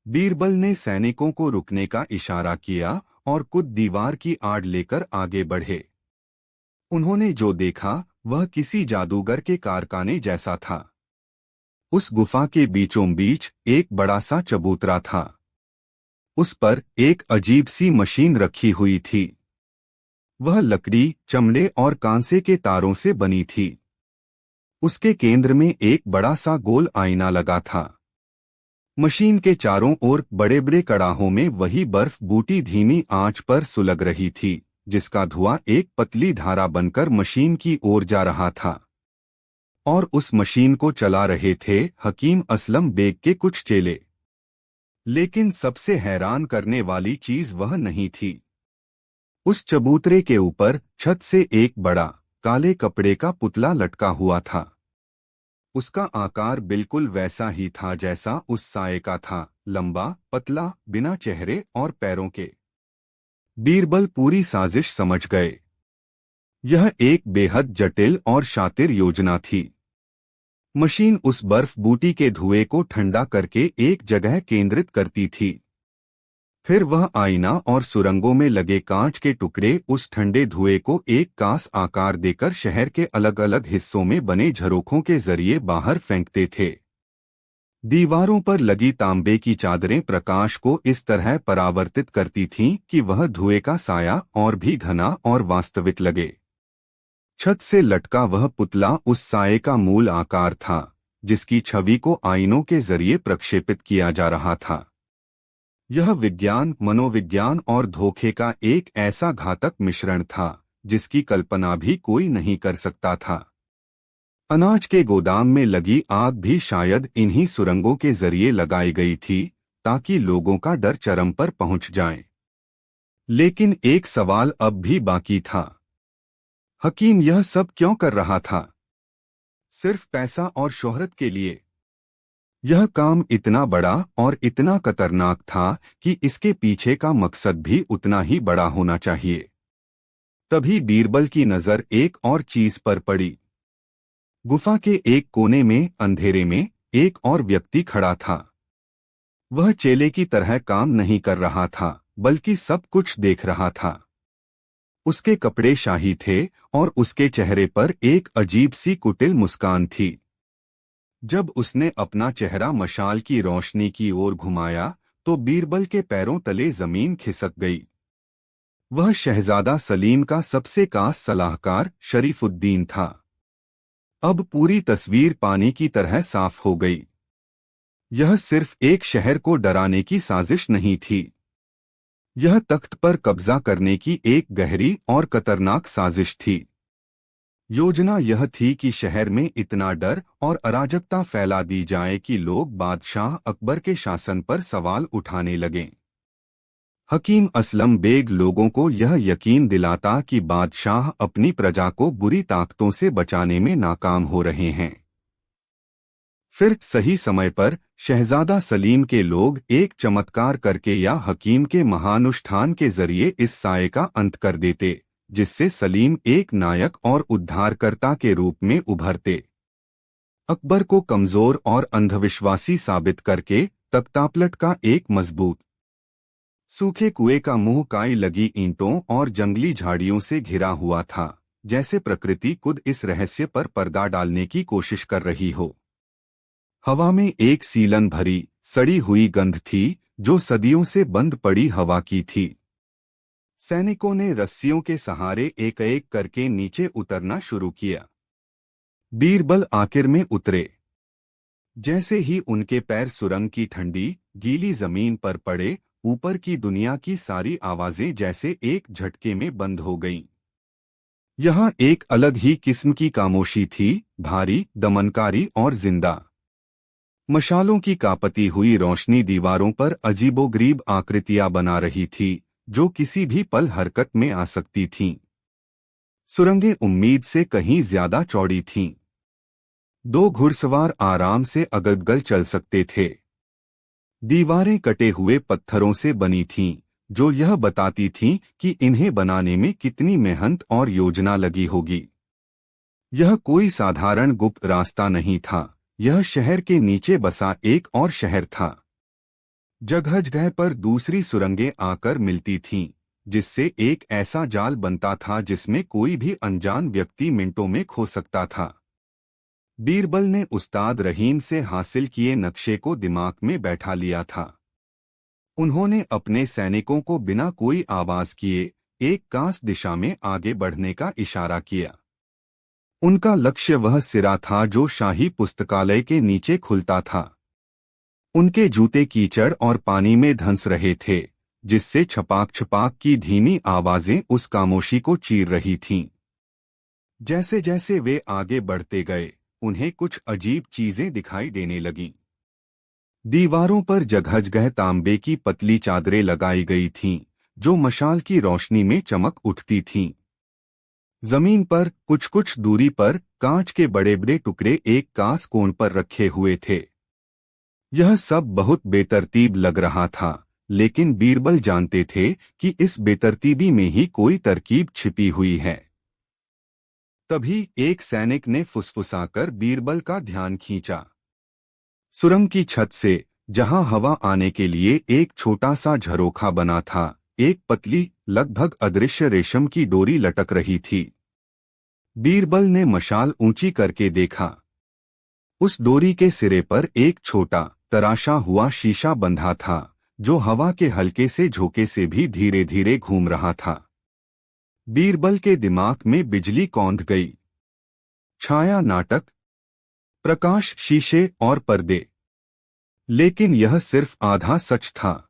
बीरबल ने सैनिकों को रुकने का इशारा किया और कुछ दीवार की आड़ लेकर आगे बढ़े। उन्होंने जो देखा वह किसी जादूगर के कारखाने जैसा था। उस गुफा के बीचों बीच एक बड़ा सा चबूतरा था। उस पर एक अजीब सी मशीन रखी हुई थी। वह लकड़ी, चमड़े और कांसे के तारों से बनी थी। उसके केंद्र में एक बड़ा सा गोल आईना लगा था। मशीन के चारों ओर बड़े बड़े कड़ाहों में वही बर्फ बूटी धीमी आंच पर सुलग रही थी, जिसका धुआं एक पतली धारा बनकर मशीन की ओर जा रहा था। और उस मशीन को चला रहे थे हकीम असलम बेग के कुछ चेले। लेकिन सबसे हैरान करने वाली चीज वह नहीं थी। उस चबूतरे के ऊपर छत से एक बड़ा, काले कपड़े का पुतला लटका हुआ था। उसका आकार बिल्कुल वैसा ही था जैसा उस साये का था, लंबा, पतला, बिना चेहरे और पैरों के। बीरबल पूरी साजिश समझ गए। यह एक बेहद जटिल और शातिर योजना थी। मशीन उस बर्फ बूटी के धुएं को ठंडा करके एक जगह केंद्रित करती थी। फिर वह आईना और सुरंगों में लगे कांच के टुकड़े उस ठंडे धुएं को एक खास आकार देकर शहर के अलग अलग हिस्सों में बने झरोखों के जरिए बाहर फेंकते थे। दीवारों पर लगी तांबे की चादरें प्रकाश को इस तरह परावर्तित करती थीं कि वह धुएं का साया और भी घना और वास्तविक लगे। छत से लटका वह पुतला उस साये का मूल आकार था, जिसकी छवि को आईनों के जरिए प्रक्षेपित किया जा रहा था। यह विज्ञान, मनोविज्ञान और धोखे का एक ऐसा घातक मिश्रण था, जिसकी कल्पना भी कोई नहीं कर सकता था। अनाज के गोदाम में लगी आग भी शायद इन्हीं सुरंगों के जरिए लगाई गई थी, ताकि लोगों का डर चरम पर पहुंच जाए। लेकिन एक सवाल अब भी बाकी था। हकीम यह सब क्यों कर रहा था? सिर्फ पैसा और शोहरत के लिए? यह काम इतना बड़ा और इतना खतरनाक था कि इसके पीछे का मकसद भी उतना ही बड़ा होना चाहिए। तभी बीरबल की नजर एक और चीज पर पड़ी। गुफा के एक कोने में अंधेरे में एक और व्यक्ति खड़ा था। वह चेले की तरह काम नहीं कर रहा था, बल्कि सब कुछ देख रहा था। उसके कपड़े शाही थे और उसके चेहरे पर एक अजीब सी कुटिल मुस्कान थी। जब उसने अपना चेहरा मशाल की रोशनी की ओर घुमाया तो बीरबल के पैरों तले जमीन खिसक गई। वह शहजादा सलीम का सबसे खास सलाहकार शरीफुद्दीन था। अब पूरी तस्वीर पानी की तरह साफ हो गई। यह सिर्फ एक शहर को डराने की साजिश नहीं थी। यह तख्त पर कब्जा करने की एक गहरी और खतरनाक साजिश थी। योजना यह थी कि शहर में इतना डर और अराजकता फैला दी जाए कि लोग बादशाह अकबर के शासन पर सवाल उठाने लगें। हकीम असलम बेग लोगों को यह यकीन दिलाता कि बादशाह अपनी प्रजा को बुरी ताकतों से बचाने में नाकाम हो रहे हैं। फिर सही समय पर शहजादा सलीम के लोग एक चमत्कार करके या हकीम के महानुष्ठान के जरिए इस साये का अंत कर देते, जिससे सलीम एक नायक और उद्धारकर्ता के रूप में उभरते। अकबर को कमजोर और अंधविश्वासी साबित करके तख्तापलट का एक मजबूत सूखे कुएं का मुंह काई लगी ईंटों और जंगली झाड़ियों से घिरा हुआ था, जैसे प्रकृति खुद इस रहस्य पर पर्दा डालने की कोशिश कर रही हो। हवा में एक सीलन भरी सड़ी हुई गंध थी जो सदियों से बंद पड़ी हवा की थी। सैनिकों ने रस्सियों के सहारे एक एक करके नीचे उतरना शुरू किया। बीरबल आखिर में उतरे। जैसे ही उनके पैर सुरंग की ठंडी गीली जमीन पर पड़े, ऊपर की दुनिया की सारी आवाजें जैसे एक झटके में बंद हो गईं। यहाँ एक अलग ही किस्म की खामोशी थी, भारी, दमनकारी और जिंदा। मशालों की कापती हुई रोशनी दीवारों पर अजीबोगरीब आकृतियां बना रही थी, जो किसी भी पल हरकत में आ सकती थीं। सुरंगें उम्मीद से कहीं ज्यादा चौड़ी थीं। दो घुड़सवार आराम से अगल-गल चल सकते थे। दीवारें कटे हुए पत्थरों से बनी थीं, जो यह बताती थीं कि इन्हें बनाने में कितनी मेहनत और योजना लगी होगी। यह कोई साधारण गुप्त रास्ता नहीं था, यह शहर के नीचे बसा एक और शहर था। जगह जगह पर दूसरी सुरंगें आकर मिलती थीं, जिससे एक ऐसा जाल बनता था जिसमें कोई भी अनजान व्यक्ति मिनटों में खो सकता था। बीरबल ने उस्ताद रहीम से हासिल किए नक्शे को दिमाग में बैठा लिया था। उन्होंने अपने सैनिकों को बिना कोई आवाज किए एक खास दिशा में आगे बढ़ने का इशारा किया। उनका लक्ष्य वह सिरा था जो शाही पुस्तकालय के नीचे खुलता था। उनके जूते कीचड़ और पानी में धंस रहे थे, जिससे छपाक छपाक की धीमी आवाजें उस खामोशी को चीर रही थीं। जैसे जैसे वे आगे बढ़ते गए, उन्हें कुछ अजीब चीजें दिखाई देने लगीं। दीवारों पर जगह जगह तांबे की पतली चादरें लगाई गई थीं, जो मशाल की रोशनी में चमक उठती थीं। जमीन पर कुछ कुछ दूरी पर कांच के बड़े बड़े टुकड़े एक खास कोण पर रखे हुए थे। यह सब बहुत बेतरतीब लग रहा था, लेकिन बीरबल जानते थे कि इस बेतरतीबी में ही कोई तरकीब छिपी हुई है। तभी एक सैनिक ने फुसफुसाकर बीरबल का ध्यान खींचा। सुरंग की छत से, जहां हवा आने के लिए एक छोटा सा झरोखा बना था, एक पतली, लगभग अदृश्य रेशम की डोरी लटक रही थी। बीरबल ने मशाल ऊंची करके देखा। उस डोरी के सिरे पर एक छोटा, तराशा हुआ शीशा बंधा था, जो हवा के हल्के से झोंके से भी धीरे धीरे घूम रहा था। बीरबल के दिमाग में बिजली कौंध गई। छाया नाटक, प्रकाश शीशे और पर्दे। लेकिन यह सिर्फ आधा सच था।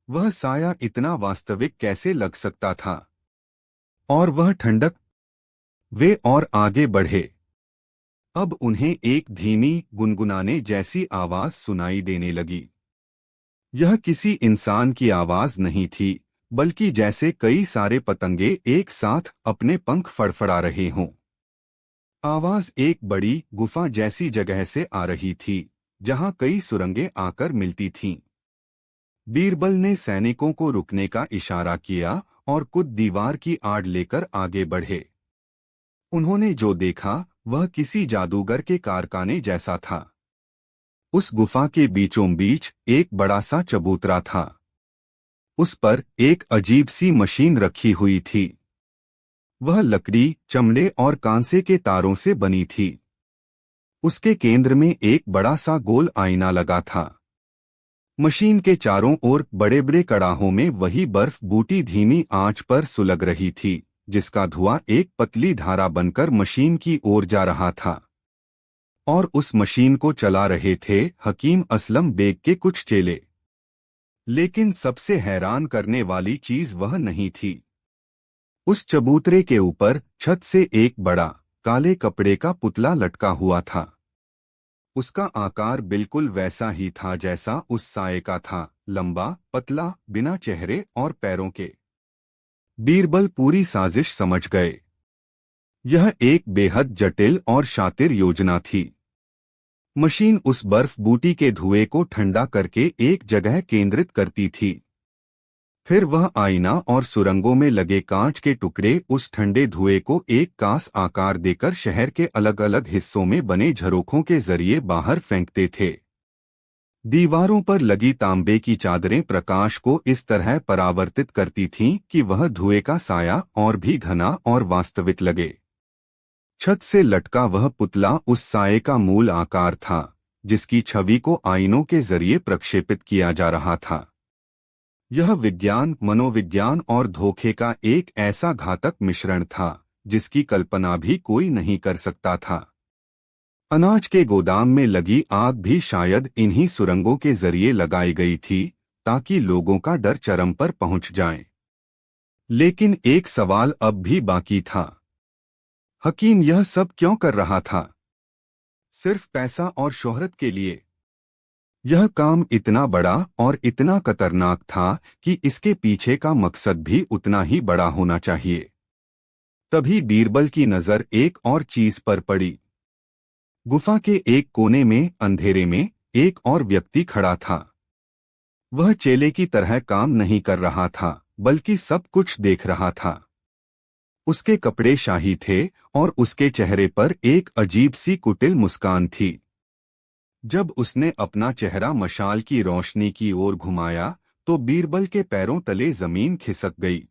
वह साया इतना वास्तविक कैसे लग सकता था? और वह ठंडक? वे और आगे बढ़े। अब उन्हें एक धीमी, गुनगुनाने जैसी आवाज सुनाई देने लगी। यह किसी इंसान की आवाज नहीं थी, बल्कि जैसे कई सारे पतंगे एक साथ अपने पंख फड़फड़ा रहे हों। आवाज एक बड़ी गुफा जैसी जगह से आ रही थी, जहां कई सुरंगें आकर मिलती थीं। बीरबल ने सैनिकों को रुकने का इशारा किया और कुछ दीवार की आड़ लेकर आगे बढ़े। उन्होंने जो देखा वह किसी जादूगर के कारखाने जैसा था। उस गुफा के बीचों बीच एक बड़ा सा चबूतरा था। उस पर एक अजीब सी मशीन रखी हुई थी। वह लकड़ी, चमड़े और कांसे के तारों से बनी थी। उसके केंद्र में एक बड़ा सा गोल आईना लगा था। मशीन के चारों ओर बड़े बड़े कड़ाहों में वही बर्फ बूटी धीमी आंच पर सुलग रही थी, जिसका धुआं एक पतली धारा बनकर मशीन की ओर जा रहा था। और उस मशीन को चला रहे थे हकीम असलम बेग के कुछ चेले। लेकिन सबसे हैरान करने वाली चीज वह नहीं थी। उस चबूतरे के ऊपर छत से एक बड़ा काले कपड़े का पुतला लटका हुआ था। उसका आकार बिल्कुल वैसा ही था जैसा उस साये का था, लंबा, पतला, बिना चेहरे और पैरों के। बीरबल पूरी साजिश समझ गए। यह एक बेहद जटिल और शातिर योजना थी। मशीन उस बर्फ बूटी के धुएं को ठंडा करके एक जगह केंद्रित करती थी। फिर वह आईना और सुरंगों में लगे कांच के टुकड़े उस ठंडे धुएं को एक कांस आकार देकर शहर के अलग अलग हिस्सों में बने झरोखों के जरिए बाहर फेंकते थे। दीवारों पर लगी तांबे की चादरें प्रकाश को इस तरह परावर्तित करती थीं कि वह धुएं का साया और भी घना और वास्तविक लगे। छत से लटका वह पुतला उस साये का मूल आकार था, जिसकी छवि को आईनों के जरिए प्रक्षेपित किया जा रहा था। यह विज्ञान, मनोविज्ञान और धोखे का एक ऐसा घातक मिश्रण था जिसकी कल्पना भी कोई नहीं कर सकता था। अनाज के गोदाम में लगी आग भी शायद इन्हीं सुरंगों के जरिए लगाई गई थी, ताकि लोगों का डर चरम पर पहुंच जाए। लेकिन एक सवाल अब भी बाकी था। हकीम यह सब क्यों कर रहा था? सिर्फ पैसा और शोहरत के लिए? यह काम इतना बड़ा और इतना खतरनाक था कि इसके पीछे का मकसद भी उतना ही बड़ा होना चाहिए। तभी बीरबल की नजर एक और चीज पर पड़ी। गुफा के एक कोने में अंधेरे में एक और व्यक्ति खड़ा था। वह चेले की तरह काम नहीं कर रहा था, बल्कि सब कुछ देख रहा था। उसके कपड़े शाही थे और उसके चेहरे पर एक अजीब सी कुटिल मुस्कान थी। जब उसने अपना चेहरा मशाल की रोशनी की ओर घुमाया तो बीरबल के पैरों तले जमीन खिसक गई।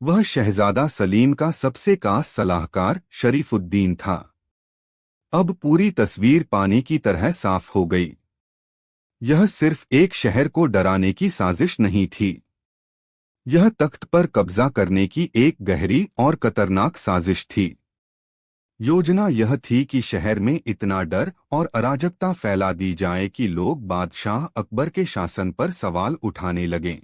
वह शहजादा सलीम का सबसे खास सलाहकार शरीफुद्दीन था। अब पूरी तस्वीर पानी की तरह साफ हो गई। यह सिर्फ एक शहर को डराने की साजिश नहीं थी। यह तख्त पर कब्जा करने की एक गहरी और खतरनाक साजिश थी। योजना यह थी कि शहर में इतना डर और अराजकता फैला दी जाए कि लोग बादशाह अकबर के शासन पर सवाल उठाने लगें।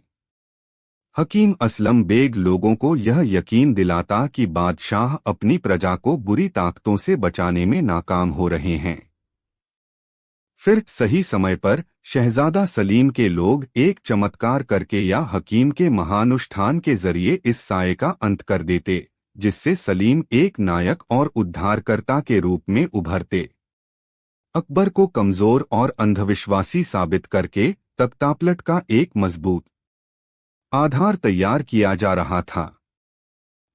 हकीम असलम बेग लोगों को यह यकीन दिलाता कि बादशाह अपनी प्रजा को बुरी ताकतों से बचाने में नाकाम हो रहे हैं। फिर सही समय पर शहजादा सलीम के लोग एक चमत्कार करके या हकीम के महानुष्ठान के जरिए इस साये का अंत कर देते, जिससे सलीम एक नायक और उद्धारकर्ता के रूप में उभरते। अकबर को कमजोर और अंधविश्वासी साबित करके तख्तापलट का एक मजबूत आधार तैयार किया जा रहा था।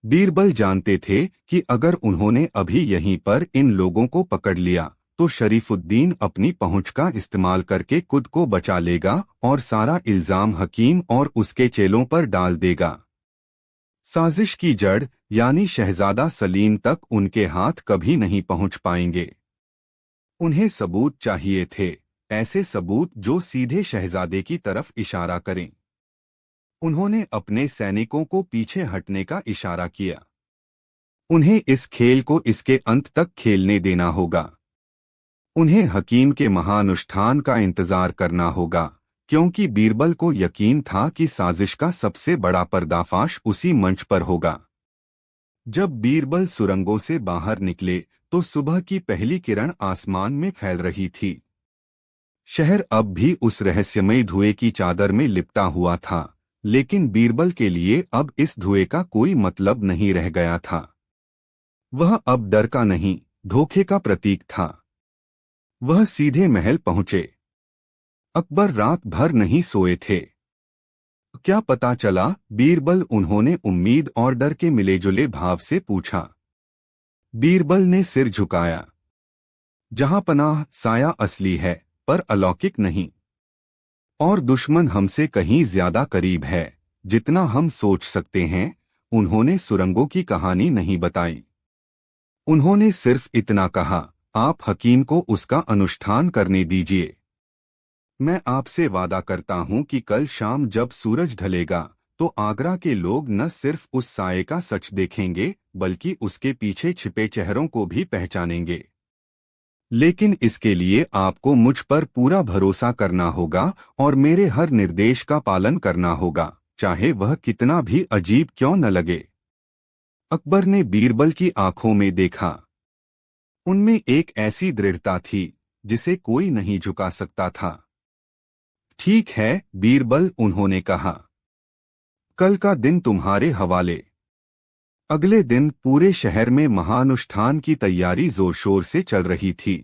बीरबल जानते थे कि अगर उन्होंने अभी यहीं पर इन लोगों को पकड़ लिया तो शरीफुद्दीन अपनी पहुंच का इस्तेमाल करके खुद को बचा लेगा और सारा इल्जाम हकीम और उसके चेलों पर डाल देगा। साजिश की जड़ यानी शहजादा सलीम तक उनके हाथ कभी नहीं पहुंच पाएंगे। उन्हें सबूत चाहिए थे, ऐसे सबूत जो सीधे शहजादे की तरफ इशारा करें। उन्होंने अपने सैनिकों को पीछे हटने का इशारा किया। उन्हें इस खेल को इसके अंत तक खेलने देना होगा। उन्हें हकीम के महानुष्ठान का इंतजार करना होगा, क्योंकि बीरबल को यकीन था कि साजिश का सबसे बड़ा पर्दाफाश उसी मंच पर होगा। जब बीरबल सुरंगों से बाहर निकले तो सुबह की पहली किरण आसमान में फैल रही थी। शहर अब भी उस रहस्यमय धुएं की चादर में लिपटा हुआ था, लेकिन बीरबल के लिए अब इस धुएं का कोई मतलब नहीं रह गया था। वह अब डर का नहीं, धोखे का प्रतीक था। वह सीधे महल पहुंचे। अकबर रात भर नहीं सोए थे। क्या पता चला? बीरबल, उन्होंने उम्मीद और डर के मिलेजुले भाव से पूछा। बीरबल ने सिर झुकाया। जहां पनाह, साया असली है पर अलौकिक नहीं। और दुश्मन हमसे कहीं ज्यादा करीब है जितना हम सोच सकते हैं। उन्होंने सुरंगों की कहानी नहीं बताई। उन्होंने सिर्फ इतना कहा, आप हकीम को उसका अनुष्ठान करने दीजिए। मैं आपसे वादा करता हूं कि कल शाम जब सूरज ढलेगा तो आगरा के लोग न सिर्फ उस साये का सच देखेंगे बल्कि उसके पीछे छिपे चेहरों को भी पहचानेंगे। लेकिन इसके लिए आपको मुझ पर पूरा भरोसा करना होगा और मेरे हर निर्देश का पालन करना होगा, चाहे वह कितना भी अजीब क्यों न लगे। अकबर ने बीरबल की आंखों में देखा। उनमें एक ऐसी दृढ़ता थी जिसे कोई नहीं झुका सकता था। ठीक है बीरबल, उन्होंने कहा, कल का दिन तुम्हारे हवाले। अगले दिन पूरे शहर में महानुष्ठान की तैयारी जोर शोर से चल रही थी।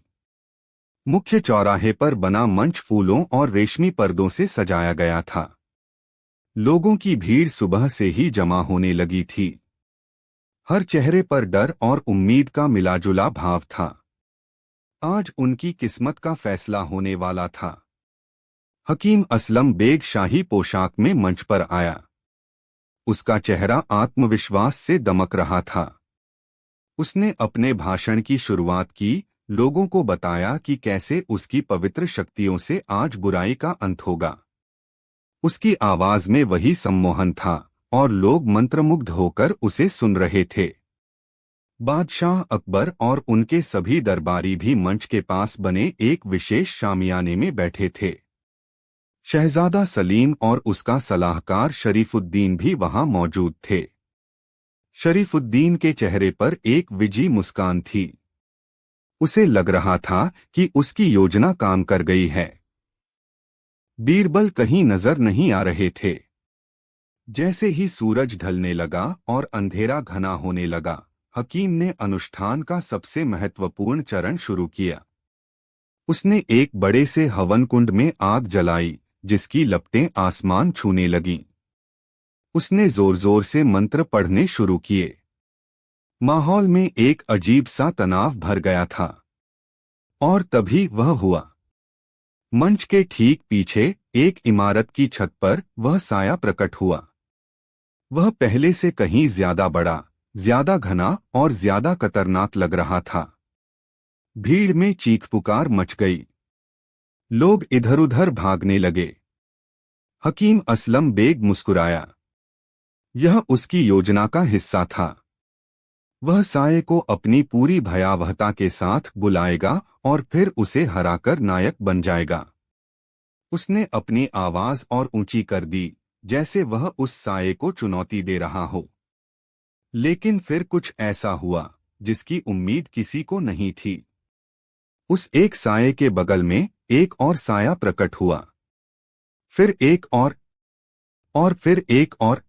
मुख्य चौराहे पर बना मंच फूलों और रेशमी पर्दों से सजाया गया था। लोगों की भीड़ सुबह से ही जमा होने लगी थी। हर चेहरे पर डर और उम्मीद का मिलाजुला भाव था। आज उनकी किस्मत का फैसला होने वाला था। हकीम असलम बेग शाही पोशाक में मंच पर आया। उसका चेहरा आत्मविश्वास से दमक रहा था। उसने अपने भाषण की शुरुआत की, लोगों को बताया कि कैसे उसकी पवित्र शक्तियों से आज बुराई का अंत होगा। उसकी आवाज में वही सम्मोहन था और लोग मंत्रमुग्ध होकर उसे सुन रहे थे। बादशाह अकबर और उनके सभी दरबारी भी मंच के पास बने एक विशेष शामियाने में बैठे थे। शहजादा सलीम और उसका सलाहकार शरीफुद्दीन भी वहां मौजूद थे। शरीफुद्दीन के चेहरे पर एक विजी मुस्कान थी। उसे लग रहा था कि उसकी योजना काम कर गई है। बीरबल कहीं नजर नहीं आ रहे थे। जैसे ही सूरज ढलने लगा और अंधेरा घना होने लगा, हकीम ने अनुष्ठान का सबसे महत्वपूर्ण चरण शुरू किया। उसने एक बड़े से हवन कुंड में आग जलाई जिसकी लपटें आसमान छूने लगीं। उसने जोर जोर से मंत्र पढ़ने शुरू किए। माहौल में एक अजीब सा तनाव भर गया था। और तभी वह हुआ। मंच के ठीक पीछे एक इमारत की छत पर वह साया प्रकट हुआ। वह पहले से कहीं ज्यादा बड़ा, ज्यादा घना और ज्यादा खतरनाक लग रहा था। भीड़ में चीख पुकार मच गई। लोग इधर उधर भागने लगे। हकीम असलम बेग मुस्कुराया। यह उसकी योजना का हिस्सा था। वह साये को अपनी पूरी भयावहता के साथ बुलाएगा और फिर उसे हराकर नायक बन जाएगा। उसने अपनी आवाज और ऊंची कर दी, जैसे वह उस साये को चुनौती दे रहा हो। लेकिन फिर कुछ ऐसा हुआ जिसकी उम्मीद किसी को नहीं थी। उस एक साये के बगल में एक और साया प्रकट हुआ। फिर एक और फिर एक और।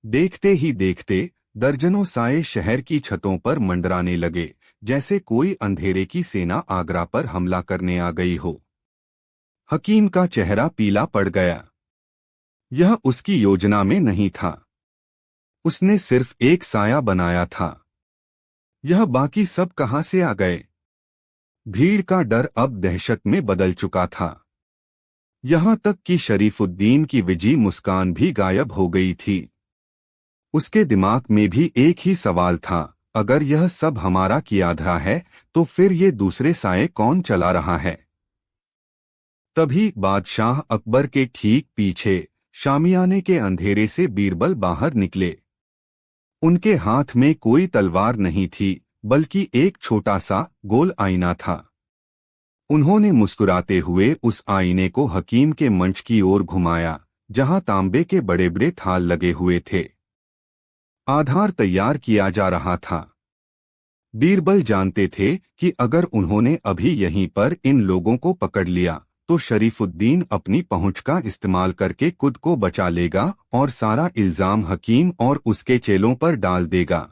देखते ही देखते दर्जनों साये शहर की छतों पर मंडराने लगे, जैसे कोई अंधेरे की सेना आगरा पर हमला करने आ गई हो। हकीम का चेहरा पीला पड़ गया। यह उसकी योजना में नहीं था। उसने सिर्फ एक साया बनाया था। यह बाकी सब कहां से आ गए? भीड़ का डर अब दहशत में बदल चुका था। यहां तक कि शरीफुद्दीन की विजी मुस्कान भी गायब हो गई थी। उसके दिमाग में भी एक ही सवाल था, अगर यह सब हमारा किया धरा है तो फिर ये दूसरे साये कौन चला रहा है? तभी बादशाह अकबर के ठीक पीछे शामियाने के अंधेरे से बीरबल बाहर निकले। उनके हाथ में कोई तलवार नहीं थी, बल्कि एक छोटा सा गोल आईना था। उन्होंने मुस्कुराते हुए उस आईने को हकीम के मंच की ओर घुमाया, जहां तांबे के बड़े बड़े थाल लगे हुए थे। आधार तैयार किया जा रहा था। बीरबल जानते थे कि अगर उन्होंने अभी यहीं पर इन लोगों को पकड़ लिया तो शरीफुद्दीन अपनी पहुंच का इस्तेमाल करके खुद को बचा लेगा और सारा इल्जाम हकीम और उसके चेलों पर डाल देगा।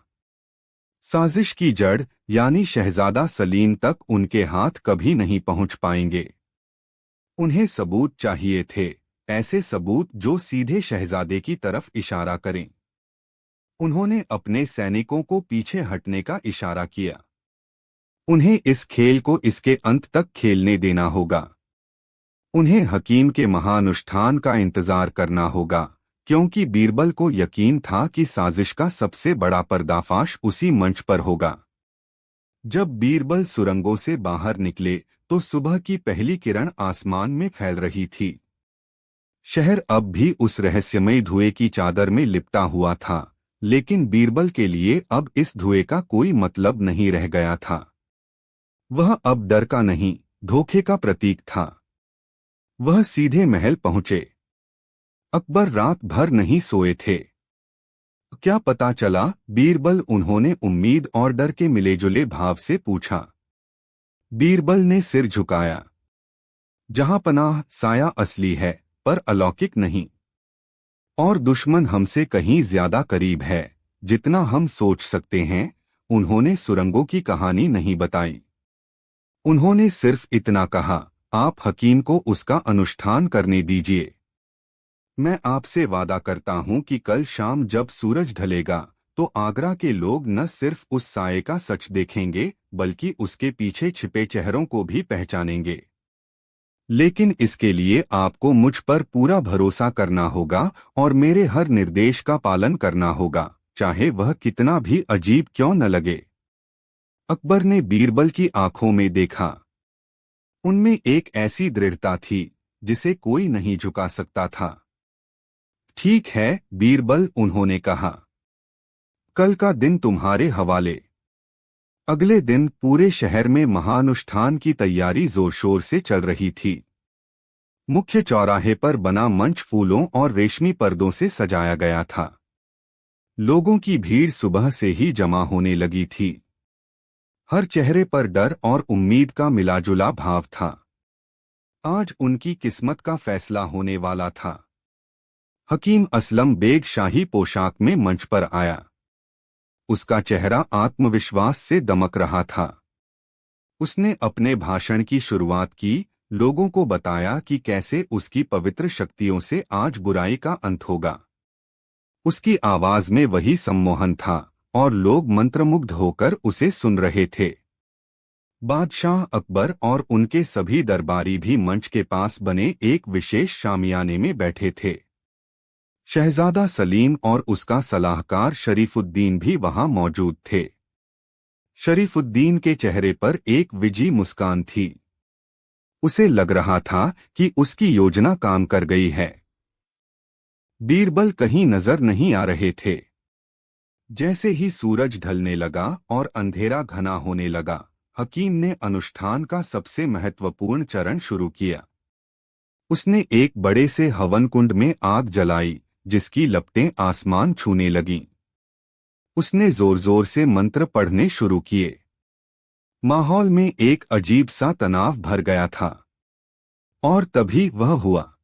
साजिश की जड़ यानी शहजादा सलीम तक उनके हाथ कभी नहीं पहुंच पाएंगे। उन्हें सबूत चाहिए थे, ऐसे सबूत जो सीधे शहजादे की तरफ इशारा करें। उन्होंने अपने सैनिकों को पीछे हटने का इशारा किया। उन्हें इस खेल को इसके अंत तक खेलने देना होगा। उन्हें हकीम के महानुष्ठान का इंतजार करना होगा, क्योंकि बीरबल को यकीन था कि साजिश का सबसे बड़ा पर्दाफाश उसी मंच पर होगा। जब बीरबल सुरंगों से बाहर निकले तो सुबह की पहली किरण आसमान में फैल रही थी। शहर अब भी उस रहस्यमय धुएं की चादर में लिपटा हुआ था, लेकिन बीरबल के लिए अब इस धुएं का कोई मतलब नहीं रह गया था। वह अब डर का नहीं, धोखे का प्रतीक था। वह सीधे महल पहुंचे। अकबर रात भर नहीं सोए थे। क्या पता चला? बीरबल, उन्होंने उम्मीद और डर के मिलेजुले भाव से पूछा। बीरबल ने सिर झुकाया। जहां पनाह साया असली है, पर अलौकिक नहीं। और दुश्मन हमसे कहीं ज्यादा करीब है, जितना हम सोच सकते हैं। उन्होंने सुरंगों की कहानी नहीं बताई। उन्होंने सिर्फ इतना कहा, आप हकीम को उसका अनुष्ठान करने दीजिए। मैं आपसे वादा करता हूं कि कल शाम जब सूरज ढलेगा तो आगरा के लोग न सिर्फ उस साये का सच देखेंगे, बल्कि उसके पीछे छिपे चेहरों को भी पहचानेंगे। लेकिन इसके लिए आपको मुझ पर पूरा भरोसा करना होगा और मेरे हर निर्देश का पालन करना होगा, चाहे वह कितना भी अजीब क्यों न लगे। अकबर ने बीरबल की आंखों में देखा। उनमें एक ऐसी दृढ़ता थी जिसे कोई नहीं झुका सकता था। ठीक है बीरबल, उन्होंने कहा, कल का दिन तुम्हारे हवाले। अगले दिन पूरे शहर में महानुष्ठान की तैयारी जोर शोर से चल रही थी। मुख्य चौराहे पर बना मंच फूलों और रेशमी पर्दों से सजाया गया था। लोगों की भीड़ सुबह से ही जमा होने लगी थी। हर चेहरे पर डर और उम्मीद का मिलाजुला भाव था। आज उनकी किस्मत का फैसला होने वाला था। हकीम असलम बेग शाही पोशाक में मंच पर आया। उसका चेहरा आत्मविश्वास से दमक रहा था। उसने अपने भाषण की शुरुआत की, लोगों को बताया कि कैसे उसकी पवित्र शक्तियों से आज बुराई का अंत होगा। उसकी आवाज में वही सम्मोहन था और लोग मंत्रमुग्ध होकर उसे सुन रहे थे। बादशाह अकबर और उनके सभी दरबारी भी मंच के पास बने एक विशेष शामियाने में बैठे थे। शहजादा सलीम और उसका सलाहकार शरीफुद्दीन भी वहां मौजूद थे। शरीफुद्दीन के चेहरे पर एक विजी मुस्कान थी। उसे लग रहा था कि उसकी योजना काम कर गई है। बीरबल कहीं नजर नहीं आ रहे थे। जैसे ही सूरज ढलने लगा और अंधेरा घना होने लगा, हकीम ने अनुष्ठान का सबसे महत्वपूर्ण चरण शुरू किया। उसने एक बड़े से हवन कुंड में आग जलाई, जिसकी लपटें आसमान छूने लगीं। उसने जोर जोर से मंत्र पढ़ने शुरू किए। माहौल में एक अजीब सा तनाव भर गया था। और तभी वह हुआ।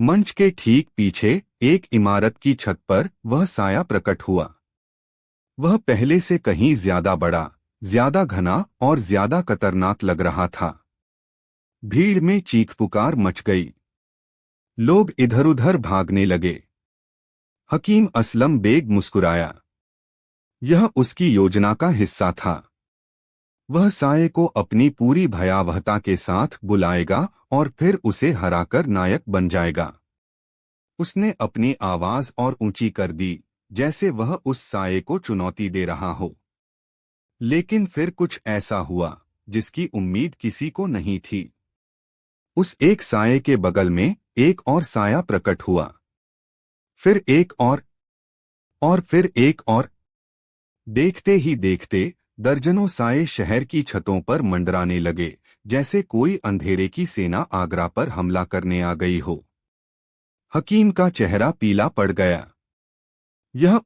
मंच के ठीक पीछे एक इमारत की छत पर वह साया प्रकट हुआ। वह पहले से कहीं ज्यादा बड़ा, ज्यादा घना और ज्यादा खतरनाक लग रहा था। भीड़ में चीख पुकार मच गई। लोग इधर उधर भागने लगे। हकीम असलम बेग मुस्कुराया। यह उसकी योजना का हिस्सा था। वह साये को अपनी पूरी भयावहता के साथ बुलाएगा और फिर उसे हराकर नायक बन जाएगा। उसने अपनी आवाज और ऊंची कर दी, जैसे वह उस साये को चुनौती दे रहा हो। लेकिन फिर कुछ ऐसा हुआ जिसकी उम्मीद किसी को नहीं थी। उस एक साये के बगल में एक और साया प्रकट हुआ। फिर एक और फिर एक और। देखते ही देखते दर्जनों साये शहर की छतों पर मंडराने लगे, जैसे कोई अंधेरे की सेना आगरा पर हमला करने आ गई हो। हकीम का चेहरा पीला पड़ गया। यह